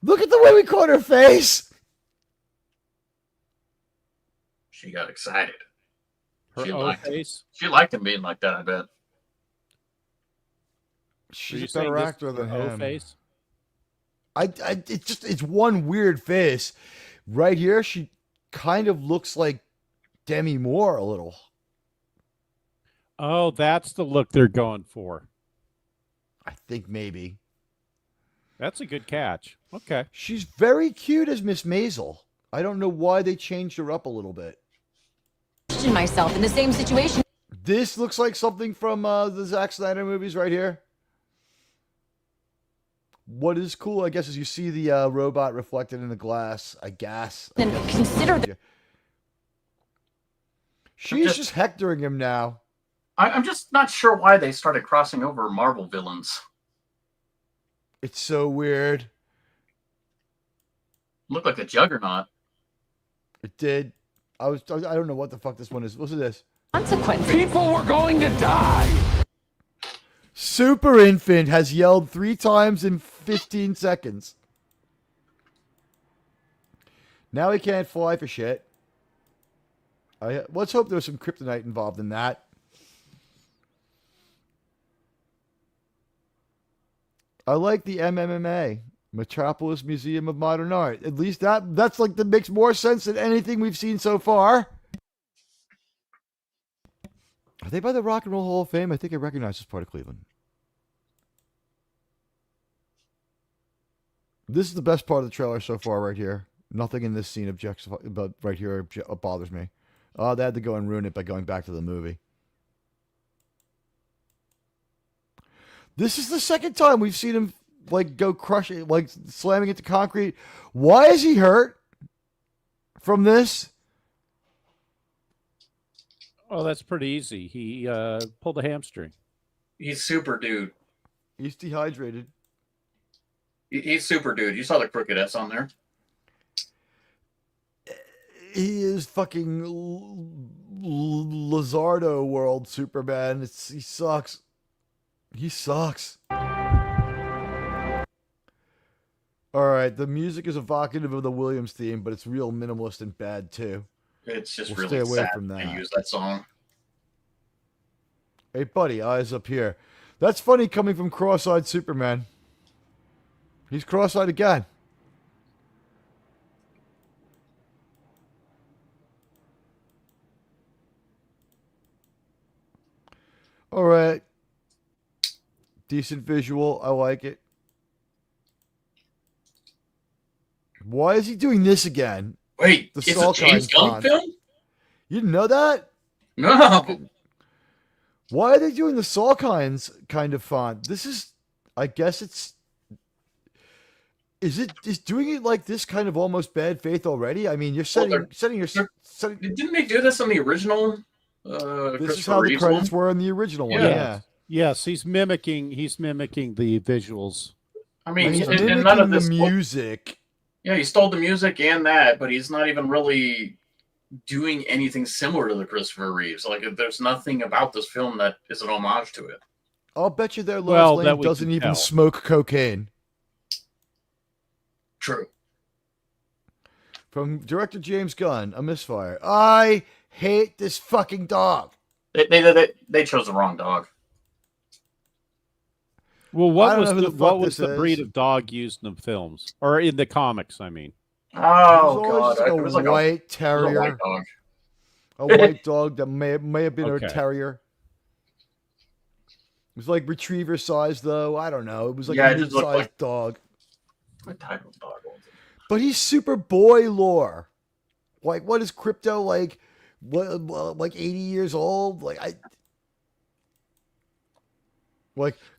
look at the way we caught her face. She got excited. Her She O liked him. face. She liked him being like that, I bet. She's you a saying better this actor is than her O him. face? It's one weird face. Right here, she kind of looks like Demi Moore a little. Oh, that's the look they're going for. I think maybe. That's a good catch. Okay. She's very cute as Miss Maisel. I don't know why they changed her up a little bit. Question myself in the same situation. This looks like something from the Zack Snyder movies right here. What is cool, I guess, is you see the robot reflected in the glass, I guess. Then consider the She's just hectoring him now. I'm just not sure why they started crossing over Marvel villains. It's so weird. Looked like a Juggernaut. It did. I don't know what the fuck this one is. What's this? consequences. People were going to die. Super Infant has yelled 3 times in 15 seconds. Now he can't fly for shit. Let's hope there's some kryptonite involved in that. I like the MMMA, Metropolis Museum of Modern Art. At least that's like that makes more sense than anything we've seen so far. Are they by the Rock and Roll Hall of Fame? I think I recognize this part of Cleveland. This is the best part of the trailer so far right here. Nothing in this scene but right here bothers me. Oh, they had to go and ruin it by going back to the movie. This is the second time we've seen him like go crushing, like slamming into concrete. Why is he hurt from this? Oh, that's pretty easy. He pulled a hamstring. He's super dude. He's dehydrated. He's super dude. You saw the crooked S on there. He is fucking Lizardo world Superman. He sucks. He sucks. All right, the music is evocative of the Williams theme, but it's real minimalist and bad too. It's just We'll really stay away sad from they that. use that song. Hey, buddy, eyes up here. That's funny coming from cross-eyed Superman. He's cross-eyed again. All right. Decent visual. I like it. Why is he doing this again? Wait, The it's a Salkind James Gunn font. film? You didn't know that? No. Why are they doing the Salkinds kind of font? This is, I guess it's, is doing it like this kind of almost bad faith already? I mean, you're setting Didn't they do this in the original? This is how the credits were in the original one. Yeah. Yes, he's mimicking the visuals. I mean, he's and mimicking none of this the music. Yeah, he stole the music and that, but he's not even really doing anything similar to the Christopher Reeves. Like, there's nothing about this film that is an homage to it. I'll bet you their Lois Lane we doesn't can even tell. smoke cocaine. True. From director James Gunn, A Misfire. I hate this fucking dog. They chose the wrong dog. Well, I what don't was know who the, the fuck what was this the is. breed of dog used in the films or in the comics? I mean, Oh, It was always God. just It was a like white it was a terrier. white dog. A white dog that may have been Okay. a terrier. It was like retriever size, though. I don't know. It was like Yeah, a it just looked mid-sized like- dog. What type of dog was it? But he's super boy lore. Like, what is crypto like? What, like 80 years old? Like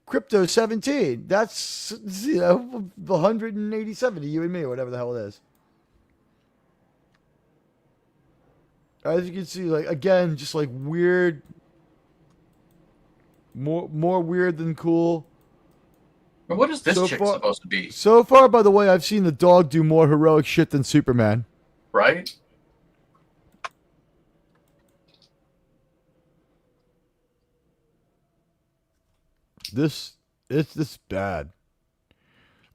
crypto 17. That's 187 to you and me, or whatever the hell it is. As you can see, like again, just like weird, more weird than cool. But what is this chick supposed to be? So far, by the way, I've seen the dog do more heroic shit than Superman. Right? It's this bad.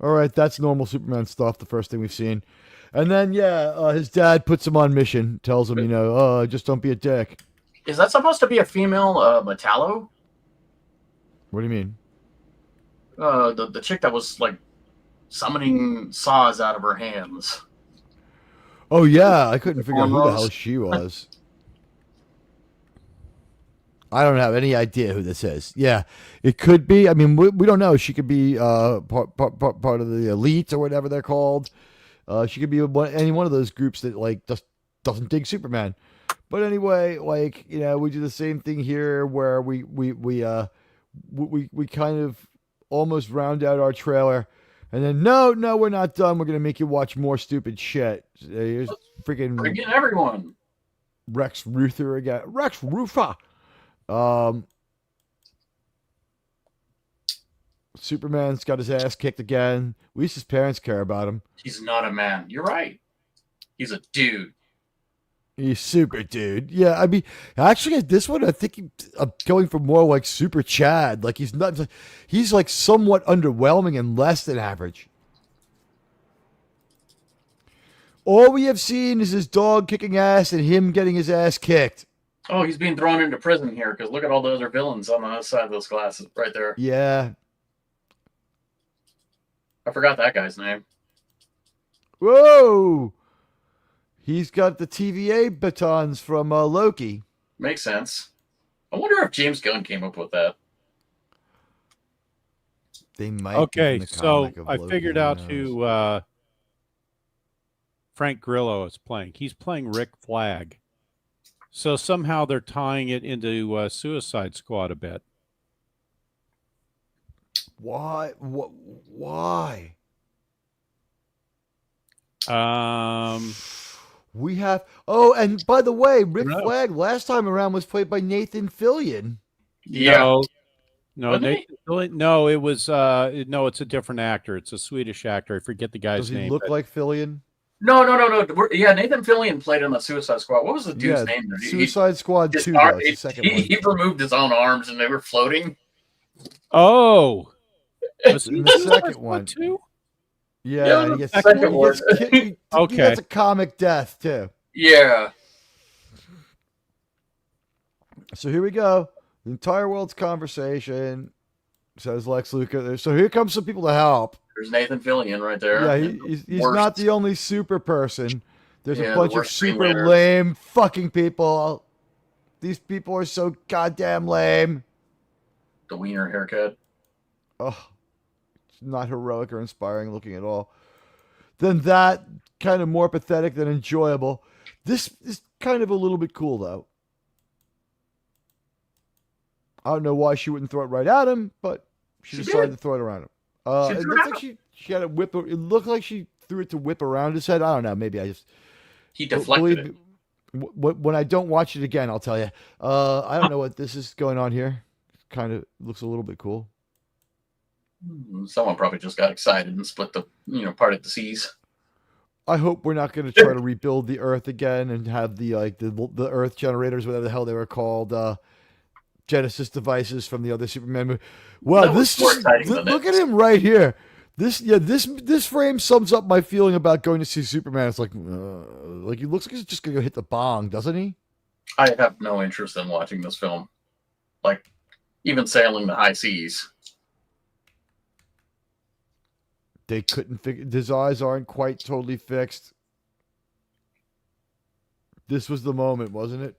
All right, that's normal Superman stuff. The first thing we've seen, and then his dad puts him on mission, tells him, just don't be a dick. Is that supposed to be a female Metallo? What do you mean? The chick that was like summoning saws out of her hands. Oh yeah, I couldn't figure out who the hell she was. I don't have any idea who this is. Yeah, it could be. I mean, we don't know. She could be part of the elite or whatever they're called. She could be any one of those groups that like just doesn't dig Superman. But anyway, like we do the same thing here where we kind of almost round out our trailer, and then no, we're not done. We're gonna make you watch more stupid shit. Here's freaking Bring in everyone. Rex Ruther again. Rex Rufa. Superman's got his ass kicked again. At least his parents care about him. He's not a man. You're right. He's a dude. He's super dude. Yeah, I mean, actually, this one I think I'm going for more like Super Chad. Like he's not. He's like somewhat underwhelming and less than average. All we have seen is his dog kicking ass and him getting his ass kicked. Oh, he's being thrown into prison here because look at all the other villains on the other side of those glasses right there. Yeah. I forgot that guy's name. Whoa! He's got the TVA batons from Loki. Makes sense. I wonder if James Gunn came up with that. They might. Okay, so I figured out who Frank Grillo is playing. He's playing Rick Flag. So somehow they're tying it into Suicide Squad a bit. Why? Why? We have. Oh, and by the way, Rick Flag last time around was played by Nathan Fillion. Yeah. No, Nathan Fillion. No, it was. No, it's a different actor. It's a Swedish actor. I forget the guy's name. Does he look like Fillion? No. Yeah, Nathan Fillion played in the Suicide Squad. What was the dude's name? Suicide Squad 2, the second one. He removed his own arms and they were floating. Oh. Was in the second one too? Yeah, he gets a comic death too. Yeah. So here we go. The entire world's conversation, says Lex Luthor. So here comes some people to help. There's Nathan Fillion right there. Yeah, he's not the only super person. There's a bunch of super lame fucking people. These people are so goddamn lame. The wiener haircut. Oh, it's not heroic or inspiring looking at all. Then that, kind of more pathetic than enjoyable. This is kind of a little bit cool, though. I don't know why she wouldn't throw it right at him, but she decided to throw it around him. It looked like she had a whip. It looked like she threw it to whip around his head. I don't know. Maybe I just... He deflected it. When I don't watch it again, I'll tell you. I don't know what this is going on here. Kind of looks a little bit cool. Someone probably just got excited and split the, parted the seas. I hope we're not going to try to rebuild the Earth again and have the Earth generators, whatever the hell they were called, Genesis devices from the other Superman movie. Wow, look at him right here. This frame sums up my feeling about going to see Superman. It's like he looks like he's just going to go hit the bong, doesn't he? I have no interest in watching this film. Like, even sailing the high seas. They couldn't figure... His eyes aren't quite totally fixed. This was the moment, wasn't it?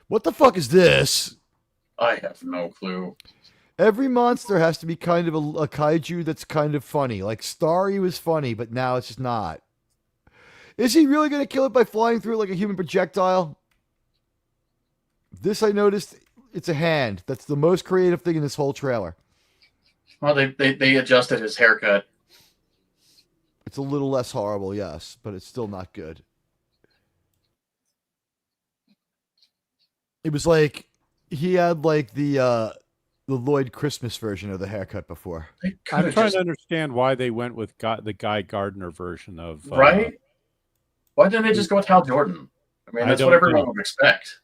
What the fuck is this? I have no clue. Every monster has to be kind of a kaiju that's kind of funny. Like Starry was funny, but now it's just not. Is he really going to kill it by flying through it like a human projectile? This I noticed, it's a hand. That's the most creative thing in this whole trailer. Well, they adjusted his haircut. It's a little less horrible, yes, but it's still not good. It was like he had like the Lloyd Christmas version of the haircut before. I'm trying to understand why they went with the Guy Gardner version of right. Why didn't they just go with Hal Jordan? I mean, that's what everyone would expect.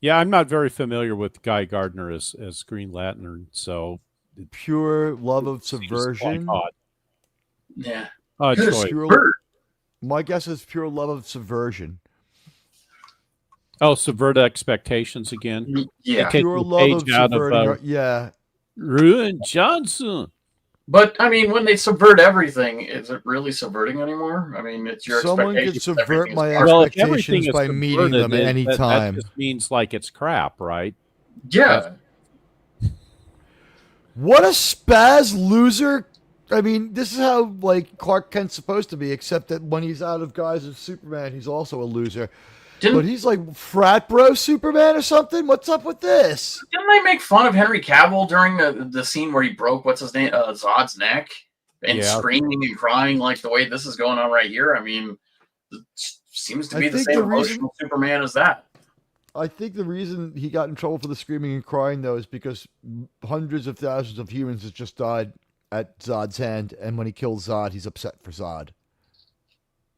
Yeah, I'm not very familiar with Guy Gardner as Green Lantern, so pure love of subversion. Yeah. My guess is pure love of subversion. Oh, subvert expectations again. Yeah, pure love of subverting. Yeah, Ruin Johnson. But I mean, when they subvert everything, is it really subverting anymore? I mean, it's your someone expectations. could subvert my expectations by meeting them at any time. That just means like it's crap, right? Yeah. What a spaz loser. I mean, this is how like Clark Kent's supposed to be, except that when he's out of guise as Superman, he's also a loser. But he's like frat bro Superman or something? What's up with this? Didn't they make fun of Henry Cavill during the scene where he broke, what's his name, Zod's neck? And screaming and crying like the way this is going on right here? I mean, it seems to be the same emotional Superman as that. I think the reason he got in trouble for the screaming and crying, though, is because hundreds of thousands of humans have just died at Zod's hand, and when he kills Zod, he's upset for Zod.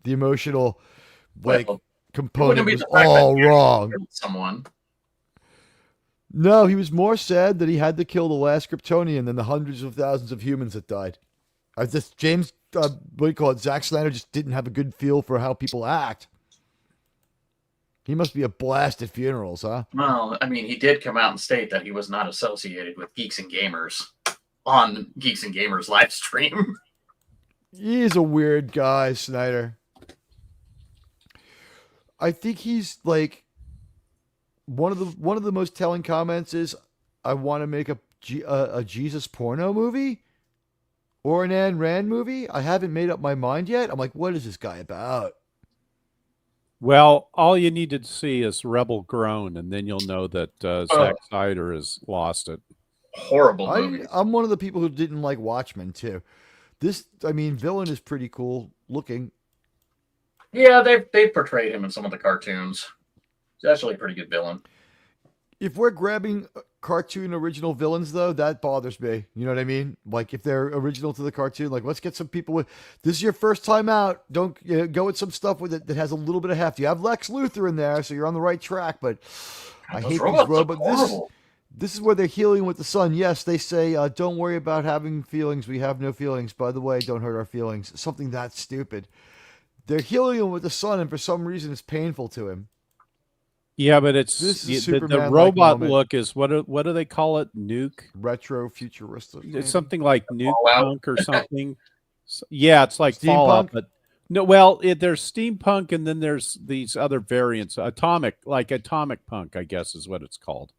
The emotional, component was all wrong. Someone. No, he was more sad that he had to kill the last Kryptonian than the hundreds of thousands of humans that died. Zack Snyder just didn't have a good feel for how people act. He must be a blast at funerals, huh? Well, I mean, he did come out and state that he was not associated with Geeks and Gamers on Geeks and Gamers live stream. He's a weird guy, Snyder. I think he's like one of the most telling comments is, I want to make a Jesus porno movie or an Ayn Rand movie. I haven't made up my mind yet. I'm like, what is this guy about? Well, all you need to see is Rebel Grown, and then you'll know that Zack Snyder has lost it. Horrible movie. I'm one of the people who didn't like Watchmen too. Villain is pretty cool looking. Yeah, they've portrayed him in some of the cartoons. He's actually a pretty good villain. If we're grabbing cartoon original villains, though, that bothers me. You know what I mean? Like, if they're original to the cartoon, like, let's get some people with... This is your first time out. Don't go with some stuff with it that has a little bit of heft. You have Lex Luthor in there, so you're on the right track, but I hate these robots. This is where they're healing with the sun. Yes, they say, don't worry about having feelings. We have no feelings. By the way, don't hurt our feelings. Something that stupid. They're healing him with the sun, and for some reason, it's painful to him. Yeah, but it's the robot look is what do they call it? Nuke, retro futuristic. It's something like Nuke Punk or something. Yeah, it's like Fallout, but no. Well, there's steampunk, and then there's these other variants, atomic punk, I guess is what it's called.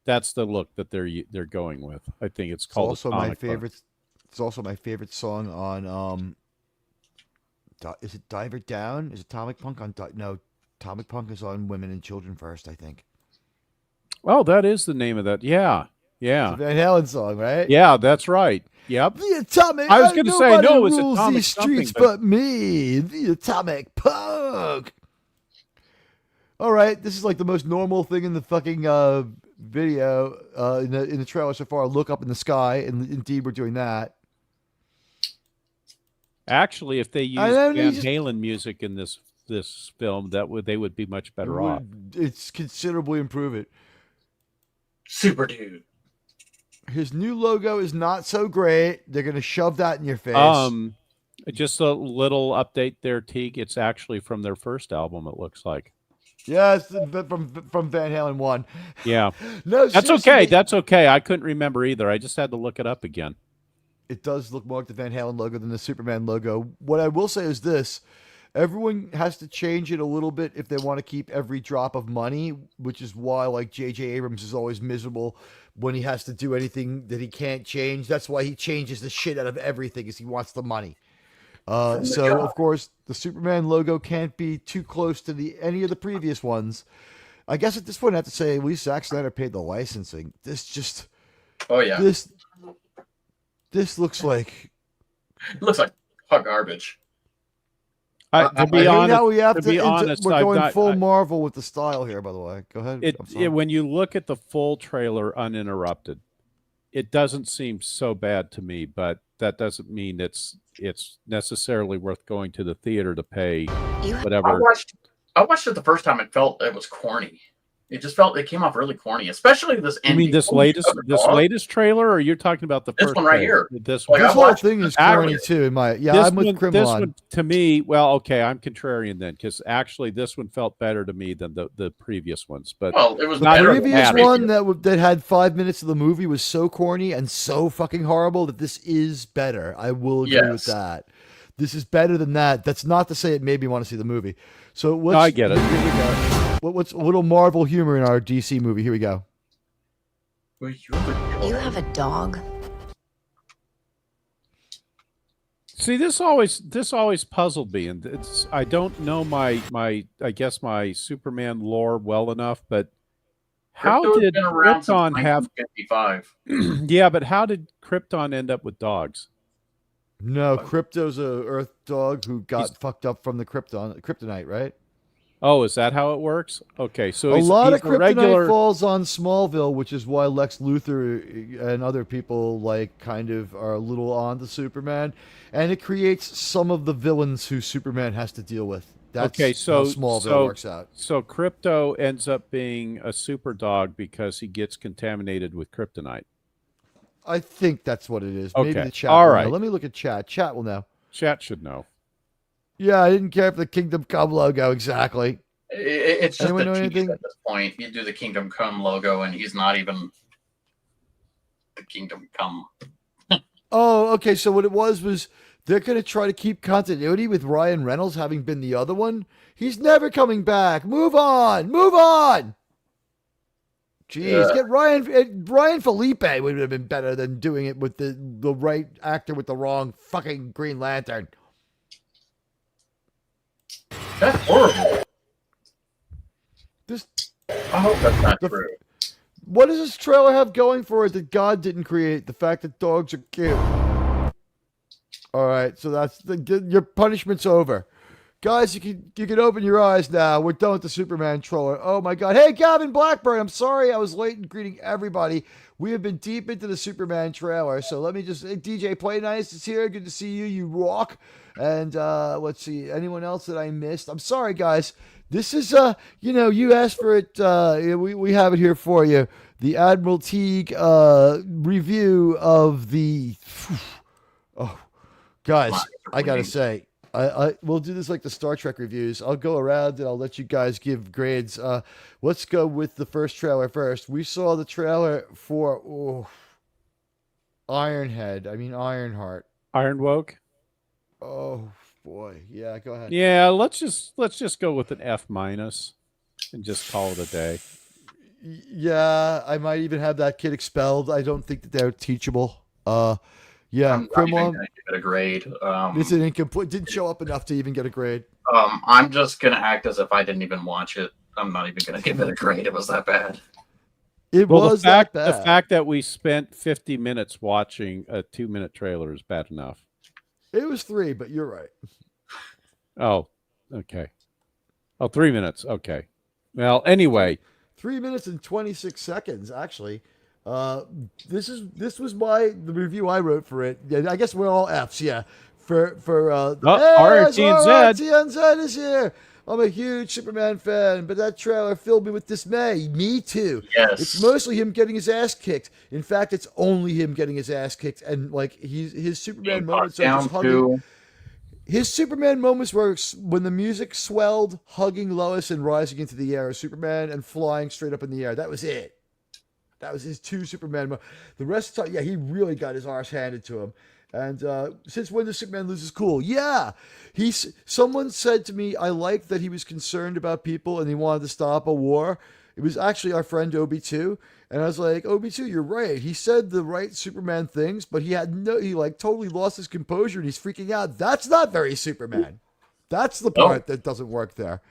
That's the look that they're going with. I think it's called. Also my favorite. It's also my favorite song on. Is it Diver Down? Is Atomic Punk on? No, Atomic Punk is on Women and Children First, I think. Oh, that is the name of that. Yeah. It's a Van Halen song, right? Yeah, that's right. Yep. The Atomic. I was going to say no. It's rules Atomic these streets, but me, the Atomic Punk. All right, this is like the most normal thing in the fucking video in the trailer so far. Look up in the sky, and indeed we're doing that. Actually, if they use Van Halen music in this film, they would be much better off. It's considerably improve it. Super dude. His new logo is not so great. They're going to shove that in your face. Just a little update there, Teague. It's actually from their first album. It looks like. Yeah, it's from Van Halen 1. Yeah. No, that's okay. That's okay. I couldn't remember either. I just had to look it up again. It does look more like the Van Halen logo than the Superman logo. What I will say is this. Everyone has to change it a little bit if they want to keep every drop of money, which is why, like, J.J. Abrams is always miserable when he has to do anything that he can't change. That's why he changes the shit out of everything, is he wants the money. So of course the Superman logo can't be too close to any of the previous ones. I guess at this point I have to say at least Zack Snyder paid the licensing. Oh yeah. This looks like It looks like hot garbage. To be honest, we're going full Marvel with the style here. By the way, go ahead. When you look at the full trailer uninterrupted, it doesn't seem so bad to me. But that doesn't mean it's necessarily worth going to the theater to pay whatever. I watched it the first time. It was corny. It came off really corny, especially this ending. You mean this latest trailer, or you're talking about the first one right here? This whole thing is corny too. I'm with Krimlon. This one, to me, well, okay, I'm contrarian then, because actually this one felt better to me than the previous ones. But it was the previous one that had 5 minutes of the movie was so corny and so fucking horrible that this is better. I will agree with that. This is better than that. That's not to say it made me want to see the movie. So I get it. Here we go. What's a little Marvel humor in our DC movie? Here we go. You have a dog? See, this always puzzled me, and I don't know my Superman lore well enough, but how did Krypton have 55? Yeah, but how did Krypton end up with dogs? No, Krypto's a Earth dog who got fucked up from the kryptonite, right? Oh, is that how it works? Okay, so a lot of kryptonite falls on Smallville, which is why Lex Luthor and other people kind of are a little on to Superman, and it creates some of the villains who Superman has to deal with. That's how Smallville works out. So Krypto ends up being a super dog because he gets contaminated with kryptonite. I think that's what it is. Okay. Maybe the chat. All right. Let me look at chat. Chat will know. Chat should know. Yeah, I didn't care for the Kingdom Come logo exactly. It's just a tease at this point. You do the Kingdom Come logo, and he's not even the Kingdom Come. Oh, okay. So what it was they're going to try to keep continuity with Ryan Reynolds having been the other one. He's never coming back. Move on. Move on. Jeez, get Ryan Felipe would have been better than doing it with the right actor with the wrong fucking Green Lantern. That's horrible. I hope that's not true. What does this trailer have going for it that God didn't create? The fact that dogs are cute. All right, so your punishment's over. Guys, you can open your eyes now. We're done with the Superman trailer. Oh my God. Hey, Gavin Blackburn, I'm sorry I was late in greeting everybody. We have been deep into the Superman trailer. So let me just, DJ Play Nice is here. Good to see you. You rock. And let's see, anyone else that I missed? I'm sorry, guys. This is, you asked for it. We have it here for you. The Admiral Teague review of the, oh, guys, I got to say, we'll do this like the Star Trek reviews. I'll go around and I'll let you guys give grades. Let's go with the first trailer first. We saw the trailer for Ironheart. Ironwoke. Oh boy, yeah. Go ahead. Yeah, let's just go with an F- and just call it a day. Yeah, I might even have that kid expelled. I don't think that they're teachable. Yeah, I'm not even gonna give it a grade. It's an incomplete. Didn't show up enough to even get a grade. I'm just gonna act as if I didn't even watch it. I'm not even gonna give it a grade. It was that bad. It was that bad. The fact that we spent 50 minutes watching a 2-minute trailer is bad enough. It was 3, but you're right. Oh, okay. Oh, 3 minutes. Okay. Well, anyway, 3 minutes and 26 seconds actually. This was the review I wrote for it. Yeah, I guess we're all Fs. Yeah, for RTNZ is here. I'm a huge Superman fan, but that trailer filled me with dismay. Me too. Yes. It's mostly him getting his ass kicked. In fact, it's only him getting his ass kicked, and his Superman moments are just hugging. His Superman moments were when the music swelled, hugging Lois and rising into the air as Superman and flying straight up in the air. That was it. That was his 2 Superman. The rest of the time, he really got his arse handed to him. And since when does Superman lose his cool? Yeah. Someone said to me, I liked that he was concerned about people and he wanted to stop a war. It was actually our friend Obi2, and I was like, Obi2, you're right. He said the right Superman things, but he like totally lost his composure and he's freaking out. That's not very Superman. That's the part that doesn't work there.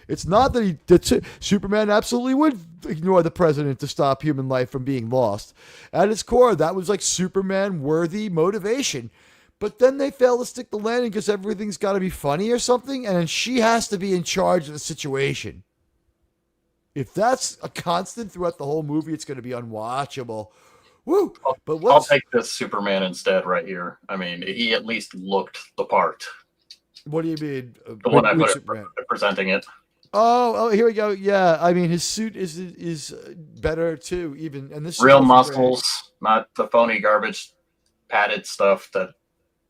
It's not that Superman absolutely would ignore the president to stop human life from being lost. At its core, that was like Superman-worthy motivation. But then they fail to stick the landing because everything's got to be funny or something, and then she has to be in charge of the situation. If that's a constant throughout the whole movie, it's going to be unwatchable. Woo! I'll take this Superman instead right here. I mean, he at least looked the part. What do you mean? The one I put presenting it. Oh, here we go. Yeah, I mean, his suit is better too. Even and this real muscles, not the phony garbage padded stuff that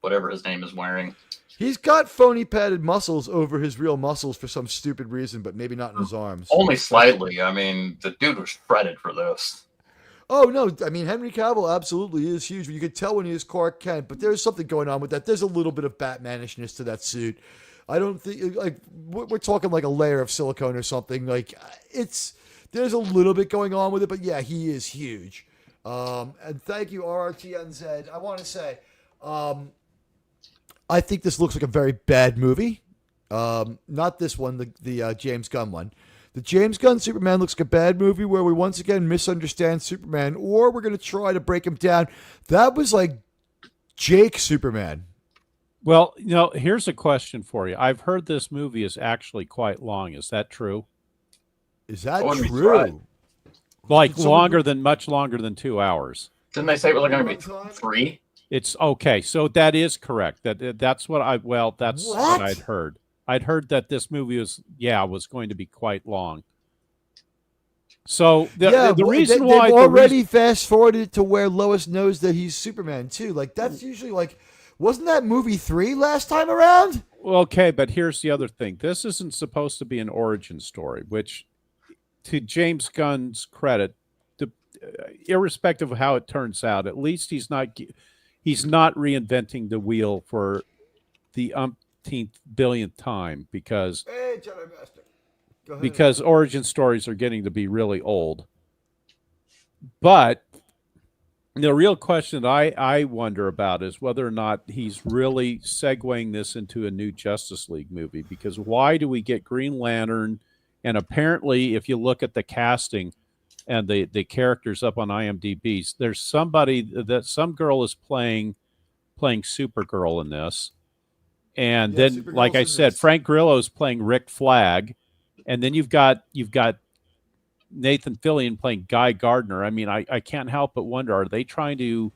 whatever his name is wearing. He's got phony padded muscles over his real muscles for some stupid reason, but maybe not in his arms. Only slightly. I mean, the dude was shredded for this. Oh, no. I mean, Henry Cavill absolutely is huge. You could tell when he was Clark Kent, but there's something going on with that. There's a little bit of Batmanishness to that suit. I don't think, like, we're talking like a layer of silicone or something. Like, there's a little bit going on with it, but yeah, he is huge. And thank you, RRTNZ. I want to say, I think this looks like a very bad movie. Not this one, the James Gunn one. The James Gunn Superman looks like a bad movie where we once again misunderstand Superman, or we're going to try to break him down. That was like Jake Superman. Well, here's a question for you. I've heard this movie is actually quite long. Is that true? Is that true? Like much longer than 2 hours. Didn't they say it was going to be 3? It's okay. So that is correct. That's what I'd heard. I'd heard that this movie was going to be quite long. So the reason why they've already fast forwarded to where Lois knows that he's Superman too. Like that's usually like, wasn't that movie 3 last time around? Okay, but here's the other thing. This isn't supposed to be an origin story, which, to James Gunn's credit, irrespective of how it turns out, at least he's not reinventing the wheel for the umpteenth billionth time because origin stories are getting to be really old. But the real question that I wonder about is whether or not he's really segueing this into a new Justice League movie, because why do we get Green Lantern? And apparently, if you look at the casting and the characters up on IMDb, there's some girl is playing Supergirl in this. And then, Supergirl's like I said, Frank Grillo's playing Rick Flag. And then you've got Nathan Fillion playing Guy Gardner. I mean, I can't help but wonder, are they trying to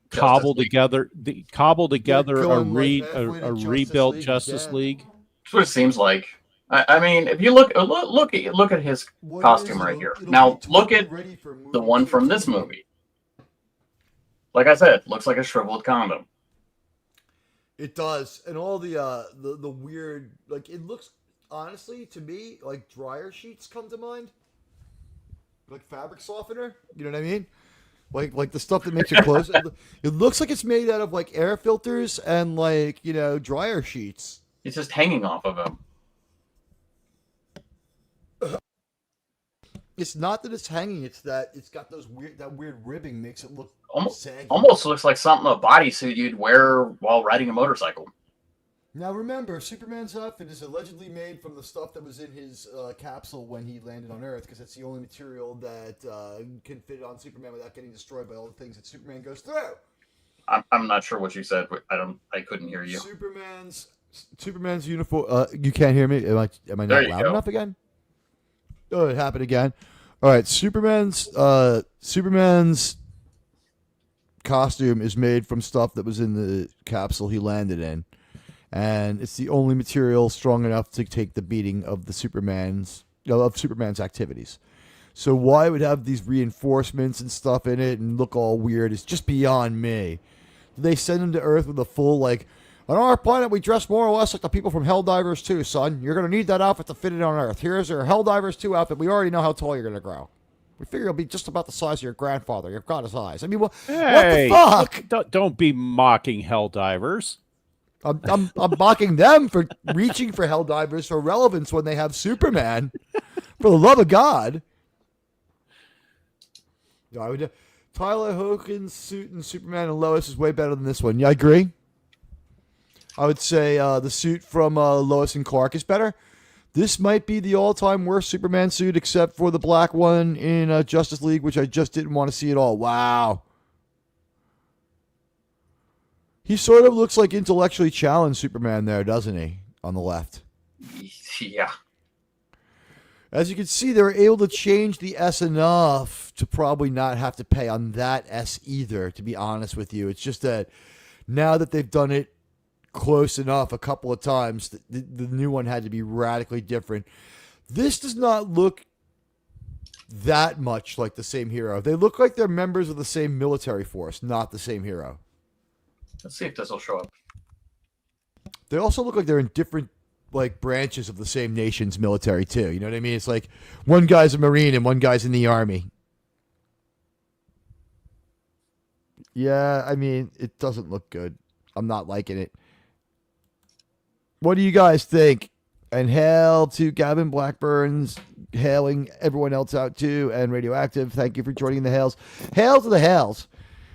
cobble together a rebuilt Justice League? That's what it seems like. I mean, if you look at his costume right here. Now look at the one from this movie. Like I said, looks like a shriveled condom. It does, and all the weird, like, it looks, honestly, to me, like dryer sheets come to mind. Like fabric softener, you know what I mean? Like the stuff that makes your clothes. It looks like it's made out of like air filters and like, dryer sheets. It's just hanging off of him. It's not that it's hanging; it's that it's got that weird ribbing makes it look saggy. Almost looks like something a bodysuit you'd wear while riding a motorcycle. Now remember, Superman's outfit is allegedly made from the stuff that was in his capsule when he landed on Earth, because it's the only material that can fit on Superman without getting destroyed by all the things that Superman goes through. I'm not sure what you said. I couldn't hear you. Superman's uniform. You can't hear me. Am I not loud enough again? Oh, it happened again. All right, Superman's costume is made from stuff that was in the capsule he landed in, and it's the only material strong enough to take the beating of Superman's activities. So why it would have these reinforcements and stuff in it and look all weird is just beyond me. Did they send him to Earth with a full, like, on our planet we dress more or less like the people from Helldivers 2, son. You're going to need that outfit to fit it on Earth. Here's your Helldivers 2 outfit. We already know how tall you're going to grow. We figure it'll be just about the size of your grandfather. You've got his eyes. I mean, what the fuck? Don't be mocking Helldivers. I'm mocking them for reaching for Helldivers for relevance when they have Superman. For the love of God. No, I would. Tyler Hoechling's suit in Superman and Lois is way better than this one. Yeah, I agree. I would say the suit from Lois and Clark is better. This might be the all-time worst Superman suit, except for the black one in Justice League, which I just didn't want to see at all. Wow. He sort of looks like intellectually challenged Superman there, doesn't he? On the left. Yeah. As you can see, they were able to change the S enough to probably not have to pay on that S either, to be honest with you. It's just that now that they've done it close enough a couple of times, the new one had to be radically different. This does not look that much like the same hero. They look like they're members of the same military force, not the same hero. Let's see if this will show up. They also look like they're in different branches of the same nation's military too. You know what I mean? It's like one guy's a Marine and one guy's in the Army. Yeah, I mean, it doesn't look good. I'm not liking it. What do you guys think? And hail to Gavin Blackburn's, hailing everyone else out too, and Radioactive. Thank you for joining the hails. Hail to the hails.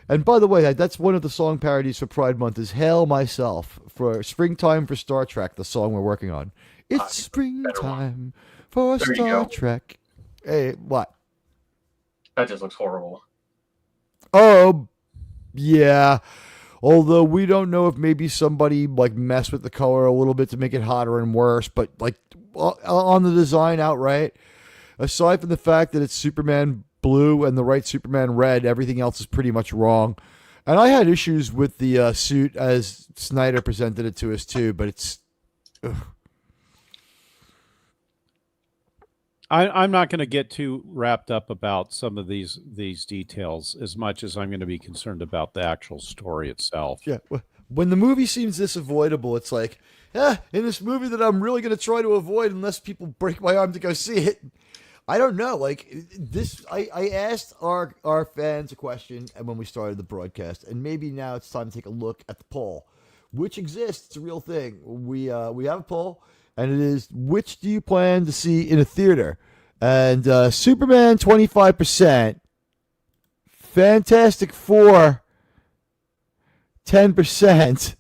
And by the way, that's one of the song parodies for Pride Month is Hail Myself for Springtime for Star Trek, the song we're working on. It's springtime for Star Trek. Hey, what? That just looks horrible. Oh, yeah. Although we don't know if maybe somebody messed with the color a little bit to make it hotter and worse, but on the design outright, aside from the fact that it's Superman blue and the right Superman red, everything else is pretty much wrong. And I had issues with the suit as Snyder presented it to us too, but it's... Ugh. I'm not going to get too wrapped up about some of these details as much as I'm going to be concerned about the actual story itself. Yeah. When the movie seems this avoidable, it's like, in this movie that I'm really going to try to avoid unless people break my arm to go see it. I don't know. I asked our fans a question and when we started the broadcast, and maybe now it's time to take a look at the poll, which exists. It's a real thing. We have a poll, and it is, which do you plan to see in a theater? And Superman, 25%. Fantastic Four, 10%.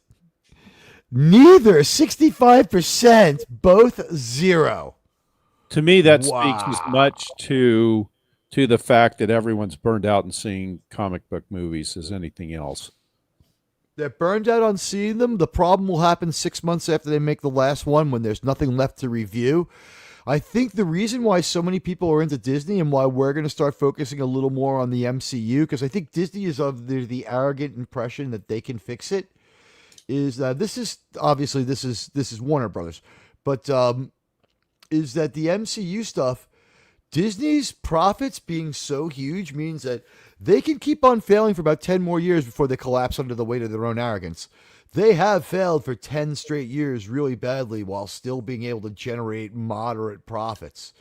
Neither, 65%. Both, 0. To me, that speaks as much to the fact that everyone's burned out in seeing comic book movies as anything else. They're burned out on seeing them. The problem will happen 6 months after they make the last one when there's nothing left to review. I think the reason why so many people are into Disney and why we're going to start focusing a little more on the MCU, because I think Disney is of the arrogant impression that they can fix it, is that this is Warner Brothers, but is that the MCU stuff, Disney's profits being so huge means that they can keep on failing for about 10 more years before they collapse under the weight of their own arrogance. They have failed for 10 straight years really badly while still being able to generate moderate profits.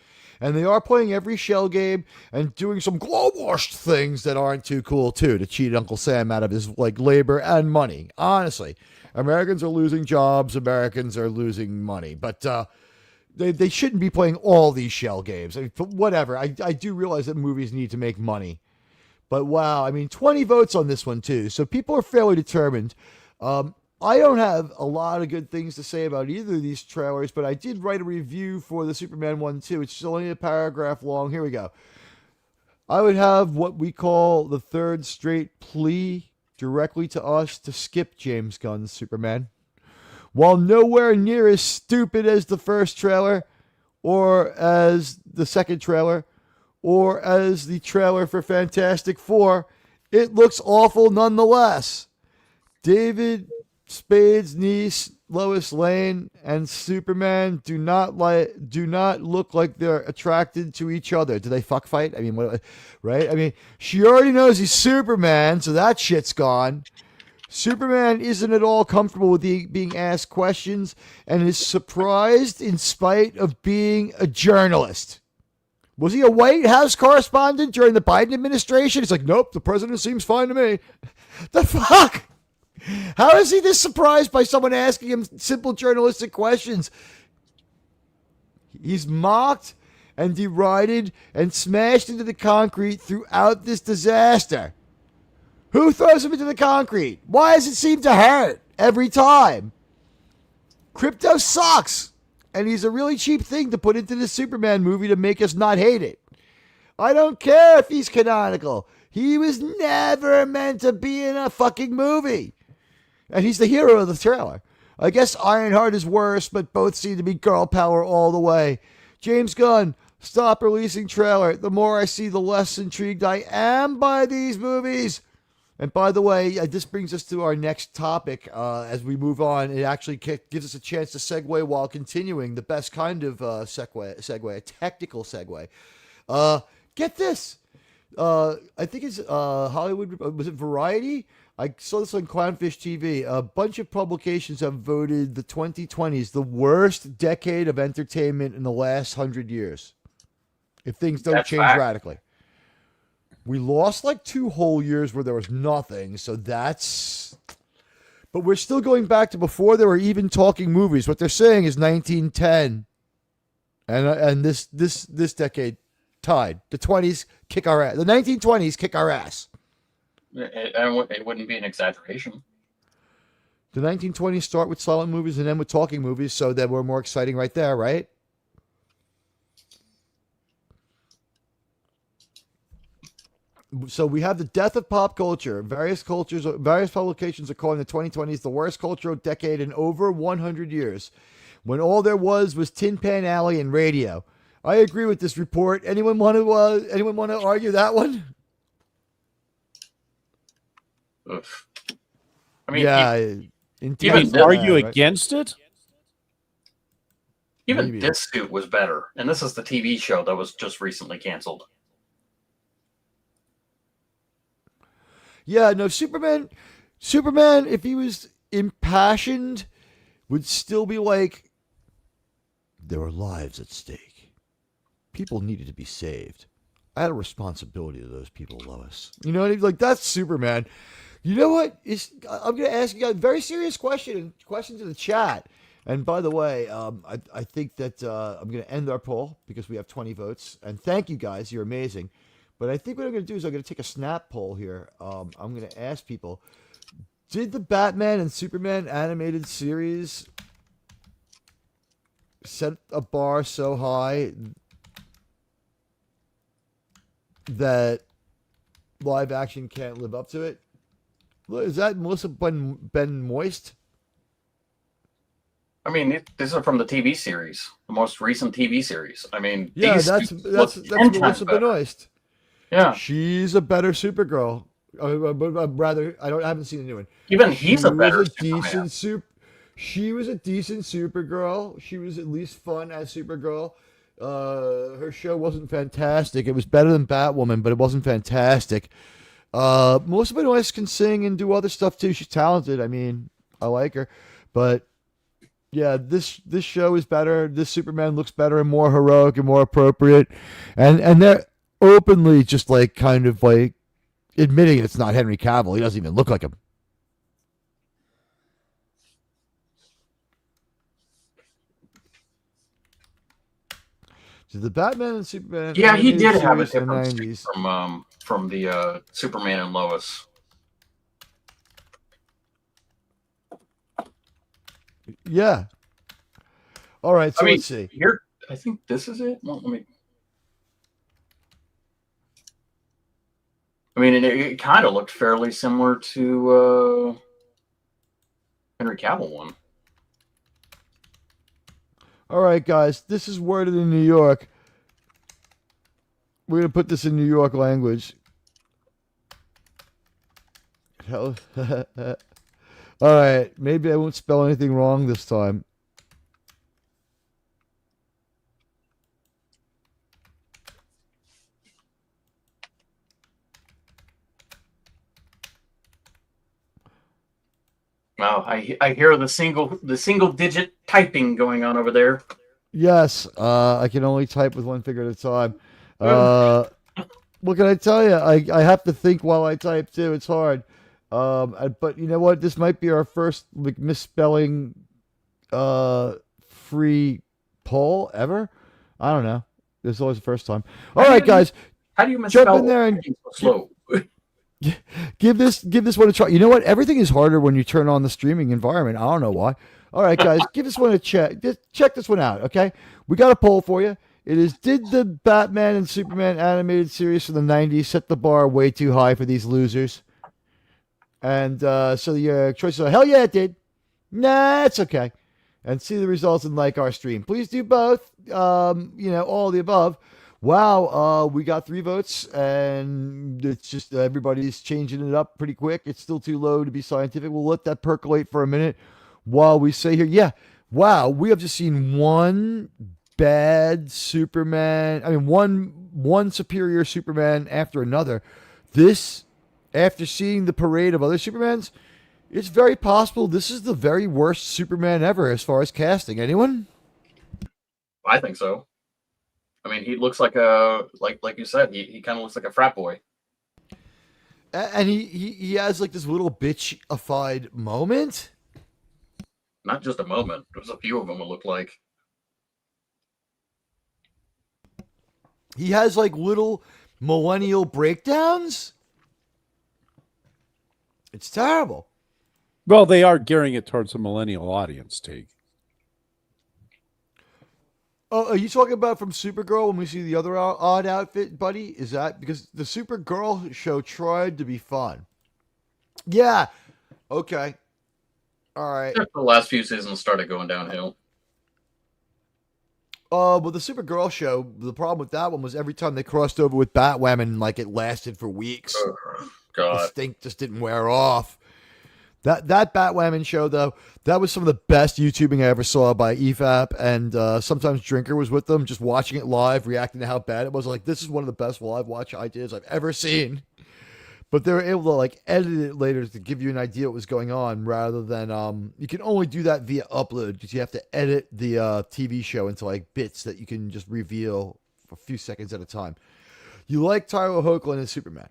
And they are playing every shell game and doing some glow-washed things that aren't too cool, too, to cheat Uncle Sam out of his labor and money. Honestly, Americans are losing jobs. Americans are losing money. But they shouldn't be playing all these shell games. I mean, whatever. I do realize that movies need to make money. But wow, 20 votes on this one too. So people are fairly determined. I don't have a lot of good things to say about either of these trailers, but I did write a review for the Superman one too. It's only a paragraph long. Here we go. I would have what we call the third straight plea directly to us to skip James Gunn's Superman. While nowhere near as stupid as the first trailer, or as the second trailer, or as the trailer for Fantastic Four, it looks awful nonetheless. David Spade's niece, Lois Lane, and Superman do not look like they're attracted to each other. Do they fuck fight? Right? She already knows he's Superman, so that shit's gone. Superman isn't at all comfortable with being asked questions and is surprised in spite of being a journalist. Was he a White House correspondent during the Biden administration? He's like, nope, the president seems fine to me. The fuck? How is he this surprised by someone asking him simple journalistic questions? He's mocked and derided and smashed into the concrete throughout this disaster. Who throws him into the concrete? Why does it seem to hurt every time? Crypto sucks, and he's a really cheap thing to put into the Superman movie to make us not hate it. I don't care if he's canonical. He was never meant to be in a fucking movie. And he's the hero of the trailer. I guess Ironheart is worse, but both seem to be girl power all the way. James Gunn, stop releasing trailer. The more I see, the less intrigued I am by these movies. And by the way, this brings us to our next topic. As we move on, it actually gives us a chance to segue while continuing. The best kind of segue, a technical segue. Get this. I think it's Hollywood. Was it Variety? I saw this on Clownfish TV. A bunch of publications have voted the 2020s the worst decade of entertainment in the last 100 years. If things don't change radically. We lost like 2 whole years where there was nothing, so that's... But we're still going back to before there were even talking movies. What they're saying is 1910, and this decade tied. The 20s kick our ass. The 1920s kick our ass. It wouldn't be an exaggeration. The 1920s start with silent movies and end with talking movies, so that we're more exciting right there, right? So we have the death of pop culture. Various publications are calling the 2020s the worst cultural decade in over 100 years, when all there was Tin Pan Alley and radio. I agree with this report. Anyone want to argue that one? Oof. I mean, yeah. Even argue against it? Even Maybe. This Suit was better, and this is the TV show that was just recently canceled. Yeah, no, Superman, if he was impassioned, would still be like, there were lives at stake. People needed to be saved. I had a responsibility to those people, Lois. You know what I mean? Like, that's Superman. You know what? I'm going to ask you guys a very serious question to the chat. And by the way, I think that I'm going to end our poll because we have 20 votes. And thank you guys. You're amazing. But I think what I'm going to do is I'm going to take a snap poll here. I'm going to ask people, did the Batman and Superman animated series set a bar so high that live action can't live up to it? Is that Melissa Ben Moist? I mean, this is from the TV series, the most recent TV series. I mean, yeah, that's Melissa Benoist. Yeah, she's a better Supergirl. Rather, I haven't seen the new one. Even he's a better decent She was a decent Supergirl. She was at least fun as Supergirl. Her show wasn't fantastic. It was better than Batwoman, but it wasn't fantastic. Melissa Benoist can sing and do other stuff too. She's talented. I mean, I like her, but yeah, this show is better. This Superman looks better and more heroic and more appropriate, and they're openly just like kind of like admitting it's not Henry Cavill. He doesn't even look like him. So the Batman and Superman. Yeah, he did have a different difference from the Superman and Lois. Yeah. All right, so let's see. Here, I think this is it. Well, let me. I mean, it kind of looked fairly similar to Henry Cavill one. All right, guys, this is worded in New York. We're going to put this in New York language. Hell. All right, maybe I won't spell anything wrong this time. Wow, I hear the single digit typing going on over there. Yes, I can only type with one finger at a time. What can I tell you? I have to think while I type too. It's hard. But you know what? This might be our first like misspelling free poll ever. I don't know. There's always the first time. All right, guys. How do you misspell jump in there and slow? give this one a try. You know what? Everything is harder when you turn on the streaming environment. I don't know why. All right, guys, give this one a check. Just check this one out, okay? We got a poll for you. It is, did the Batman and Superman animated series from the 90s set the bar way too high for these losers? And so the choices are, hell yeah, it did. Nah, it's okay. And see the results and like our stream. Please do both. All of the above. Wow, we got 3 votes, and it's just everybody's changing it up pretty quick. It's still too low to be scientific. We'll let that percolate for a minute while we say here, yeah, wow, we have just seen one bad Superman. I mean, one superior Superman after another. This, after seeing the parade of other Supermans, it's very possible this is the very worst Superman ever as far as casting. Anyone? I think so. I mean, he looks like like you said, he kind of looks like a frat boy. And he has like this little bitch-ified moment. Not just a moment. There's a few of them it look like. He has like little millennial breakdowns. It's terrible. Well, they are gearing it towards a millennial audience, Teague. Oh, are you talking about from Supergirl when we see the other odd outfit, buddy? Is that because the Supergirl show tried to be fun? Yeah. Okay. All right. The last few seasons started going downhill. Well, the Supergirl show, the problem with that one was every time they crossed over with Batwoman, like it lasted for weeks. Oh, God. The stink just didn't wear off. That Batwoman show, though, that was some of the best YouTubing I ever saw by EFAP, and sometimes Drinker was with them, just watching it live, reacting to how bad it was. Like, this is one of the best live watch ideas I've ever seen. But they were able to like edit it later to give you an idea what was going on, rather than you can only do that via upload because you have to edit the TV show into like bits that you can just reveal for a few seconds at a time. You like Tyler Hoechlin as Superman.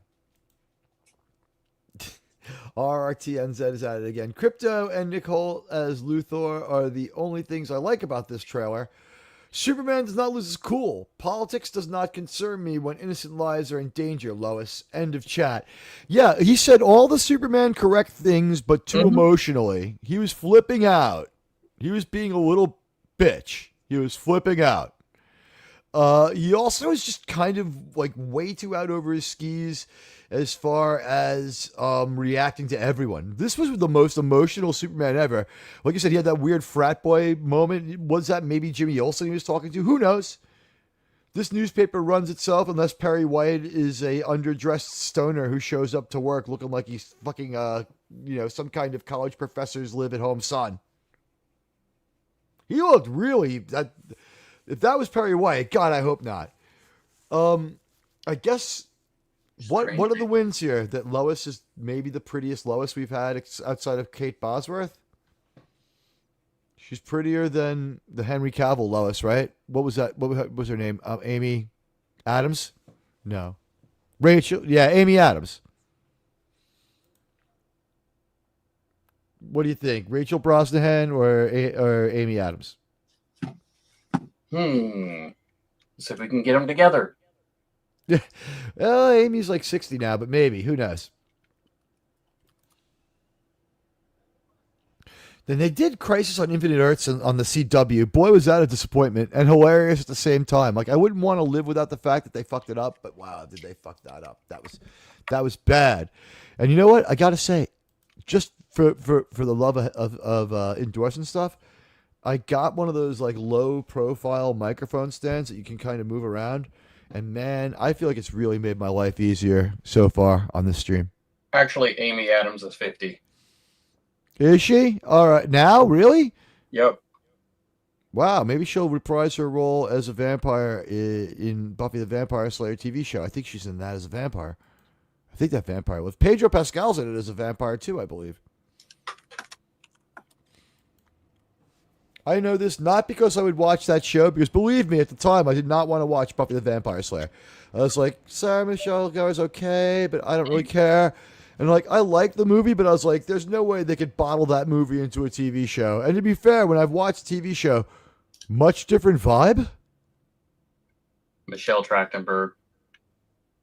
RRTNZ is at it again. Crypto and Nicole as Luthor are the only things I like about this trailer. Superman does not lose his cool. Politics does not concern me when innocent lives are in danger, Lois. End of chat. Yeah, he said all the Superman correct things, but too emotionally. He was flipping out. He was being a little bitch. He was flipping out. He also is just kind of like way too out over his skis as far as reacting to everyone. This was the most emotional Superman ever. Like you said, he had that weird frat boy moment. Was that maybe Jimmy Olsen he was talking to? Who knows? This newspaper runs itself unless Perry White is a underdressed stoner who shows up to work looking like he's fucking, some kind of college professor's live-at-home son. He looked really... If that was Perry White, God, I hope not. I guess... What are the wins here? That Lois is maybe the prettiest Lois we've had outside of Kate Bosworth? She's prettier than the Henry Cavill Lois, right? What was that? What was her name? Amy Adams? No. Rachel? Yeah, Amy Adams. What do you think? Rachel Brosnahan or Amy Adams? Let's see if we can get them together. Yeah, well, Amy's like 60 now, but maybe. Who knows? Then they did Crisis on Infinite Earths on the CW. Boy, was that a disappointment and hilarious at the same time. Like, I wouldn't want to live without the fact that they fucked it up, but wow, did they fuck that up? That was bad. And you know what? I gotta say, just for the love of endorsing stuff, I got one of those like low profile microphone stands that you can kind of move around. And man, I feel like it's really made my life easier so far on this stream. Actually, Amy Adams is 50. Is she? All right. Now? Really? Yep. Wow. Maybe she'll reprise her role as a vampire in Buffy the Vampire Slayer TV show. I think she's in that as a vampire. I think that vampire was. Pedro Pascal's in it as a vampire too, I believe. I know this not because I would watch that show, because believe me, at the time, I did not want to watch Buffy the Vampire Slayer. I was like, Sarah Michelle Gellar's okay, but I don't really care. And like, I liked the movie, but I was like, there's no way they could bottle that movie into a TV show. And to be fair, when I've watched TV show, much different vibe. Michelle Trachtenberg,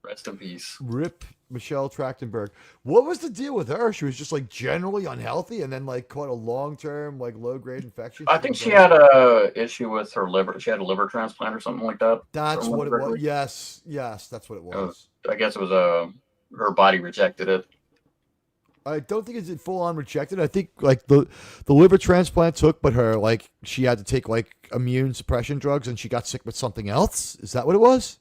rest in peace. Rip Michelle Trachtenberg. What was the deal with her? She was just like generally unhealthy, and then like caught a long-term like low-grade infection. I think she had a issue with her liver. She had a liver transplant or something like that. That's what it was. Yes, that's what it was. I guess it was her body rejected it. I don't think it's full on rejected. I think like the liver transplant took, but her like she had to take like immune suppression drugs, and she got sick with something else. Is that what it was?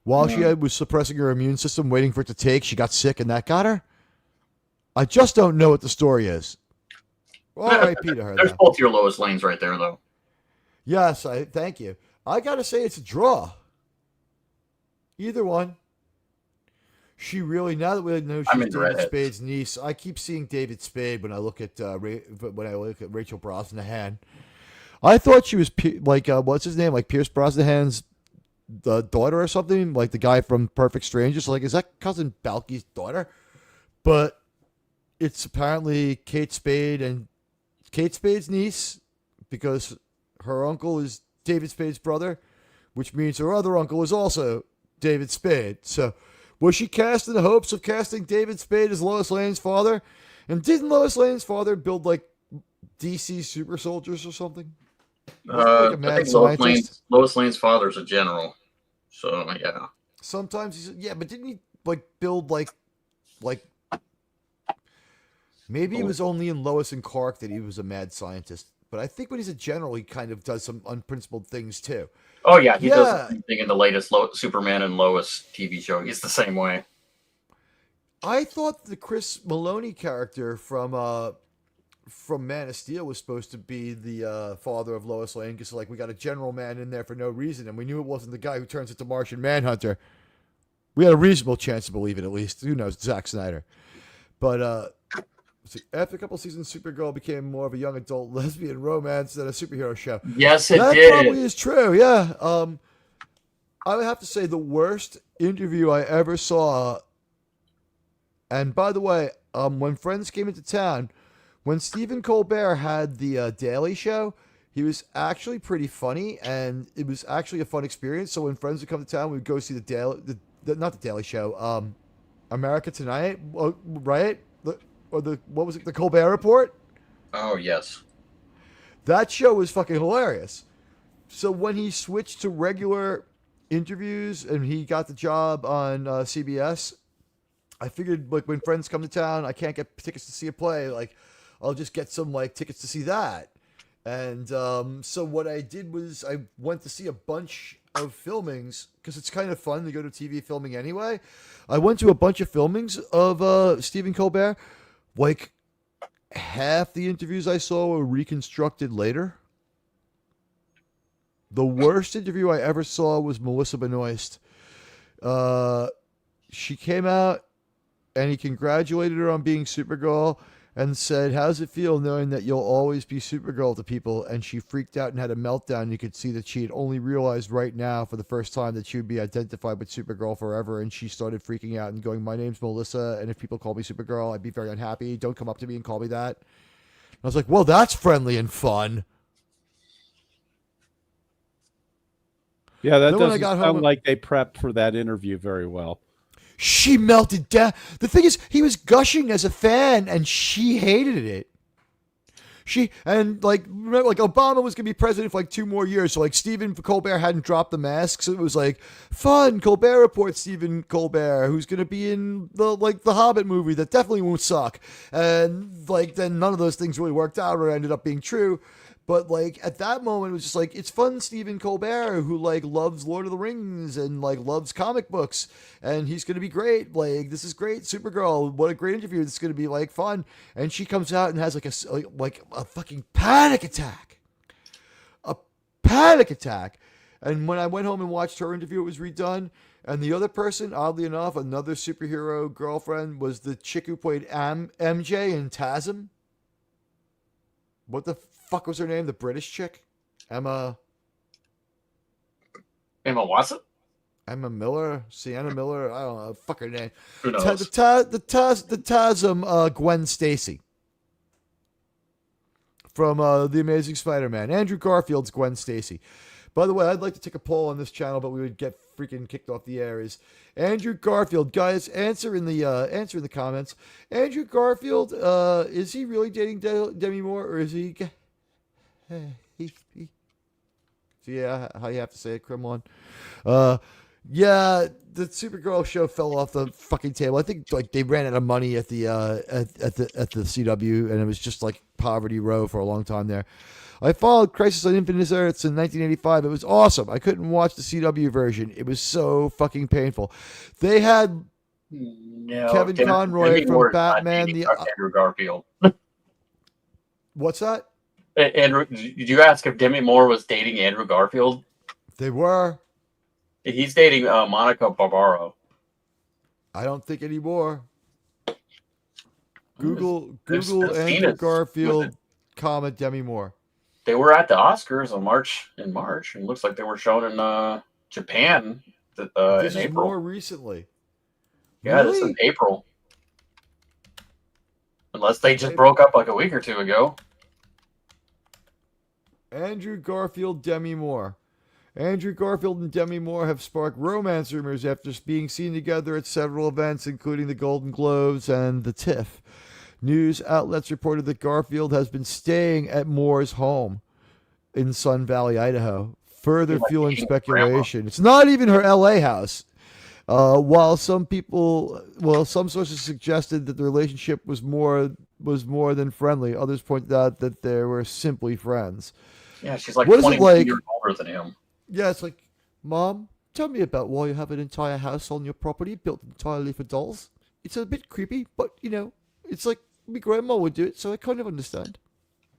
While she was suppressing her immune system, waiting for it to take, she got sick, and that got her. I just don't know what the story is. R.I.P. to her. There's both your Lois Lanes right there, though. Yes, I thank you. I gotta say it's a draw. Either one. She really, now that we know she's David Spade's niece, I keep seeing David Spade when I look at Rachel Brosnahan. I thought she was like what's his name, like Pierce Brosnahan's the daughter or something, like the guy from Perfect Strangers. Like, is that cousin Balky's daughter? But it's apparently Kate Spade and Kate Spade's niece, because her uncle is David Spade's brother, which means her other uncle is also David Spade. So was she cast in the hopes of casting David Spade as Lois Lane's father? And didn't Lois Lane's father build like DC super soldiers or something? Like a mad Lois Lane's father's a general, so yeah. Sometimes but didn't he like build like maybe it was only in Lois and Clark that he was a mad scientist, but I think when he's a general, he kind of does some unprincipled things too. Oh yeah, he does the same thing in the latest Superman and Lois TV show. He's the same way. I thought the Chris Maloney character from Man of Steel was supposed to be the father of Lois Lane, because like we got a general man in there for no reason, and we knew it wasn't the guy who turns into Martian Manhunter. We had a reasonable chance to believe it, at least. Who knows? Zack Snyder. But after a couple seasons, Supergirl became more of a young adult lesbian romance than a superhero show. Yes, it did. That probably is true, yeah. I would have to say the worst interview I ever saw, and by the way, when Friends came into town, when Stephen Colbert had the Daily Show, he was actually pretty funny, and it was actually a fun experience. So when Friends would come to town, we would go see not the Daily Show, America Tonight, right? What was it? The Colbert Report? Oh, yes. That show was fucking hilarious. So when he switched to regular interviews and he got the job on CBS, I figured like when Friends come to town, I can't get tickets to see a play. Like, I'll just get some like tickets to see that. And so what I did was I went to see a bunch of filmings, because it's kind of fun to go to TV filming anyway. I went to a bunch of filmings of Stephen Colbert. Like, half the interviews I saw were reconstructed later. The worst interview I ever saw was Melissa Benoist. She came out, and he congratulated her on being Supergirl and said, "How's it feel knowing that you'll always be Supergirl to people?" And she freaked out and had a meltdown. You could see that she had only realized right now for the first time that she would be identified with Supergirl forever. And she started freaking out and going, "My name's Melissa, and if people call me Supergirl, I'd be very unhappy. Don't come up to me and call me that." And I was like, well, that's friendly and fun. Yeah, that doesn't sound like they prepped for that interview very well. She melted down. The thing is, he was gushing as a fan, and she hated it. Remember, like Obama was gonna be president for like 2 more years, so like Stephen Colbert hadn't dropped the mask, so it was like fun. Colbert Report, Stephen Colbert, who's gonna be in the Hobbit movie that definitely won't suck, and like then none of those things really worked out or ended up being true. But like at that moment, it was just like, it's fun. Stephen Colbert, who like loves Lord of the Rings and like loves comic books, and he's gonna be great. Like, this is great, Supergirl. What a great interview! It's gonna be like fun. And she comes out and has like a fucking panic attack, And when I went home and watched her interview, it was redone. And the other person, oddly enough, another superhero girlfriend, was the chick who played MJ in TASM. What the fuck was her name? The British chick? Emma Watson? Emma Miller? Sienna Miller? I don't know. Fuck her name. Who knows? The TASM Gwen Stacy. From The Amazing Spider-Man. Andrew Garfield's Gwen Stacy. By the way, I'd like to take a poll on this channel, but we would get freaking kicked off the air. Is Andrew Garfield, guys? Answer in the comments. Andrew Garfield, is he really dating Demi Moore, or is he? So yeah, how you have to say it, Kremlin. Yeah, the Supergirl show fell off the fucking table. I think like they ran out of money at the CW, and it was just like poverty row for a long time there. I followed Crisis on Infinite Earths in 1985. It was awesome. I couldn't watch the CW version. It was so fucking painful. They had Kevin Conroy from Batman. Andrew Garfield. What's that? Andrew, did you ask if Demi Moore was dating Andrew Garfield? They were. He's dating Monica Barbaro. I don't think anymore. Google There's Andrew Venus. Garfield, comma Demi Moore. They were at the Oscars in March, and it looks like they were shown in Japan This in is April. more recently. Yeah, Really? this is April. Unless they just broke up like a week or two ago. Andrew Garfield, Demi Moore. Andrew Garfield and Demi Moore have sparked romance rumors after being seen together at several events, including the Golden Globes and the TIFF. News outlets reported that Garfield has been staying at Moore's home in Sun Valley, Idaho, further fueling speculation. It's not even her LA house. While some sources suggested that the relationship was more than friendly, others pointed out that they were simply friends. Yeah, she's like What is it 20 like? years older than him. Yeah, it's like, Mom, tell me about why you have an entire house on your property built entirely for dolls. It's a bit creepy, but, it's like my grandma would do it, so I kind of understand.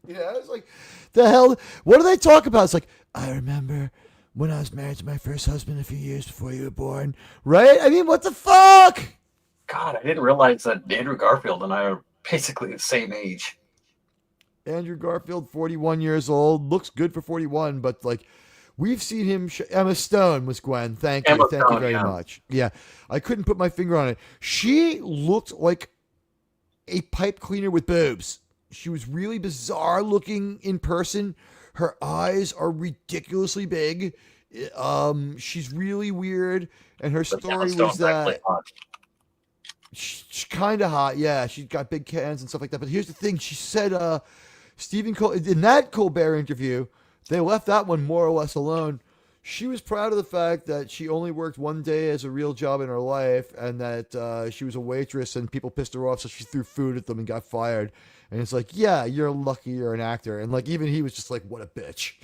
Yeah, it's like, the hell, what do they talk about? It's like, I remember when I was married to my first husband a few years before you were born. Right? I mean, what the fuck? God, I didn't realize that Andrew Garfield and I are basically the same age. Andrew Garfield, 41 years old, looks good for 41, but like, we've seen him. Emma Stone was Gwen. Thank you very much. Yeah, I couldn't put my finger on it. She looked like a pipe cleaner with boobs. She was really bizarre looking in person. Her eyes are ridiculously big. She's really weird, and her story was that she's kind of hot. Yeah, she's got big cans and stuff like that. But here's the thing: she said, Stephen Cole in that Colbert interview, they left that one more or less alone. She was proud of the fact that she only worked one day as a real job in her life, and that she was a waitress and people pissed her off, so she threw food at them and got fired. And it's like, yeah, you're lucky you're an actor. And like, even he was just like, what a bitch.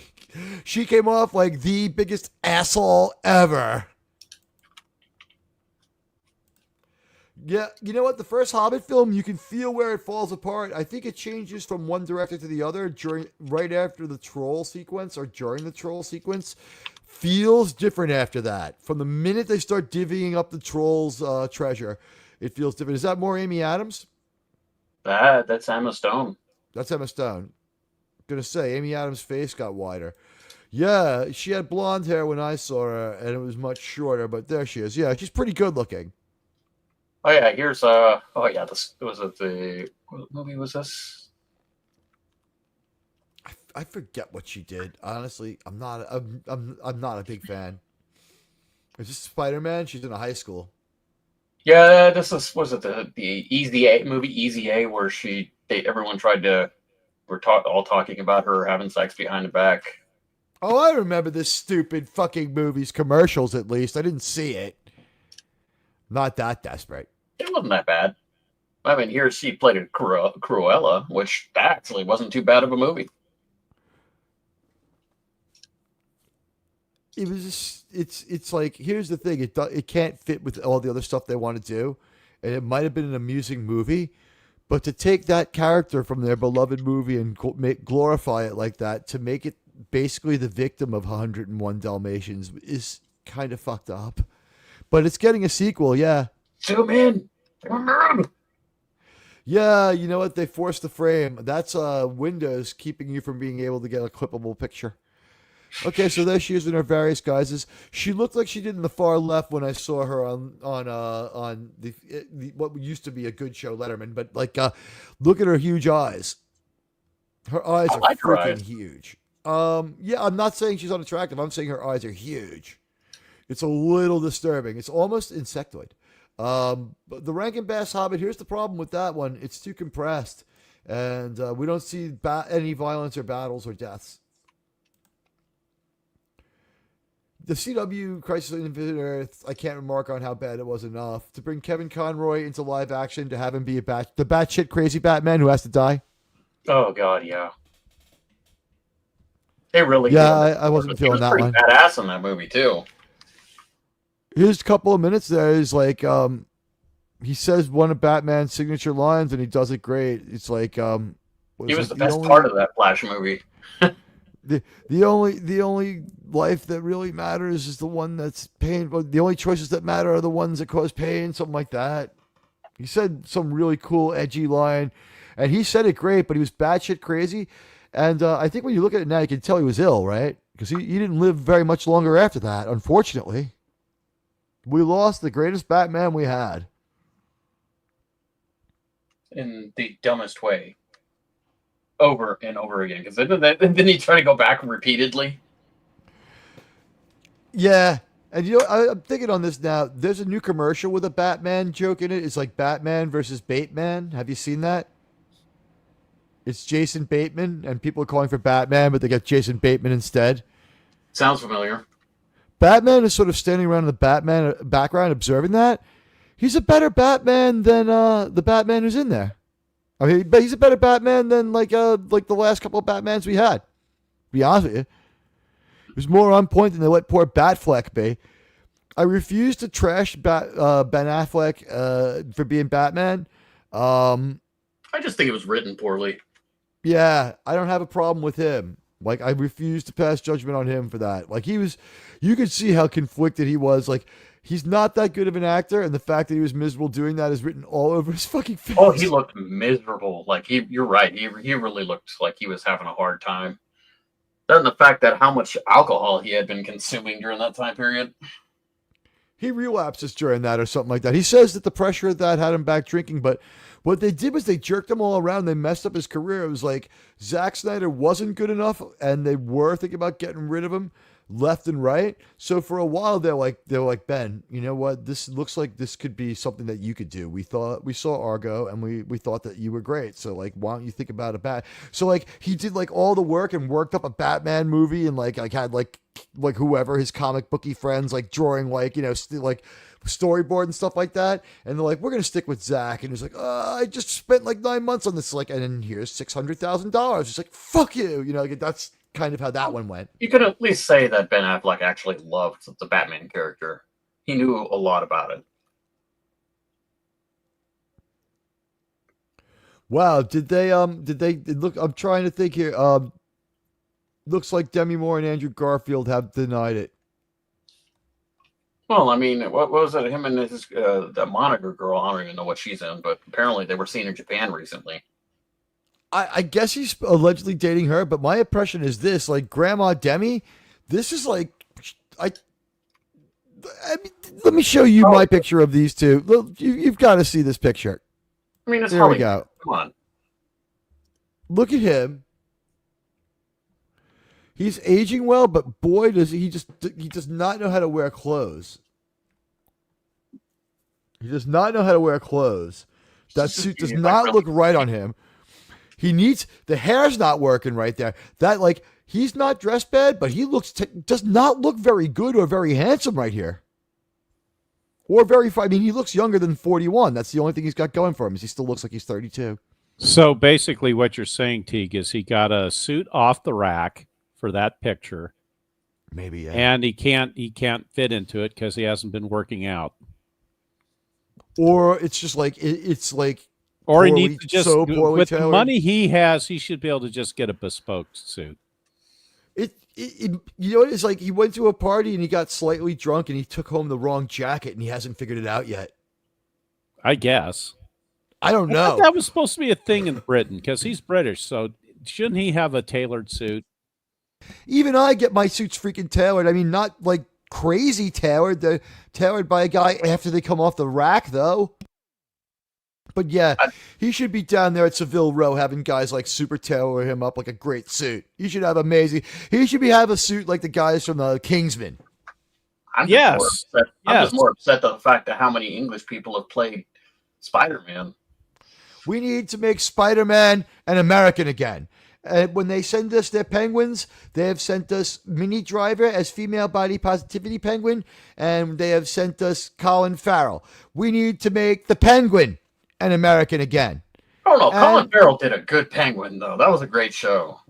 She came off like the biggest asshole ever. Yeah, you know what? The first Hobbit film, you can feel where it falls apart. I think it changes from one director to the other right after the troll sequence or during the troll sequence. Feels different after that. From the minute they start divvying up the trolls' treasure, it feels different. Is that more Amy Adams? That's Emma Stone. That's Emma Stone. Gonna say, Amy Adams' face got wider. Yeah, she had blonde hair when I saw her, and it was much shorter, but there she is. Yeah, she's pretty good looking. Oh yeah, here's this was it. What movie was this? I forget what she did. Honestly, I'm not a big fan. Is this Spider-Man? She's in a high school. Yeah, was it the Easy A movie Easy A where everyone were all talking about her having sex behind the back. Oh, I remember this stupid fucking movie's commercials. At least I didn't see it. Not that desperate. It wasn't that bad. I mean, here she played a Cruella, which actually wasn't too bad of a movie. It was just, it's like, here's the thing, it can't fit with all the other stuff they want to do, and it might have been an amusing movie, but to take that character from their beloved movie and glorify it like that, to make it basically the victim of 101 Dalmatians is kind of fucked up. But it's getting a sequel, yeah. Zoom in. Yeah, you know what? They forced the frame. That's Windows keeping you from being able to get a clippable picture. Okay, so there she is in her various guises. She looked like she did in the far left when I saw her on the what used to be a good show, Letterman. But like, look at her huge eyes. Her eyes are freaking huge. Yeah, I'm not saying she's unattractive. I'm saying her eyes are huge. It's a little disturbing. It's almost insectoid. But the Rankin Bass Hobbit, here's the problem with that one. It's too compressed. And we don't see any violence or battles or deaths. The CW Crisis on Infinite Earth, I can't remark on how bad it was enough. To bring Kevin Conroy into live action, to have him be the batshit crazy Batman who has to die. Oh God, yeah. They really. Yeah, I wasn't feeling that one. Badass in that movie too. His couple of minutes there is like, he says one of Batman's signature lines, and he does it great. It's like, he was the best part of that Flash movie. The only life that really matters is the one that's painful. The only choices that matter are the ones that cause pain, something like that. He said some really cool, edgy line, and he said it great, but he was batshit crazy. And I think when you look at it now, you can tell he was ill, right? Because he didn't live very much longer after that, unfortunately. We lost the greatest Batman we had. In the dumbest way. Over and over again. Because didn't he try to go back repeatedly? Yeah. And I'm thinking on this now. There's a new commercial with a Batman joke in it. It's like Batman versus Bateman. Have you seen that? It's Jason Bateman, and people are calling for Batman, but they get Jason Bateman instead. Sounds familiar. Batman is sort of standing around in the Batman background observing that. He's a better Batman than the Batman who's in there. I mean, but he's a better Batman than like the last couple of Batmans we had. To be honest with you. He was more on point than they let poor Batfleck be. I refuse to trash Ben Affleck for being Batman. I just think it was written poorly. Yeah, I don't have a problem with him. Like, I refuse to pass judgment on him for that. Like, you could see how conflicted he was. Like, he's not that good of an actor, and the fact that he was miserable doing that is written all over his fucking face. Oh, he looked miserable. Like, you're right. He really looked like he was having a hard time. Then the fact that how much alcohol he had been consuming during that time period. He relapses during that or something like that. He says that the pressure of that had him back drinking, but what they did was they jerked him all around. They messed up his career. It was like Zack Snyder wasn't good enough, and they were thinking about getting rid of him left and right. So for a while, they're like, Ben, you know what? This looks like this could be something that you could do. We saw Argo, and we thought that you were great. So like, why don't you think about a So like, he did like all the work and worked up a Batman movie, and like had like whoever his comic booky friends like drawing like like storyboard and stuff like that, and they're like, we're gonna stick with Zach, and he's like, I just spent like 9 months on this, like, and then here's $600,000. It's like, fuck you, like, that's kind of how that one went. You could at least say that Ben Affleck actually loved the Batman character. He knew a lot about it. Wow, did they look? I'm trying to think here. Looks like Demi Moore and Andrew Garfield have denied it. Well, I mean, what was it? Him and his the Monica girl. I don't even know what she's in, but apparently they were seen in Japan recently. I guess he's allegedly dating her, but my impression is this: like Grandma Demi, this is like I mean, let me show you my picture of these two. Look, you've got to see this picture. I mean, it's there we go. Come on, look at him. He's aging well, but boy, does he does not know how to wear clothes. He does not know how to wear clothes. That suit does not look right on him. He needs, the hair's not working right there. That, like, he's not dressed bad, but he does not look very good or very handsome right here. Or I mean, he looks younger than 41. That's the only thing he's got going for him, is he still looks like he's 32. So basically what you're saying, Teague, is he got a suit off the rack for that picture. Maybe, yeah. And he can't fit into it because he hasn't been working out. Or it's just like, it's like, or he needs to just, with tailored. the money he has, he should be able to just get a bespoke suit. You know what? It's like he went to a party and he got slightly drunk and he took home the wrong jacket and he hasn't figured it out yet. I guess. I don't know. That was supposed to be a thing in Britain because he's British. So shouldn't he have a tailored suit? Even I get my suits freaking tailored. I mean, not like crazy tailored. They're tailored by a guy after they come off the rack, though. But yeah, he should be down there at Seville Row having guys like super tailor him up like a great suit. He should have amazing. He should have a suit like the guys from the Kingsman. I'm just more upset at the fact that how many English people have played Spider-Man. We need to make Spider-Man an American again. And when they send us their penguins, they have sent us Minnie Driver as female body positivity penguin, and they have sent us Colin Farrell. We need to make the Penguin an American again. Oh no, Colin Farrell did a good Penguin though. That was a great show.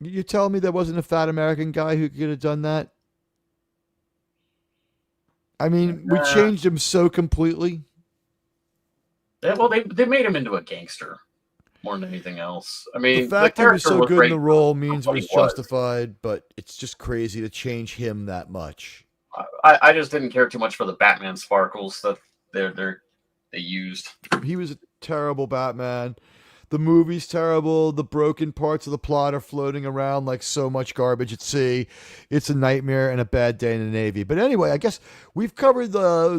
You telling me there wasn't a fat American guy who could have done that? I mean, we changed him so completely. Well, they made him into a gangster more than anything else. I mean, the fact he was so good in the role means it was he was. justified, but it's just crazy to change him that much. I just didn't care too much for the Batman sparkles that they used. He was a terrible Batman. The movie's terrible. The broken parts of the plot are floating around like so much garbage at sea. It's a nightmare and a bad day in the Navy. But anyway, I guess we've covered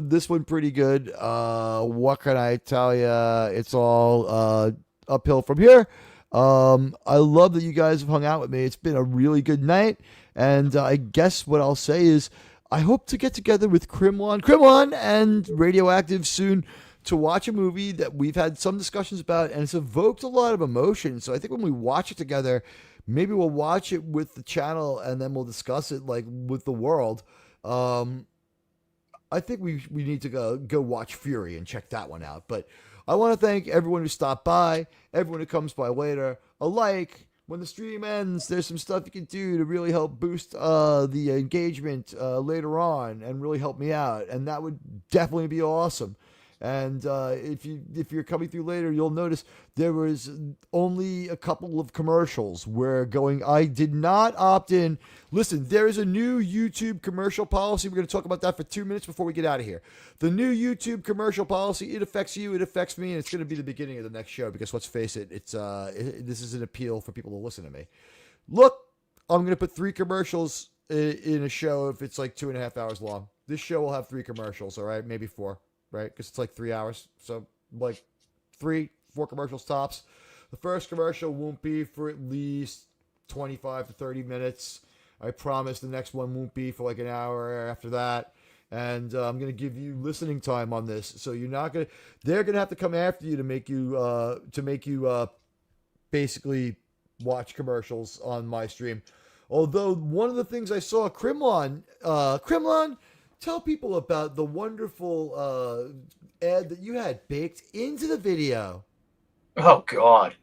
this one pretty good. What can I tell you? It's all uphill from here. I love that you guys have hung out with me. It's been a really good night. And I guess what I'll say is I hope to get together with Krimlon and Radioactive soon to watch a movie that we've had some discussions about, and it's evoked a lot of emotion. So I think when we watch it together, maybe we'll watch it with the channel and then we'll discuss it like with the world. I think we need to go watch Fury and check that one out. But I want to thank everyone who stopped by, everyone who comes by later. When the stream ends, there's some stuff you can do to really help boost the engagement later on and really help me out. And that would definitely be awesome. And if you're coming through later, you'll notice there was only a couple of commercials I did not opt in. Listen, there is a new YouTube commercial policy. We're going to talk about that for 2 minutes before we get out of here. The new YouTube commercial policy, it affects you, it affects me, and it's going to be the beginning of the next show because let's face it, this is an appeal for people to listen to me. Look, I'm going to put 3 commercials in a show if it's like 2.5 hours long. This show will have 3 commercials, all right? Maybe 4. Right? Because it's like 3 hours. So like 3, 4 commercials tops. The first commercial won't be for at least 25 to 30 minutes. I promise the next one won't be for like an hour after that. And I'm going to give you listening time on this. So they're going to have to come after you to make you basically watch commercials on my stream. Although one of the things I saw, Krimlon, tell people about the wonderful ad that you had baked into the video. Oh God,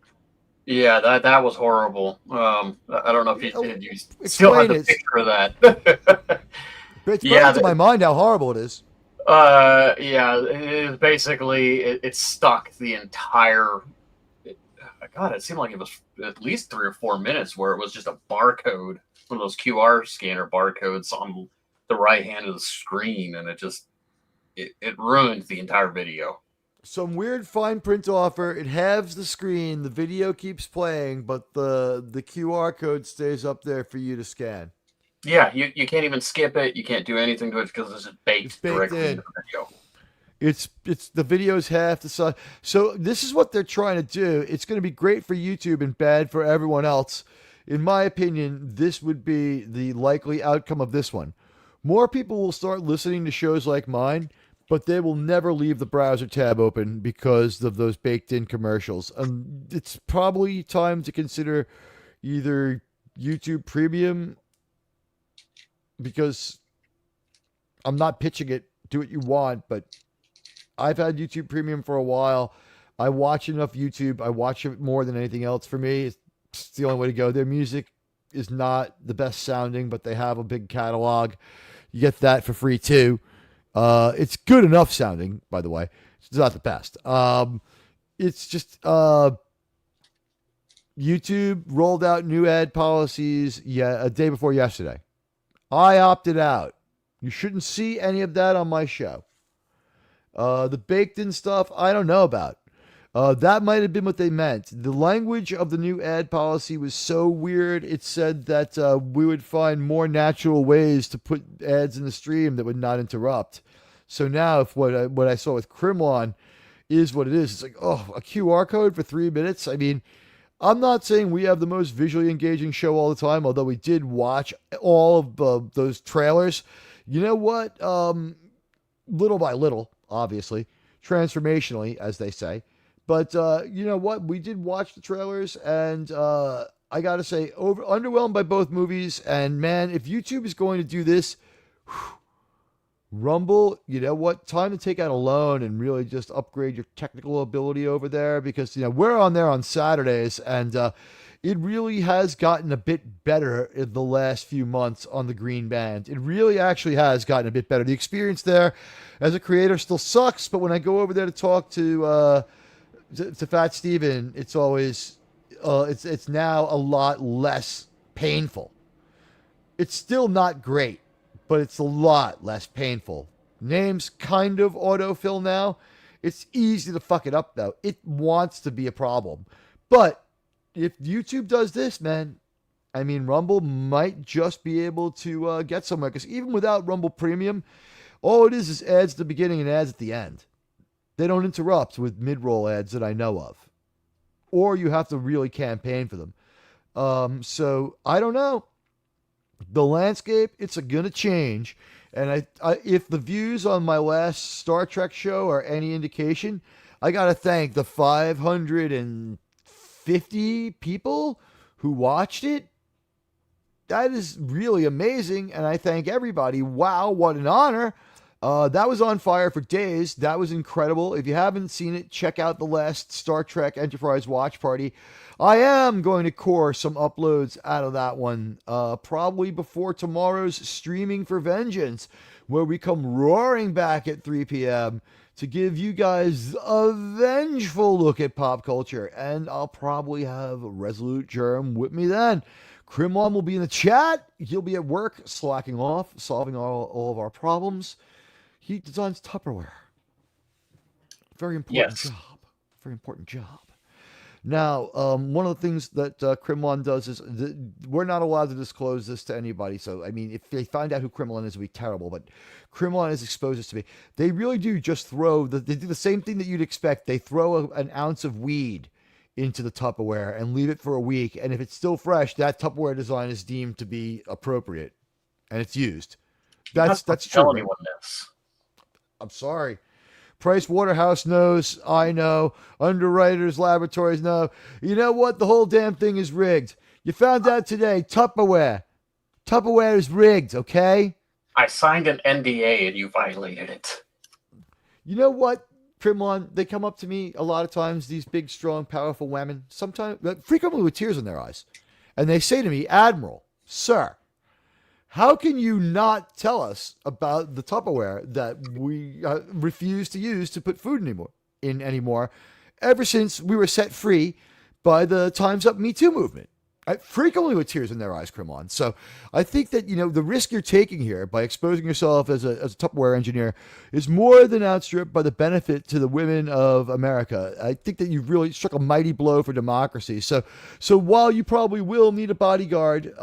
yeah, that was horrible. I don't know if you still have the picture of that. It's brought to my mind how horrible it is. Yeah, it was basically it stuck the entire. God, it seemed like it was at least 3 or 4 minutes where it was just a barcode, one of those QR scanner barcodes on the right hand of the screen, and it ruined the entire video. Some weird fine print offer. It halves the screen. The video keeps playing, but the QR code stays up there for you to scan. Yeah, you can't even skip it. You can't do anything to it because it's just baked directly into the video. It's the video's half the size. So this is what they're trying to do. It's going to be great for YouTube and bad for everyone else. In my opinion, this would be the likely outcome of this one. More people will start listening to shows like mine, but they will never leave the browser tab open because of those baked-in commercials. It's probably time to consider either YouTube Premium, because I'm not pitching it, do what you want, but I've had YouTube Premium for a while. I watch enough YouTube. I watch it more than anything else. For me, it's the only way to go. Their music is not the best sounding, but they have a big catalog. You get that for free too. It's good enough sounding, by the way. It's not the best. It's just YouTube rolled out new ad policies a day before yesterday. I opted out. You shouldn't see any of that on my show. The baked-in stuff, I don't know about. That might have been what they meant. The language of the new ad policy was so weird. It said that we would find more natural ways to put ads in the stream that would not interrupt. So now, if what I saw with Krimlon is what it is. It's like, oh, a QR code for 3 minutes. I mean, I'm not saying we have the most visually engaging show all the time, although we did watch all of those trailers. You know what? Little by little, obviously, transformationally, as they say. But you know what? We did watch the trailers, and I got to say, underwhelmed by both movies. And man, if YouTube is going to do this, Rumble, you know what? Time to take out a loan and really just upgrade your technical ability over there, because we're on there on Saturdays, and it really has gotten a bit better in the last few months on the green band. It really actually has gotten a bit better. The experience there as a creator still sucks, but when I go over there to talk to Fat Steven, it's always it's now a lot less painful. It's still not great, but it's a lot less painful. Name's kind of autofill now. It's easy to fuck it up, though. It wants to be a problem. But if YouTube does this, man, I mean, Rumble might just be able to get somewhere. Because even without Rumble Premium, all it is ads at the beginning and ads at the end. They don't interrupt with mid-roll ads that I know of. Or you have to really campaign for them. So, I don't know. The landscape, it's going to change. And if the views on my last Star Trek show are any indication, I got to thank the 550 people who watched it. That is really amazing. And I thank everybody. Wow, what an honor. That was on fire for days. That was incredible. If you haven't seen it, check out the last Star Trek Enterprise watch party. I am going to core some uploads out of that one, probably before tomorrow's Streaming for Vengeance, where we come roaring back at 3 p.m. to give you guys a vengeful look at pop culture. And I'll probably have Resolute Germ with me then. Krimlon will be in the chat. He'll be at work, slacking off, solving all of our problems. He designs Tupperware. Very important job. Very important job. Now, one of the things that Krimlon does is we're not allowed to disclose this to anybody. So, I mean, if they find out who Krimlon is, it would be terrible. But Krimlon has exposed this to me. They really do just they do the same thing that you'd expect. They throw an ounce of weed into the Tupperware and leave it for a week. And if it's still fresh, that Tupperware design is deemed to be appropriate. And it's used. That's true. Tell anyone this. I'm sorry. Price Waterhouse knows. I know. Underwriters Laboratories know. You know what? The whole damn thing is rigged. You found out today. Tupperware. Tupperware is rigged, okay? I signed an NDA and you violated it. You know what, Krimlon? They come up to me a lot of times, these big, strong, powerful women, sometimes, frequently with tears in their eyes. And they say to me, Admiral, sir, how can you not tell us about the Tupperware that we refuse to use to put food anymore ever since we were set free by the Time's Up Me Too movement? Frequently with tears in their eyes, Krimlon. So I think that, the risk you're taking here by exposing yourself as a Tupperware engineer is more than outstripped by the benefit to the women of America. I think that you've really struck a mighty blow for democracy. So while you probably will need a bodyguard,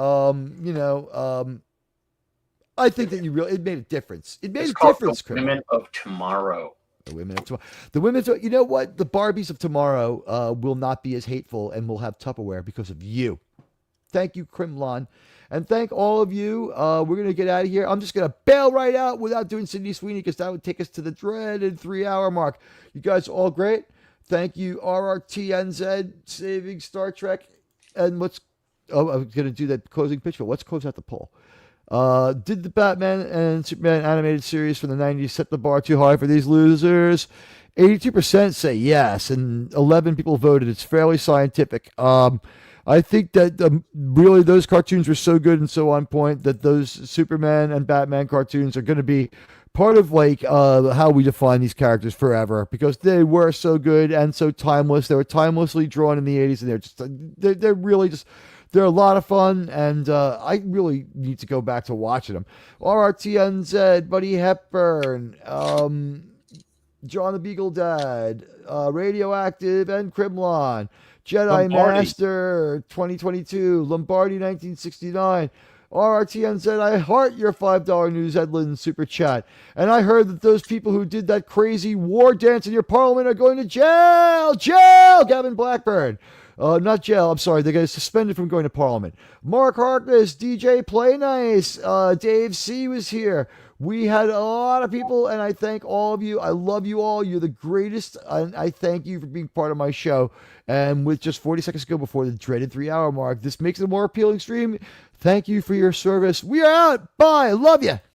I think that it made a difference. It made a difference, the Women of Tomorrow. The Women of Tomorrow. The Women of, you know what? The Barbies of tomorrow will not be as hateful and will have Tupperware because of you. Thank you, Krimlon. And thank all of you. We're going to get out of here. I'm just going to bail right out without doing Sydney Sweeney because that would take us to the dreaded 3-hour mark. You guys are all great. Thank you, RRTNZ, Saving Star Trek. And I was going to do that closing pitch, but let's close out the poll. Did the Batman and Superman animated series from the 90s set the bar too high for these losers? 82% say yes, and 11 people voted. It's fairly scientific. I think that really those cartoons were so good and so on point that those Superman and Batman cartoons are going to be part of how we define these characters forever, because they were so good and so timeless. They were timelessly drawn in the 80s, and they're really just... They're a lot of fun, and I really need to go back to watching them. RRTNZ, Buddy Hepburn, John the Beagle Dad, Radioactive, and Krimlon, Jedi Lombardi. Master 2022, Lombardi 1969, RRTN said, I heart your $5 news headline super chat. And I heard that those people who did that crazy war dance in your parliament are going to jail. Jail, Gavin Blackburn. Not jail, I'm sorry. They got suspended from going to Parliament. Mark Harkness, DJ Play Nice, Dave C was here. We had a lot of people, and I thank all of you. I love you all. You're the greatest, and I thank you for being part of my show. And with just 40 seconds to go before the dreaded 3-hour mark, this makes it a more appealing stream. Thank you for your service. We are out. Bye. Love you.